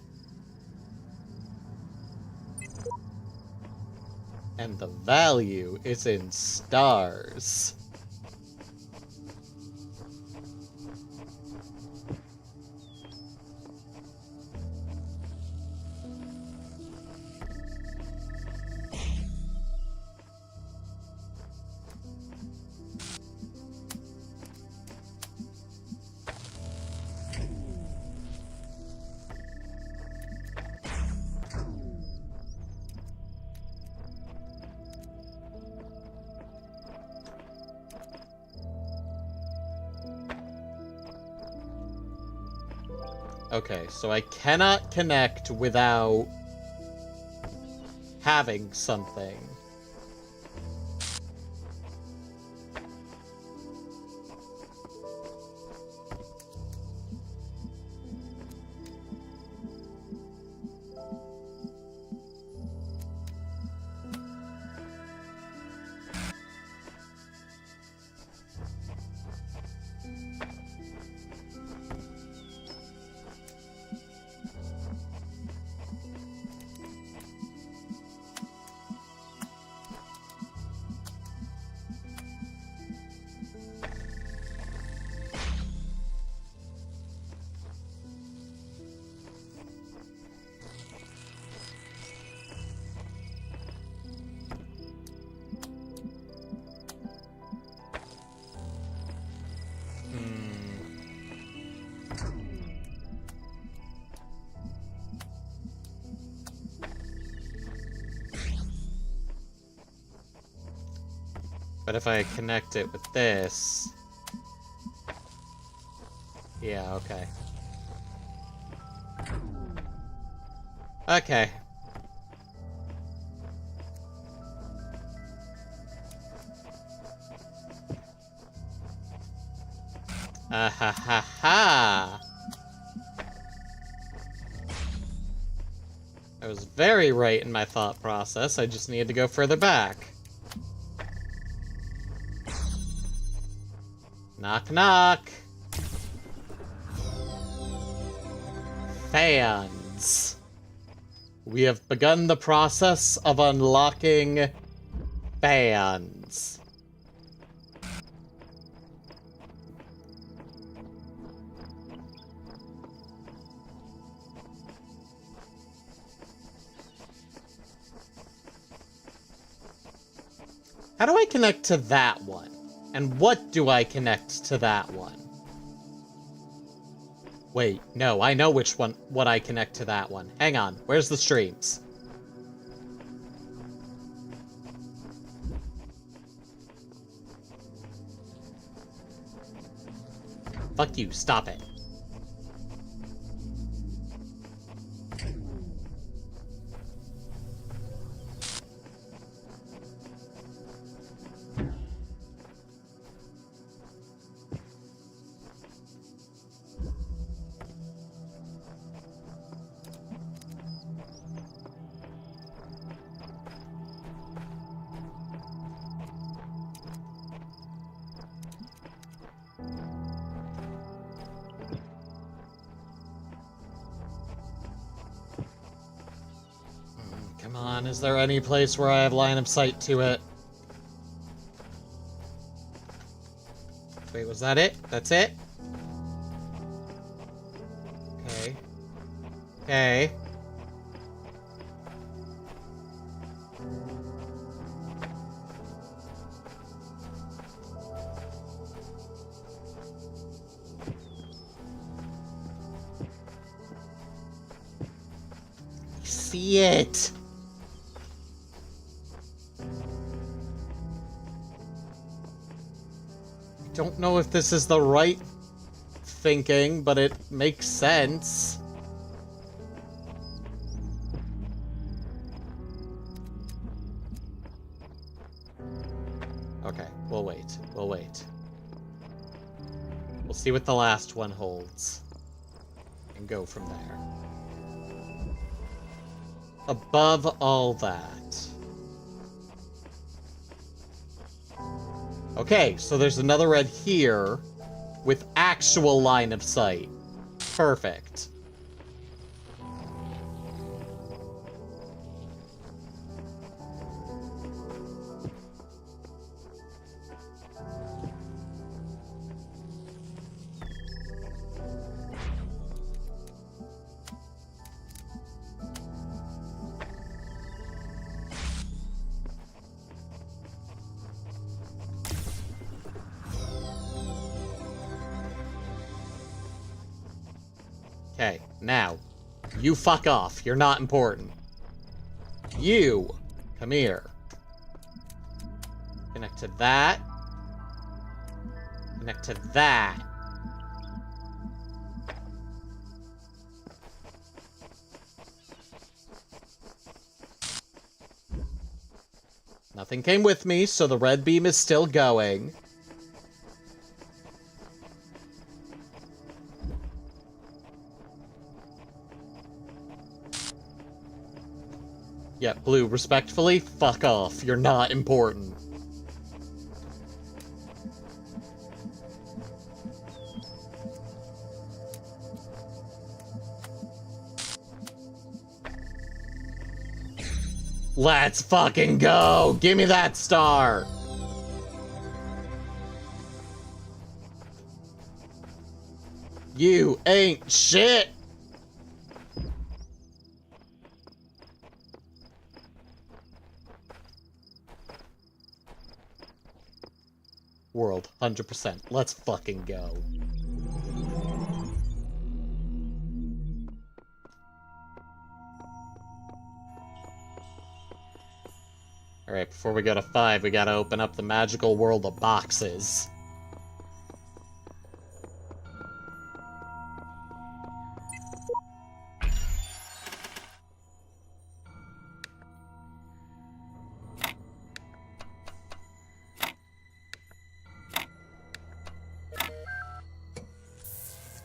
Speaker 1: And the value is in stars. Okay, so I cannot connect without having something. But if I connect it with this... Yeah, okay. Okay. Ah ha ha ha! I was very right in my thought process, I just needed to go further back. Knock knock! Fans! We have begun the process of unlocking fans. How do I connect to that one? And what do I connect to that one? Wait, no, I know what I connect to that one. Hang on, where's the streams? Fuck you, stop it. Come on, is there any place where I have line of sight to it? Wait, was that it? That's it? Okay. Okay. I see it! Don't know if this is the right thinking, but it makes sense. Okay, we'll wait. We'll wait. We'll see what the last one holds. And go from there. Above all that. Okay, so there's another red here with actual line of sight. Perfect. Okay, now, you fuck off. You're not important. You, come here. Connect to that. Connect to that. Nothing came with me, so the red beam is still going. Yeah, Blue, respectfully, fuck off. You're not important. Let's fucking go! Give me that star! You ain't shit! World, 100%. Let's fucking go. Alright, before we go to 5, we gotta open up the magical world of boxes.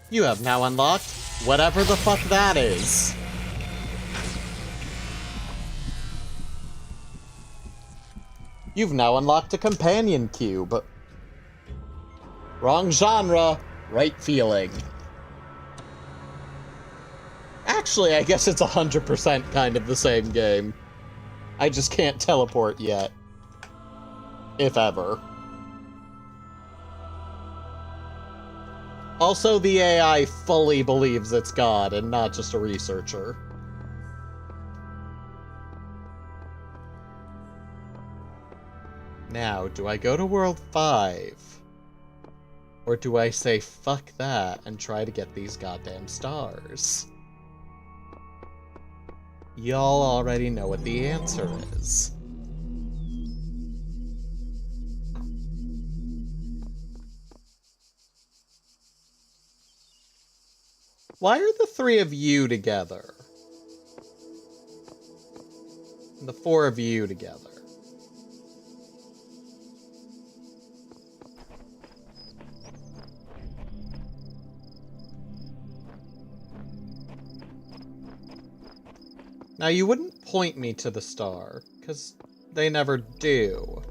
Speaker 1: You have now unlocked whatever the fuck that is. You've now unlocked a companion cube. Wrong genre, right feeling. Actually, I guess it's 100% kind of the same game. I just can't teleport yet. If ever. Also, the AI fully believes it's God and not just a researcher. Now, do I go to World 5? Or do I say fuck that and try to get these goddamn stars? Y'all already know what the answer is. Why are the 3 of you together? And the 4 of you together? Now, you wouldn't point me to the star, because they never do.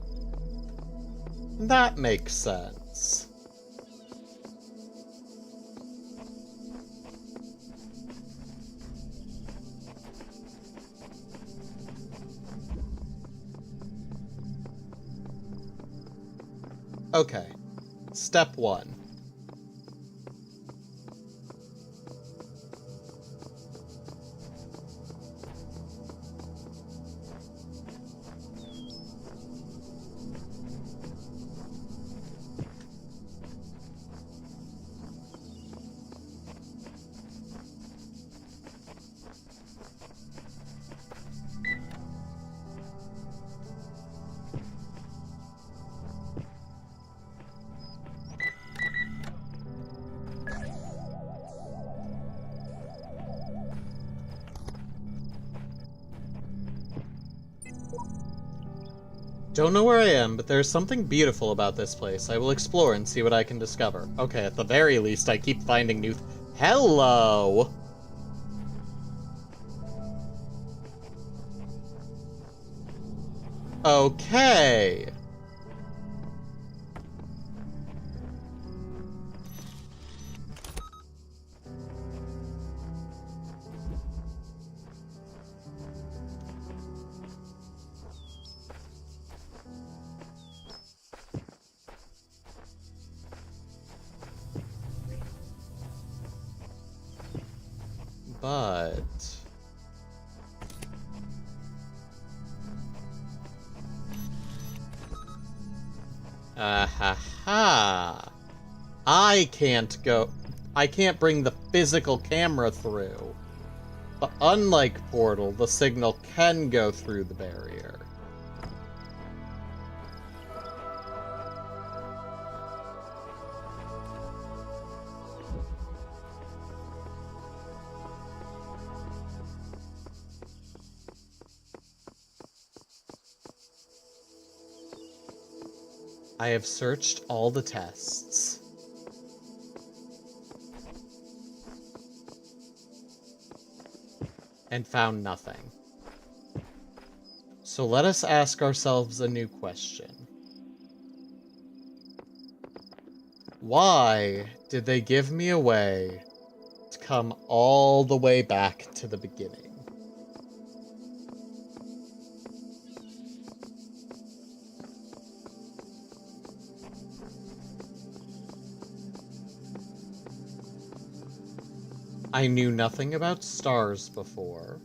Speaker 1: That makes sense. Okay. Step 1. Don't know where I am, but there's something beautiful about this place. I will explore and see what I can discover. Okay, at the very least, I keep finding new... Hello! Okay. But... ha. I can't bring the physical camera through. But unlike Portal, the signal can go through the barrier. I have searched all the tests. And found nothing. So let us ask ourselves a new question. Why did they give me a way to come all the way back to the beginning? I knew nothing about stars before,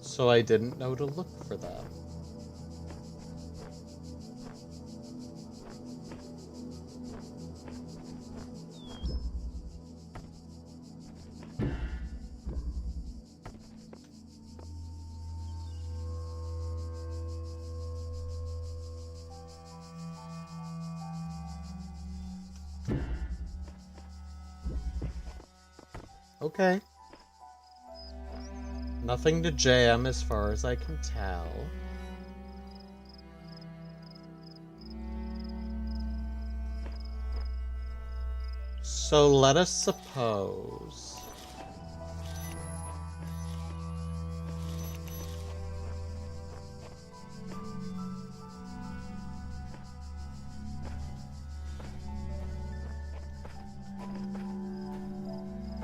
Speaker 1: so I didn't know to look for them. Okay. Nothing to jam as far as I can tell. So let us suppose...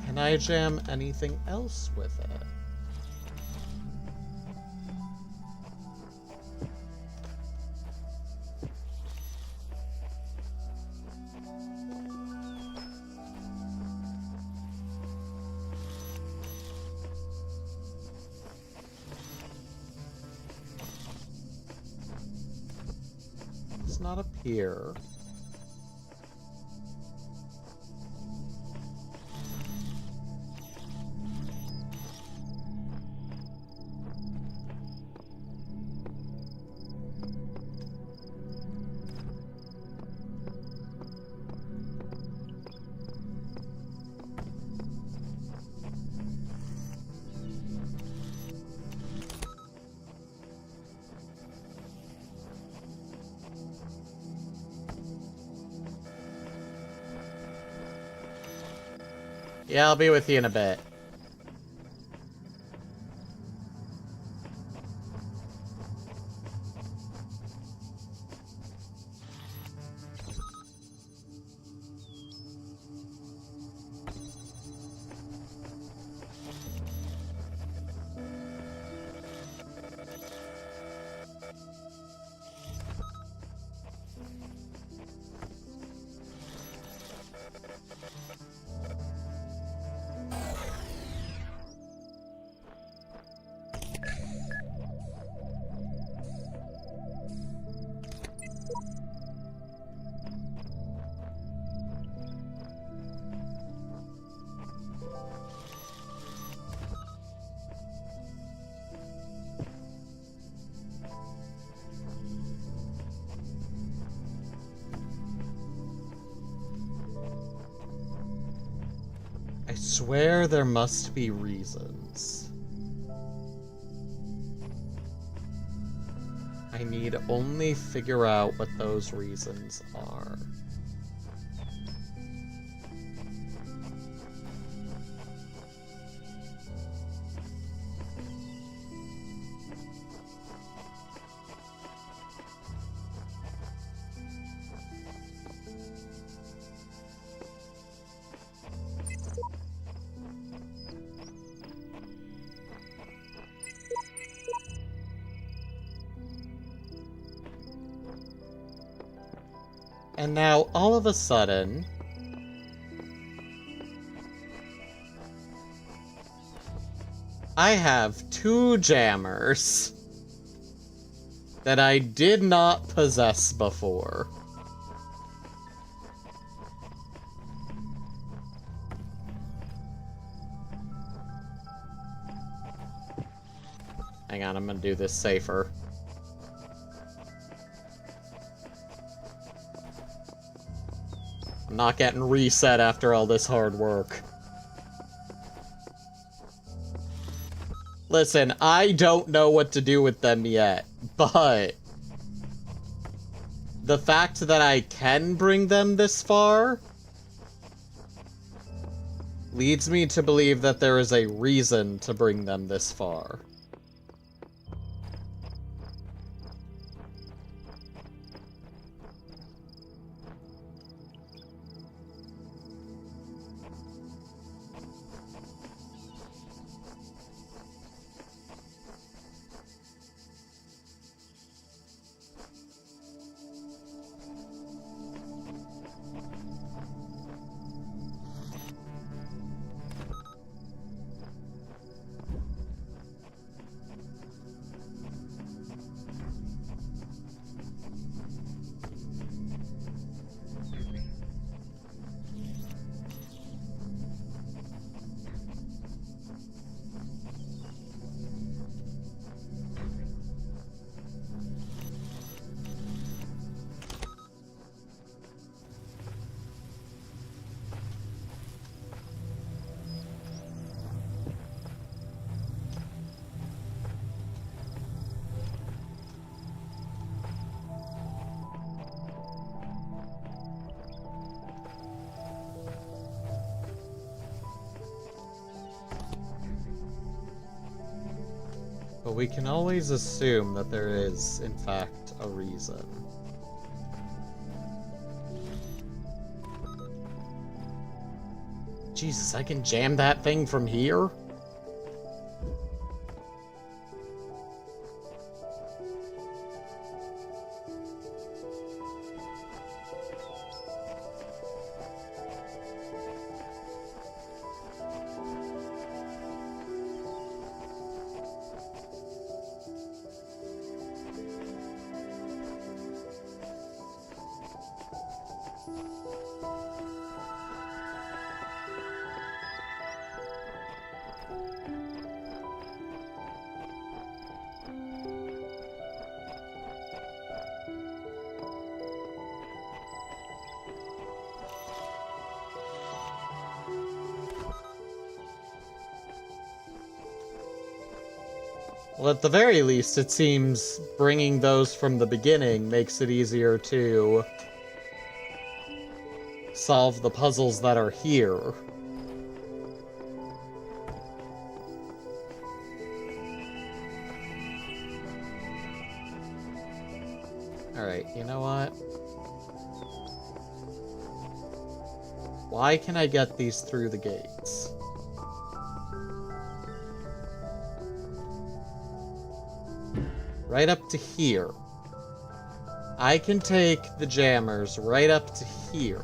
Speaker 1: Can I jam anything else with it? Does not appear. Yeah, I'll be with you in a bit. I swear there must be reasons. I need only figure out what those reasons are. And now, all of a sudden... I have 2 jammers that I did not possess before. Hang on, I'm gonna do this safer. I'm not getting reset after all this hard work. Listen, I don't know what to do with them yet, but the fact that I can bring them this far leads me to believe that there is a reason to bring them this far. But we can always assume that there is, in fact, a reason. Jesus, I can jam that thing from here? Well, at the very least, it seems bringing those from the beginning makes it easier to solve the puzzles that are here. Alright, you know what? Why can I get these through the gates? Right up to here. I can take the jammers right up to here.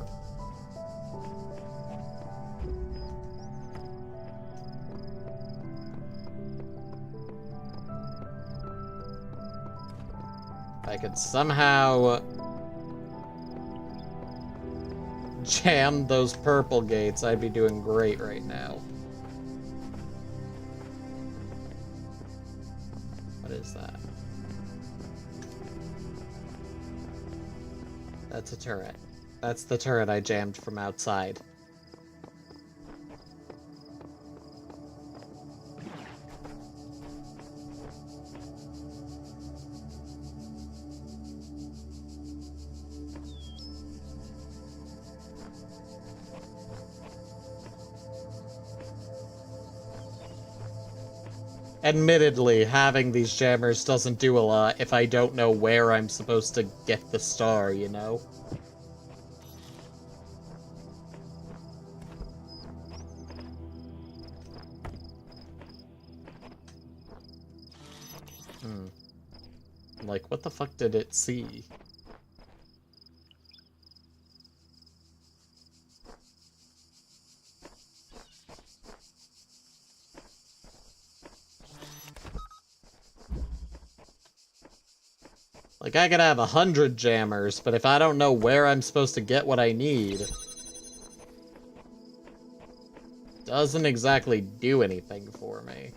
Speaker 1: If I could somehow jam those purple gates, I'd be doing great right now. What is that? That's a turret. That's the turret I jammed from outside. Admittedly, having these jammers doesn't do a lot if I don't know where I'm supposed to get the star, you know? Like, what the fuck did it see? Like, I could have 100 jammers, but if I don't know where I'm supposed to get what I need, doesn't exactly do anything for me.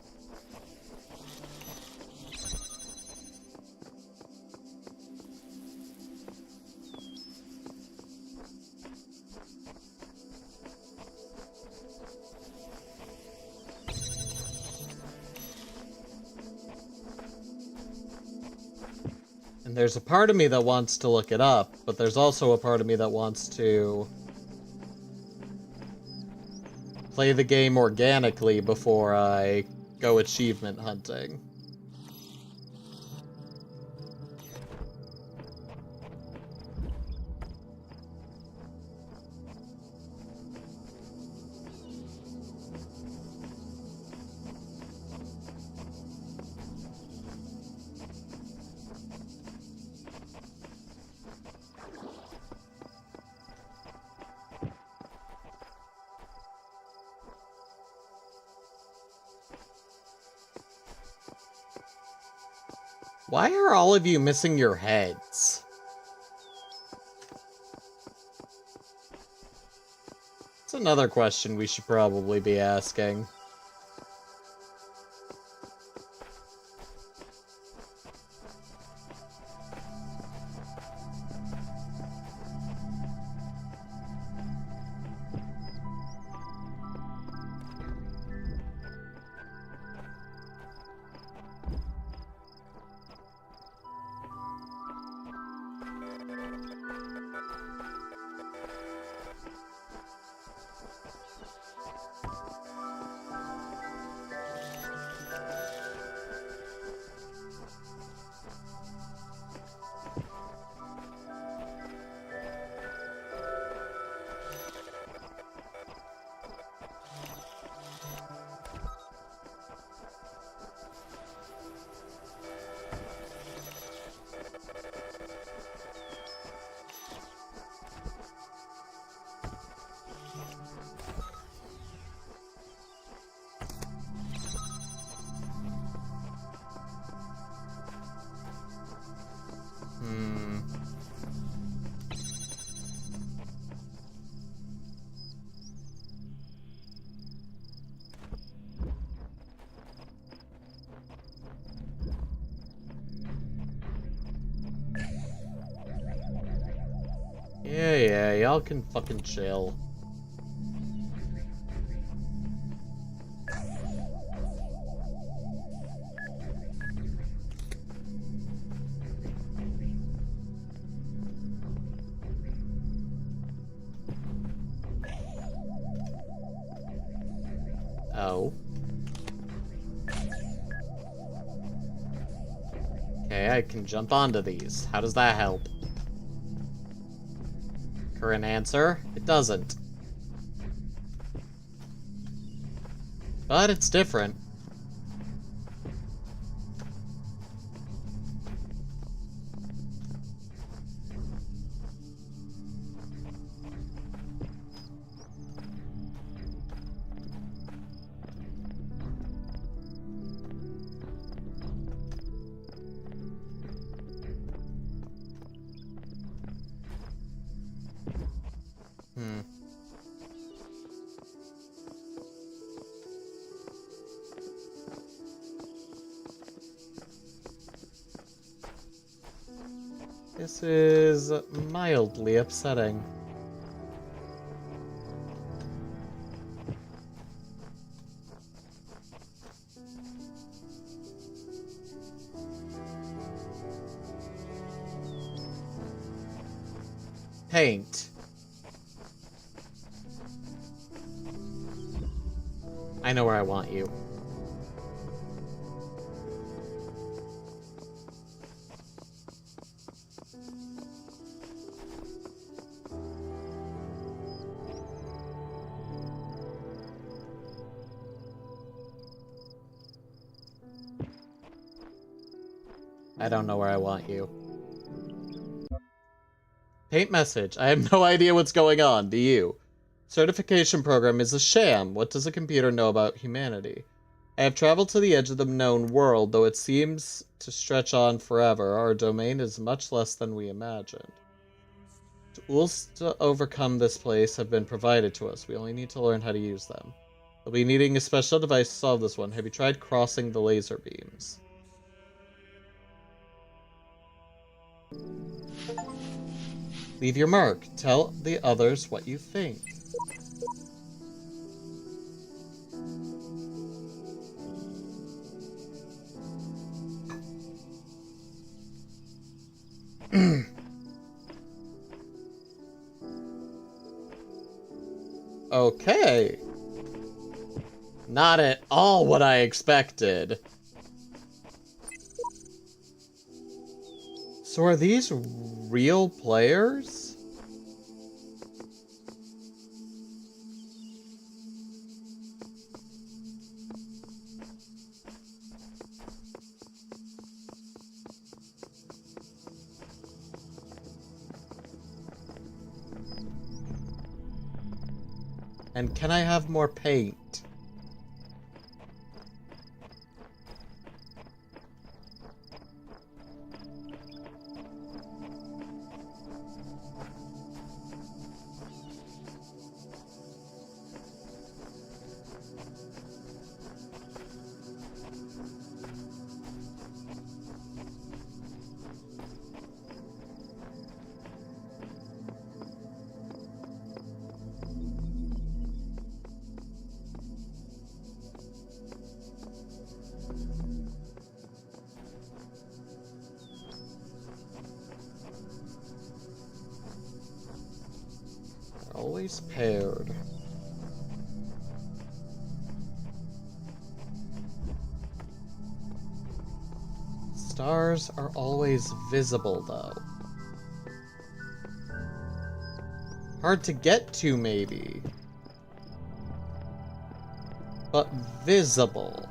Speaker 1: And there's a part of me that wants to look it up, but there's also a part of me that wants to play the game organically before I go achievement hunting. Why are all of you missing your heads? That's another question we should probably be asking. Yeah, y'all can fucking chill. Oh. Okay, I can jump onto these. How does that help? Current answer, it doesn't. But it's different. This is mildly upsetting. Paint. I know where I want you. I don't know where I want you. Paint message. I have no idea what's going on. Do you? Certification program is a sham. What does a computer know about humanity? I have traveled to the edge of the known world, though it seems to stretch on forever. Our domain is much less than we imagined. Tools to overcome this place have been provided to us. We only need to learn how to use them. We'll be needing a special device to solve this one. Have you tried crossing the laser beams? Leave your mark. Tell the others what you think. Okay. Not at all what I expected. So are these real players? And can I have more paint? Always paired. Stars are always visible, though. Hard to get to, maybe. But visible.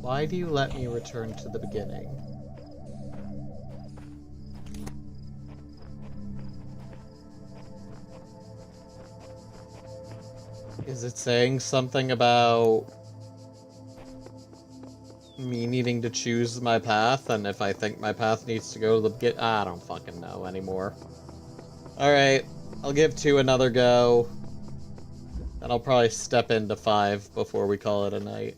Speaker 1: Why do you let me return to the beginning? Is it saying something about me needing to choose my path, and if I think my path needs to go to the beginning? I don't fucking know anymore. Alright, I'll give 2 another go. And I'll probably step into 5 before we call it a night.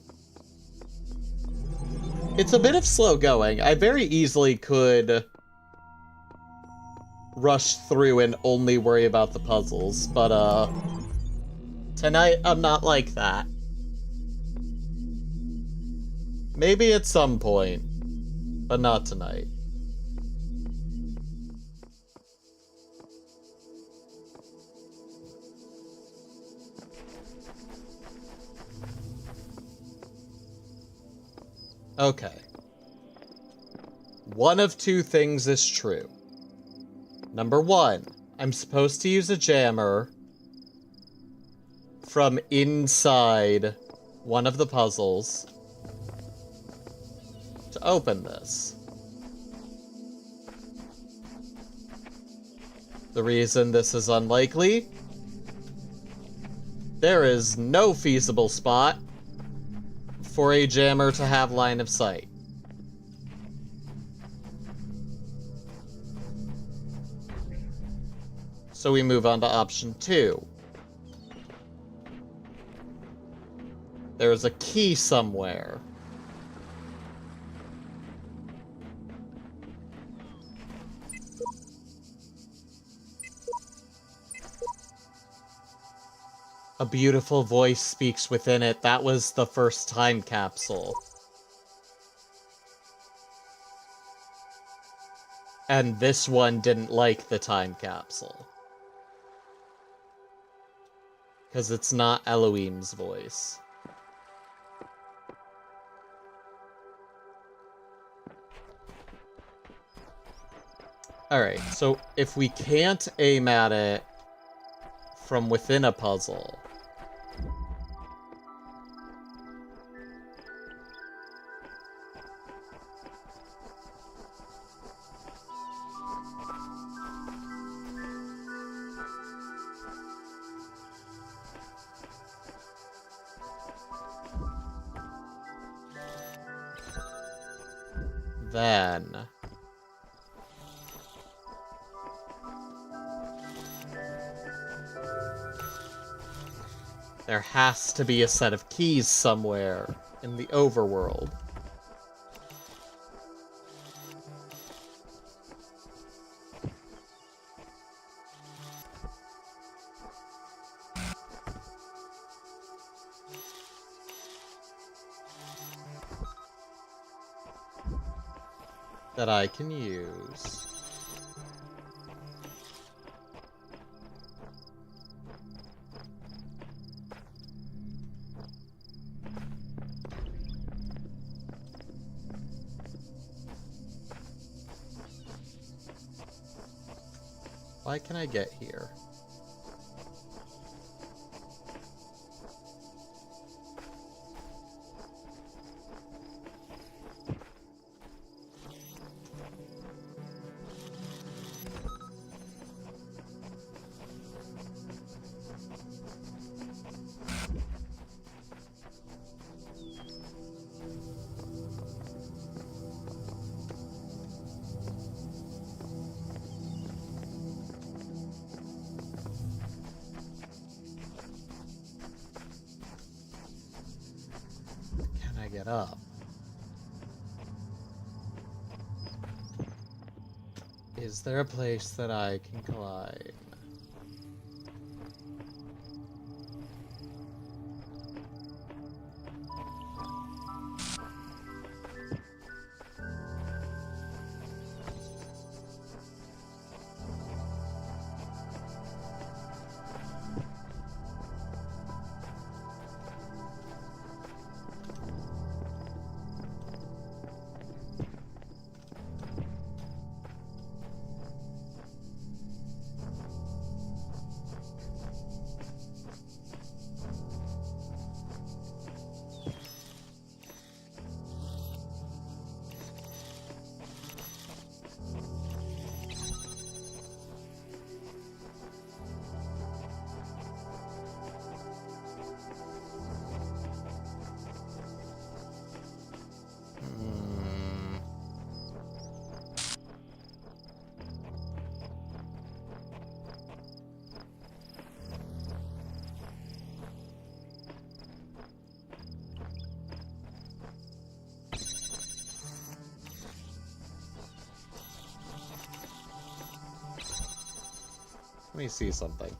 Speaker 1: It's a bit of slow going. I very easily could rush through and only worry about the puzzles, but tonight I'm not like that. Maybe at some point, but not tonight. Okay. One of 2 things is true. Number 1, I'm supposed to use a jammer from inside one of the puzzles to open this. The reason this is unlikely? There is no feasible spot for a jammer to have line of sight. So we move on to option 2. There's a key somewhere. A beautiful voice speaks within it. That was the first time capsule. And this one didn't like the time capsule. Because it's not Elohim's voice. Alright, so if we can't aim at it from within a puzzle, then there has to be a set of keys somewhere in the overworld. That I can use. Why can I get here? Get up. Is there a place that I can climb? Let me see something.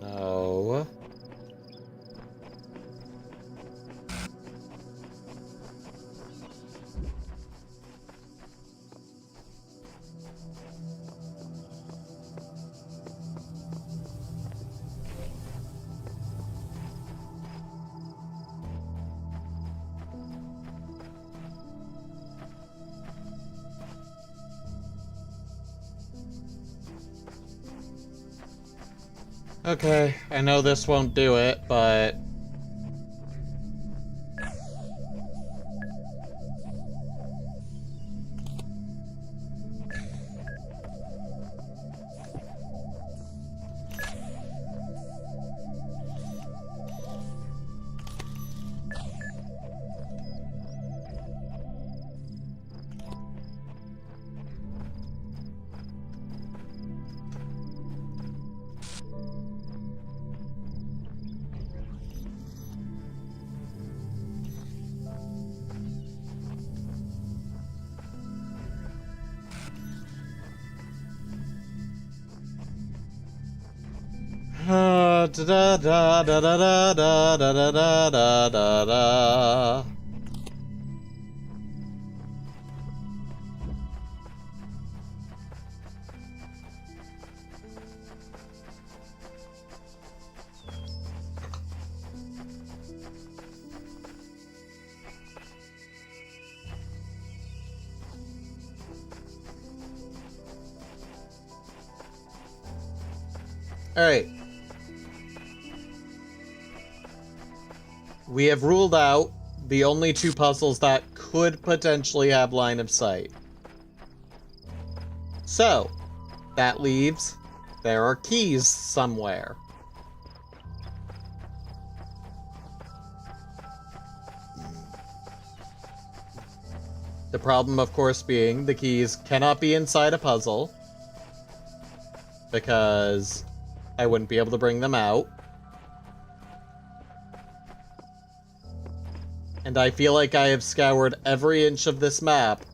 Speaker 1: No. Okay, I know this won't do it, but... da da da da da da da da da da da da. Alright. We have ruled out the only two puzzles that could potentially have line of sight. So, that leaves there are keys somewhere. The problem, of course, being the keys cannot be inside a puzzle, because I wouldn't be able to bring them out. And I feel like I have scoured every inch of this map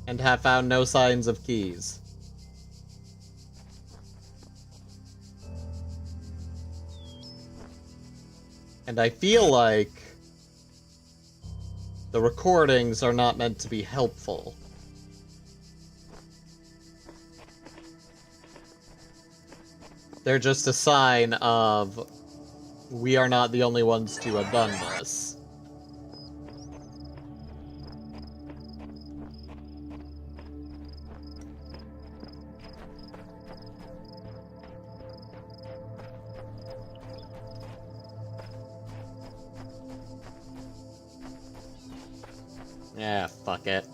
Speaker 1: and have found no signs of keys. And I feel like the recordings are not meant to be helpful. They're just a sign of we are not the only ones to have done this. Yeah, fuck it.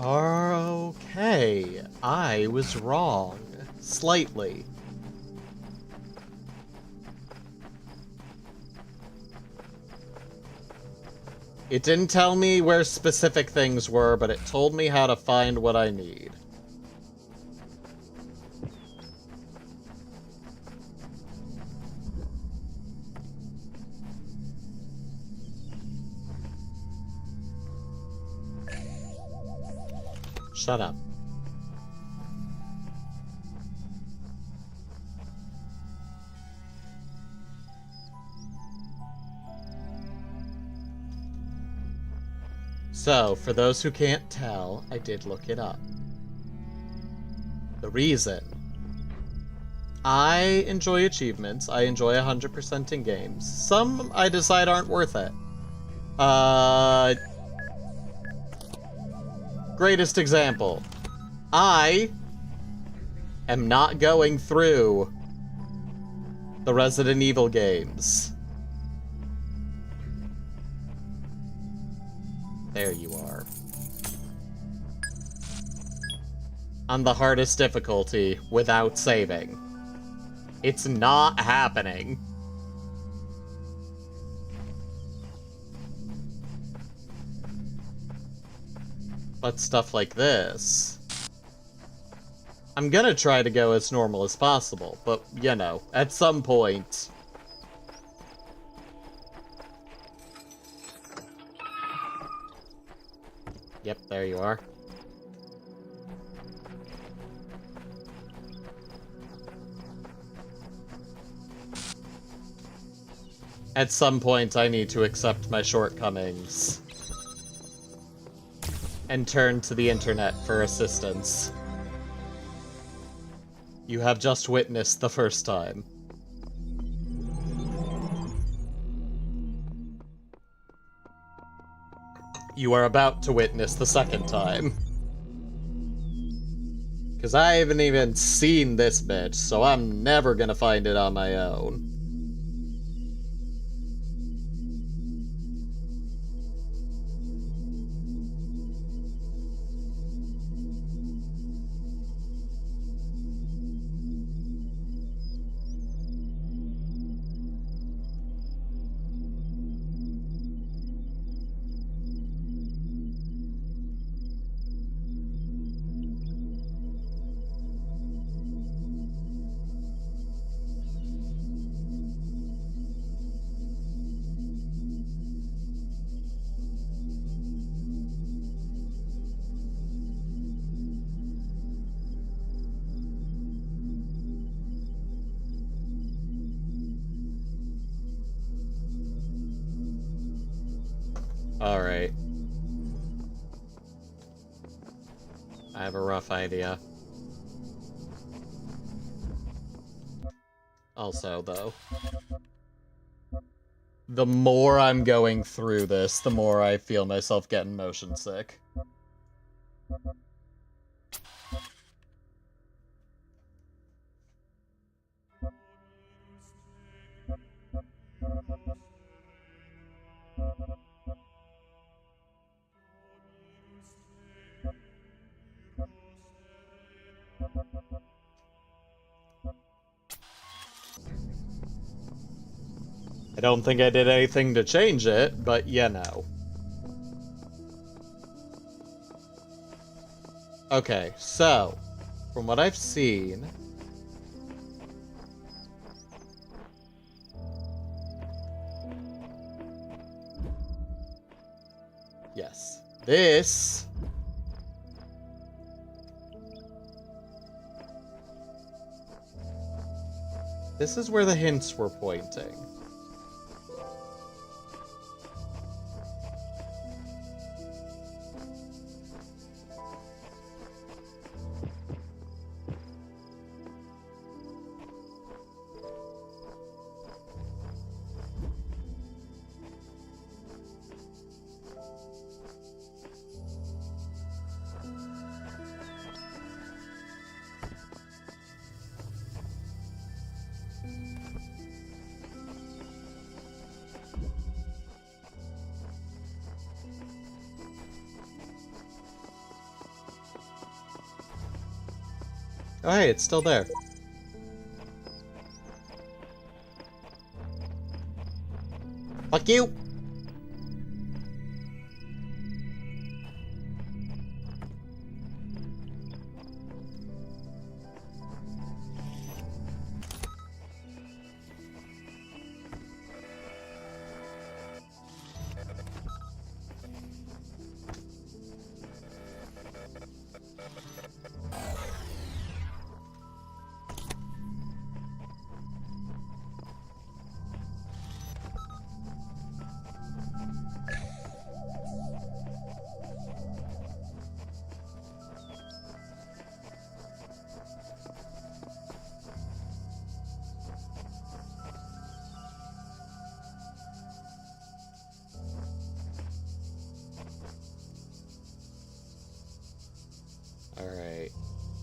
Speaker 1: Okay, I was wrong. Slightly. It didn't tell me where specific things were, but it told me how to find what I need. Shut up. So, for those who can't tell, I did look it up. The reason. I enjoy achievements. I enjoy 100% in games. Some I decide aren't worth it. Greatest example. I am not going through the Resident Evil games. There you are. On the hardest difficulty, without saving. It's not happening. But stuff like this... I'm gonna try to go as normal as possible, but, you know, at some point... Yep, there you are. At some point, I need to accept my shortcomings. And turn to the internet for assistance. You have just witnessed the first time. You are about to witness the second time. Because I haven't even seen this bitch, so I'm never gonna find it on my own. Alright. I have a rough idea. Also, though, the more I'm going through this, the more I feel myself getting motion sick. I don't think I did anything to change it, but you know. Okay, so, from what I've seen... Yes. This... This is where the hints were pointing. Oh, hey, it's still there. Fuck you! Alright.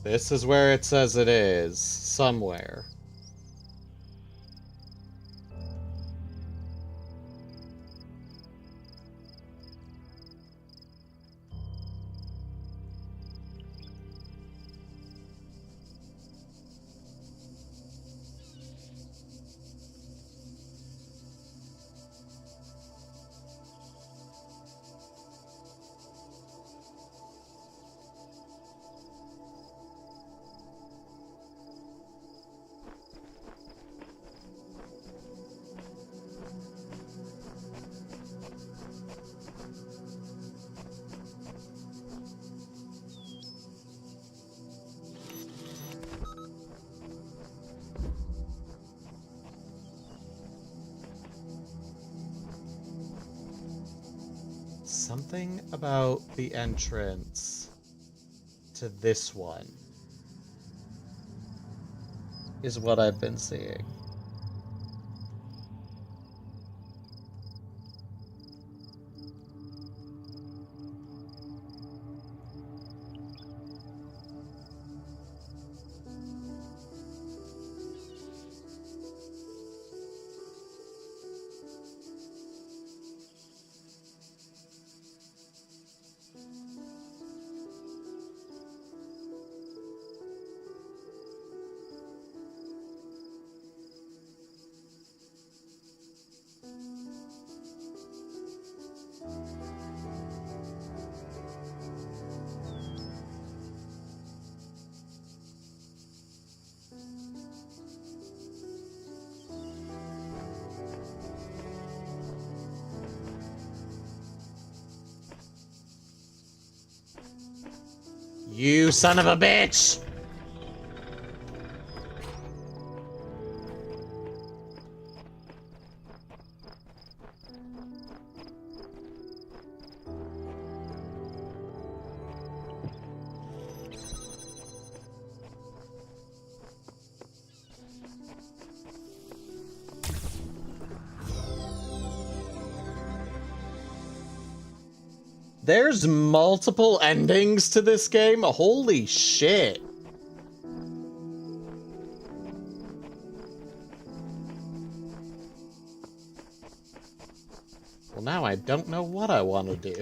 Speaker 1: This is where it says it is. Somewhere. Something about the entrance to this one is what I've been seeing. You son of a bitch! There's multiple endings to this game? Holy shit. Well, now I don't know what I want to do.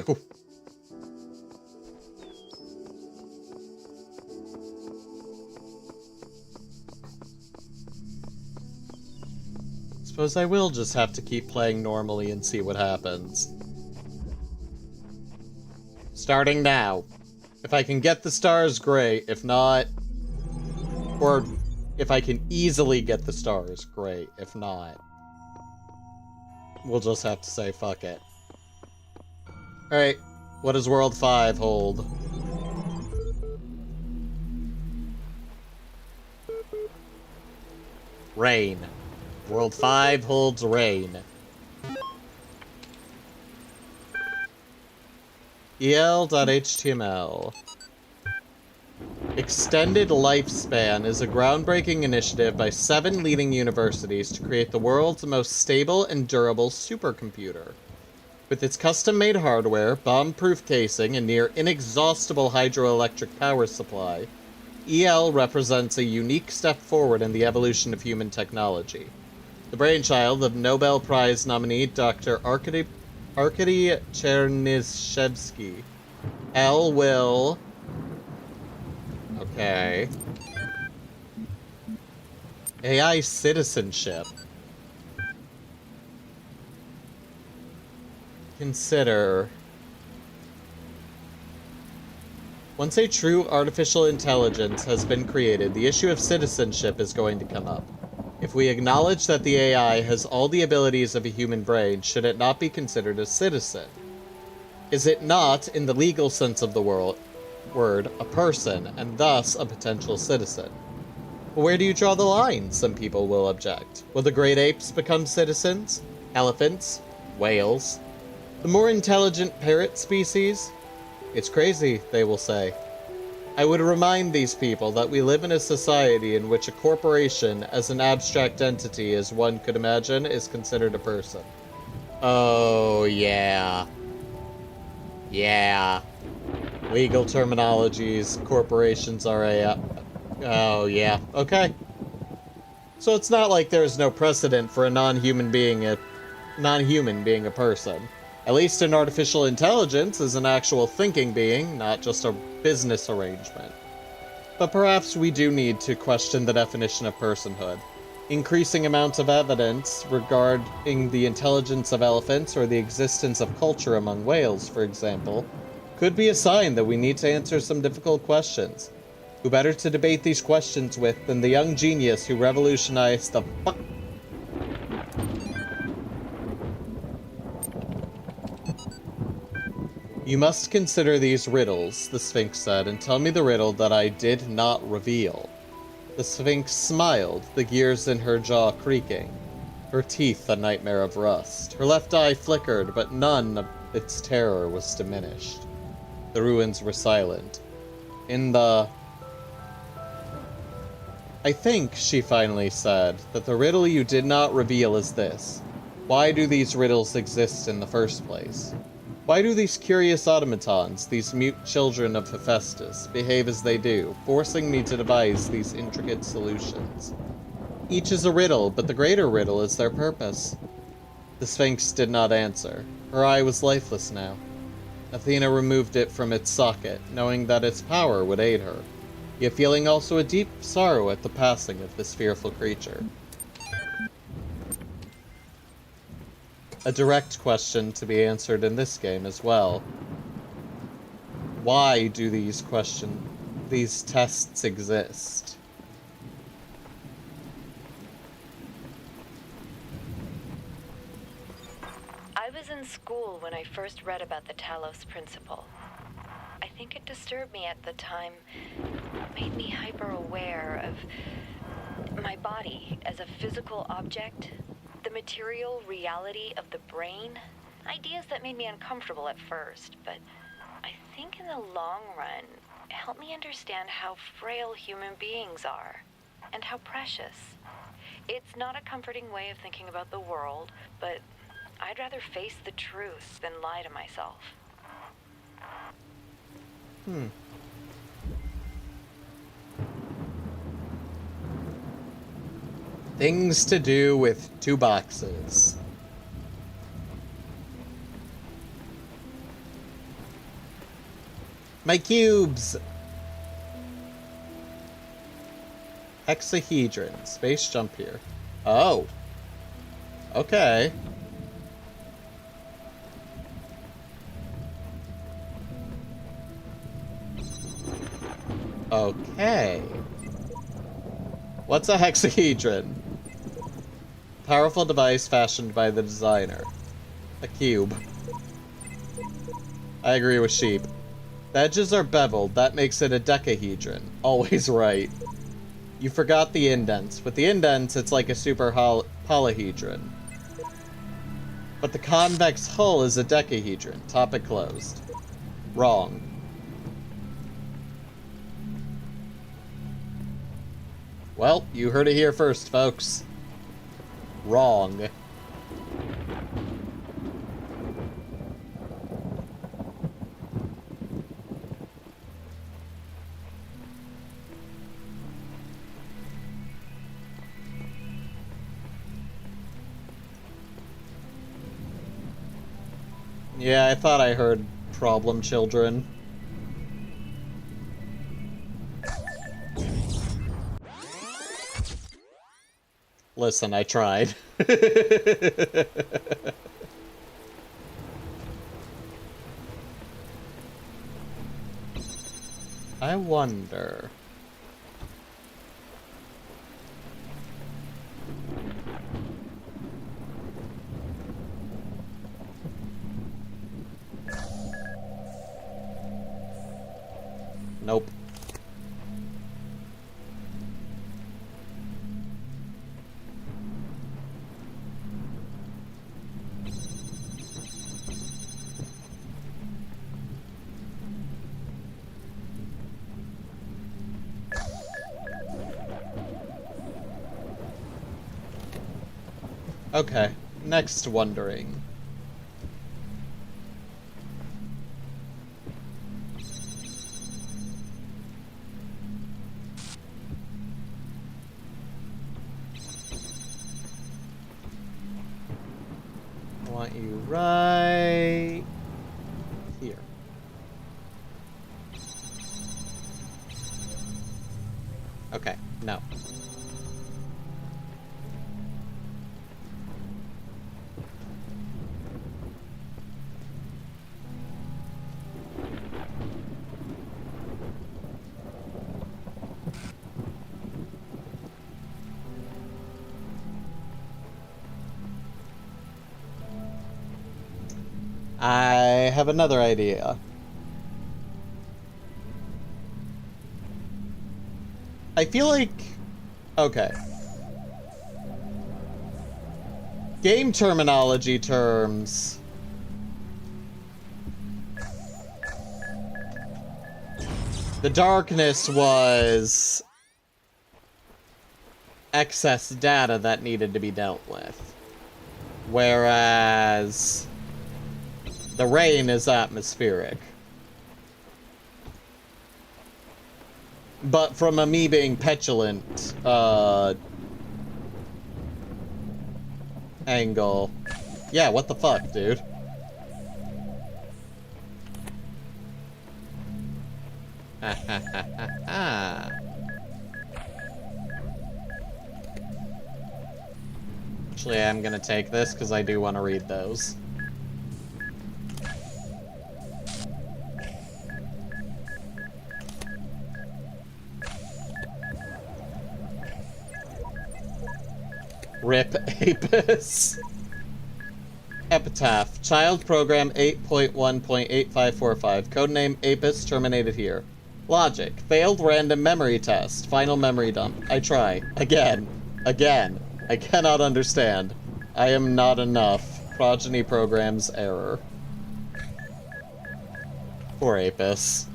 Speaker 1: Suppose I will just have to keep playing normally and see what happens. Starting now. If I can get the stars, great. If not... Or if I can easily get the stars, great. If not... We'll just have to say fuck it. Alright, what does World 5 hold? Rain. World 5 holds rain. el.html. Extended Lifespan is a groundbreaking initiative by 7 leading universities to create the world's most stable and durable supercomputer. With its custom-made hardware, bomb-proof casing, and near inexhaustible hydroelectric power supply, EL represents a unique step forward in the evolution of human technology. The brainchild of Nobel Prize nominee Dr. Arkady Chernyshevsky. L will... Okay. AI citizenship. Consider. Once a true artificial intelligence has been created, the issue of citizenship is going to come up. If we acknowledge that the AI has all the abilities of a human brain, should it not be considered a citizen? Is it not, in the legal sense of the word, a person, and thus a potential citizen? But where do you draw the line? Some people will object. Will the great apes become citizens? Elephants? Whales? The more intelligent parrot species? It's crazy, they will say. I would remind these people that we live in a society in which a corporation, as an abstract entity as one could imagine, is considered a person. Oh, yeah. Yeah. Legal terminologies, corporations are a... oh, yeah. Okay. So it's not like there's no precedent for a non-human being a person. At least an artificial intelligence is an actual thinking being, not just a business arrangement. But perhaps we do need to question the definition of personhood. Increasing amounts of evidence regarding the intelligence of elephants or the existence of culture among whales, for example, could be a sign that we need to answer some difficult questions. Who better to debate these questions with than the young genius who revolutionized the fuck... You must consider these riddles, the Sphinx said, and tell me the riddle that I did not reveal. The Sphinx smiled, the gears in her jaw creaking, her teeth a nightmare of rust. Her left eye flickered, but none of its terror was diminished. The ruins were silent. I think, she finally said, that the riddle you did not reveal is this. Why do these riddles exist in the first place? Why do these curious automatons, these mute children of Hephaestus, behave as they do, forcing me to devise these intricate solutions? Each is a riddle, but the greater riddle is their purpose. The Sphinx did not answer. Her eye was lifeless now. Athena removed it from its socket, knowing that its power would aid her, yet feeling also a deep sorrow at the passing of this fearful creature. A direct question to be answered in this game as well. Why do these tests exist?
Speaker 9: I was in school when I first read about the Talos principle. I think it disturbed me at the time, made me hyper-aware of my body as a physical object, the material reality of the brain. Ideas that made me uncomfortable at first, but I think in the long run, helped me understand how frail human beings are, and how precious. It's not a comforting way of thinking about the world, but I'd rather face the truth than lie to myself.
Speaker 1: Things to do with 2 boxes. My cubes! Hexahedron. Space jump here. Oh. Okay. Okay. What's a hexahedron? Powerful device fashioned by the designer. A cube. I agree with Sheep. The edges are beveled, that makes it a decahedron. Always right. You forgot the indents. With the indents, it's like a super polyhedron. But the convex hull is a decahedron. Topic closed. Wrong. Well, you heard it here first, folks. Wrong. Yeah, I thought I heard problem children. Listen, I tried. I wonder... Nope. Okay, next wondering. I want you right here. Okay, no. I have another idea. I feel like... Okay. Game terminology terms. The darkness was excess data that needed to be dealt with. Whereas the rain is atmospheric. But from a me being petulant, angle. Yeah, what the fuck, dude? Ha ha ha ha ha. Actually, I'm gonna take this because I do want to read those. Rip Apis. Epitaph. Child Program 8.1.8545. Codename Apis terminated here. Logic. Failed random memory test. Final memory dump. I try. Again. Again. I cannot understand. I am not enough. Progeny programs error. Poor Apis.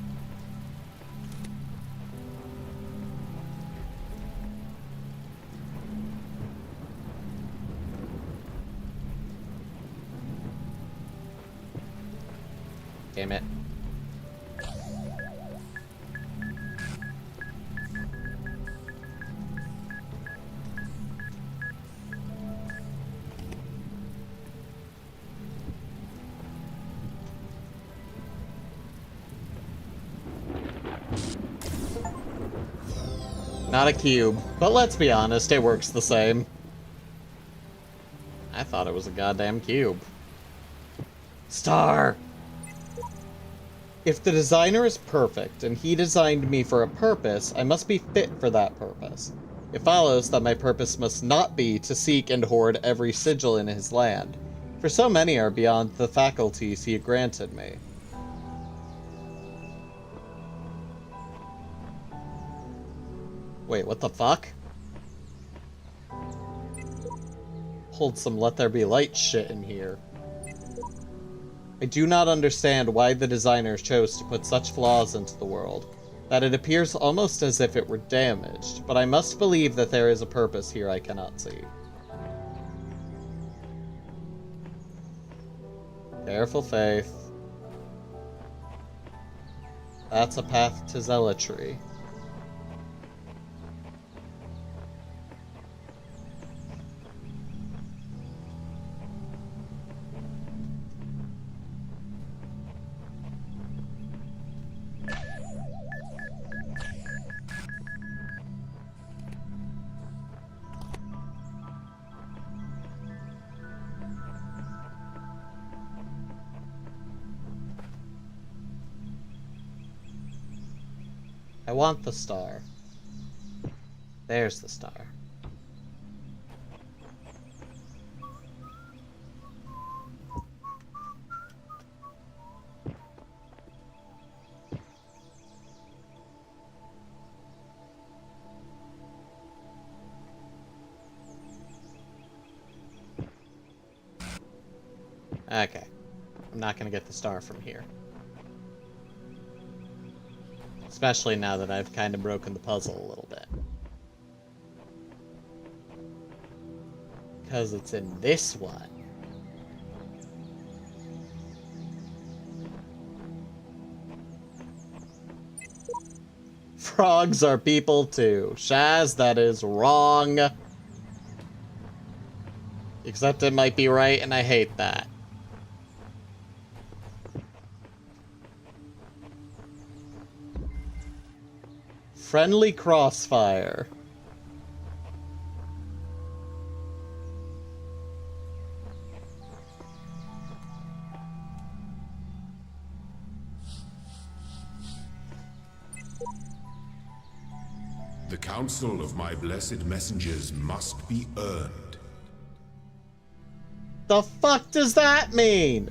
Speaker 1: Damn it. Not a cube, but let's be honest, it works the same. I thought it was a goddamn cube. Star! If the designer is perfect, and he designed me for a purpose, I must be fit for that purpose. It follows that my purpose must not be to seek and hoard every sigil in his land, for so many are beyond the faculties he granted me. Wait, what the fuck? Hold some let there be light shit in here. I do not understand why the designers chose to put such flaws into the world, that it appears almost as if it were damaged, but I must believe that there is a purpose here I cannot see. Careful faith. That's a path to zealotry. want the star. There's the star. Okay. I'm not gonna get the star from here. Especially now that I've kind of broken the puzzle a little bit. Because it's in this one. Frogs are people too. Shaz, that is wrong. Except it might be right, and I hate that. Friendly crossfire.
Speaker 8: The counsel of my blessed messengers must be earned.
Speaker 1: The fuck does that mean?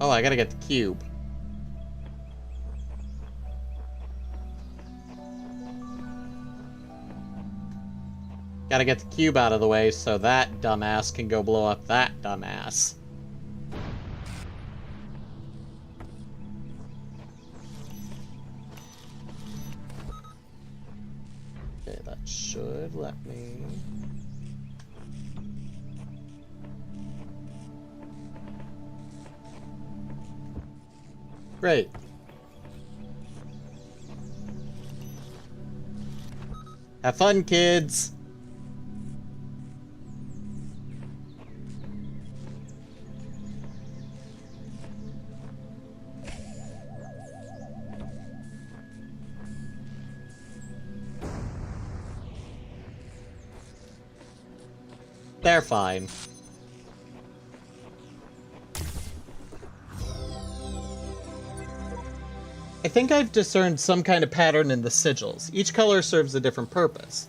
Speaker 1: Oh, I gotta get the cube. Gotta get the cube out of the way so that dumbass can go blow up that dumbass. Okay, that should let me... Great. Have fun, kids! They're fine. I think I've discerned some kind of pattern in the sigils. Each color serves a different purpose.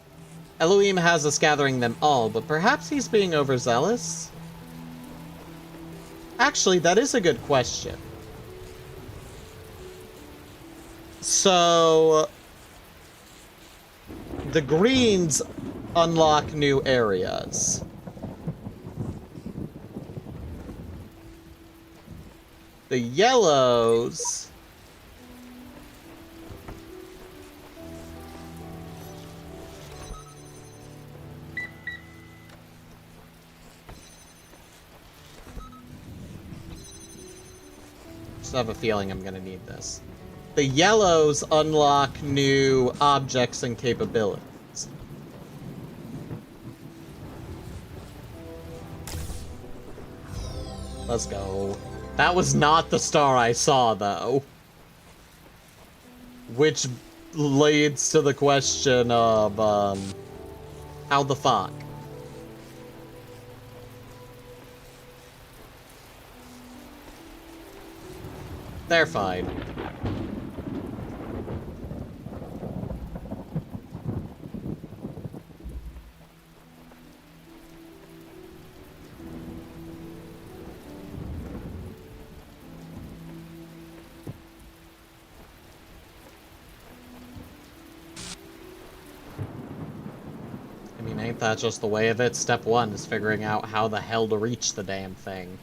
Speaker 1: Elohim has us gathering them all, but perhaps he's being overzealous? Actually, that is a good question. So... the greens unlock new areas. The yellows... I have a feeling I'm gonna need this. The yellows unlock new objects and capabilities. Let's go. That was not the star I saw, though. Which leads to the question of, how the fuck? They're fine. I mean, ain't that just the way of it? Step one is figuring out how the hell to reach the damn thing.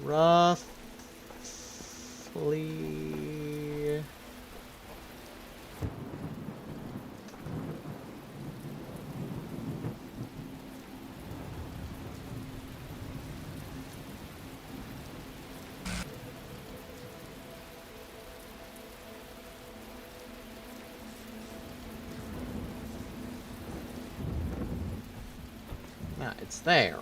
Speaker 1: Roughly... Nah, it's there.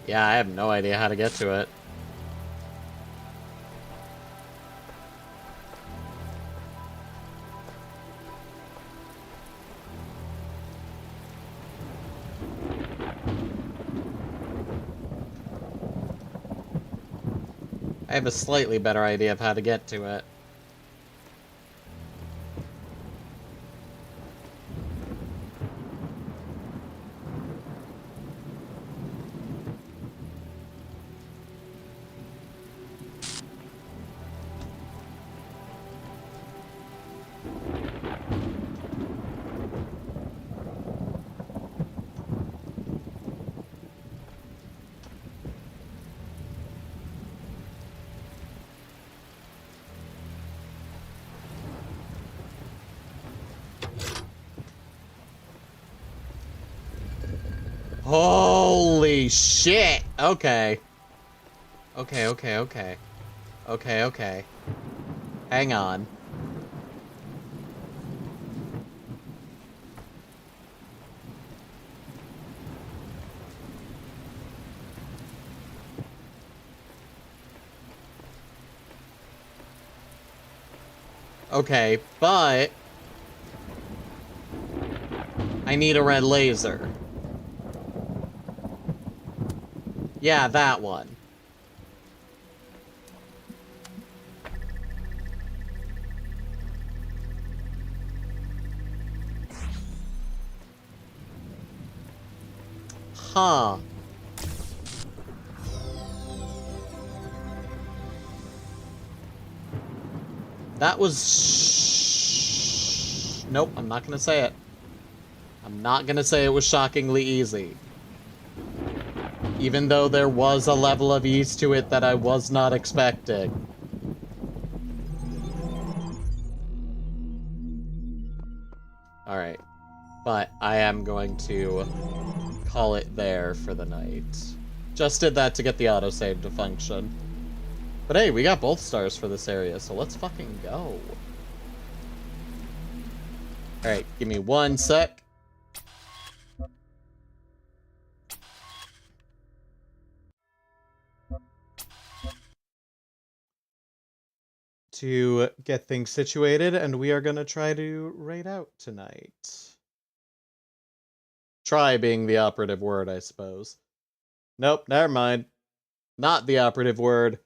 Speaker 1: Yeah, I have no idea how to get to it. I have a slightly better idea of how to get to it. Holy shit! Okay. Okay. Okay. Hang on. Okay, but... I need a red laser. Yeah, that one. Huh. That was... Nope, I'm not gonna say it. I'm not gonna say it was shockingly easy. Even though there was a level of ease to it that I was not expecting. Alright. But I am going to call it there for the night. Just did that to get the autosave to function. But hey, we got both stars for this area, so let's fucking go. Alright, give me 1 sec. To get things situated, and we are gonna try to raid out tonight. Try being the operative word, I suppose. Nope, never mind. Not the operative word.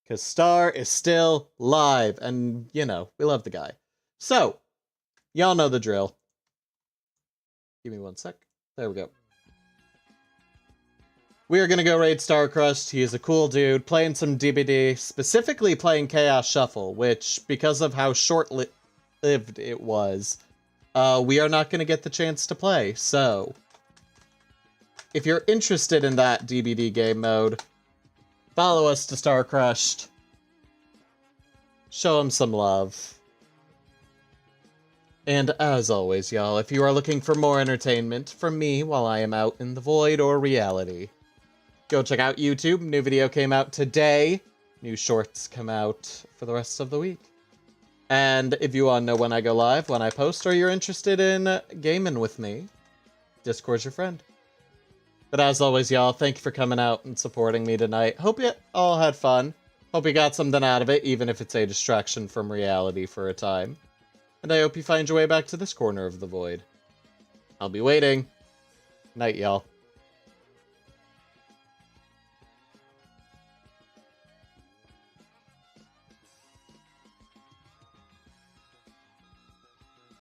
Speaker 1: Because Star is still live, and, you know, we love the guy. So, y'all know the drill. Give me 1 sec. There we go. We are going to go raid Starcrust. He is a cool dude, playing some DBD, specifically playing Chaos Shuffle, which, because of how short-lived it was, we are not going to get the chance to play. So, if you're interested in that DBD game mode, follow us to Starcrushed. Show him some love. And as always, y'all, if you are looking for more entertainment from me while I am out in the void or reality, go check out YouTube. New video came out today. New shorts come out for the rest of the week. And if you want to know when I go live, when I post, or you're interested in gaming with me, Discord's your friend. But as always, y'all, thank you for coming out and supporting me tonight. Hope you all had fun. Hope you got something out of it, even if it's a distraction from reality for a time. And I hope you find your way back to this corner of the void. I'll be waiting. Night, y'all.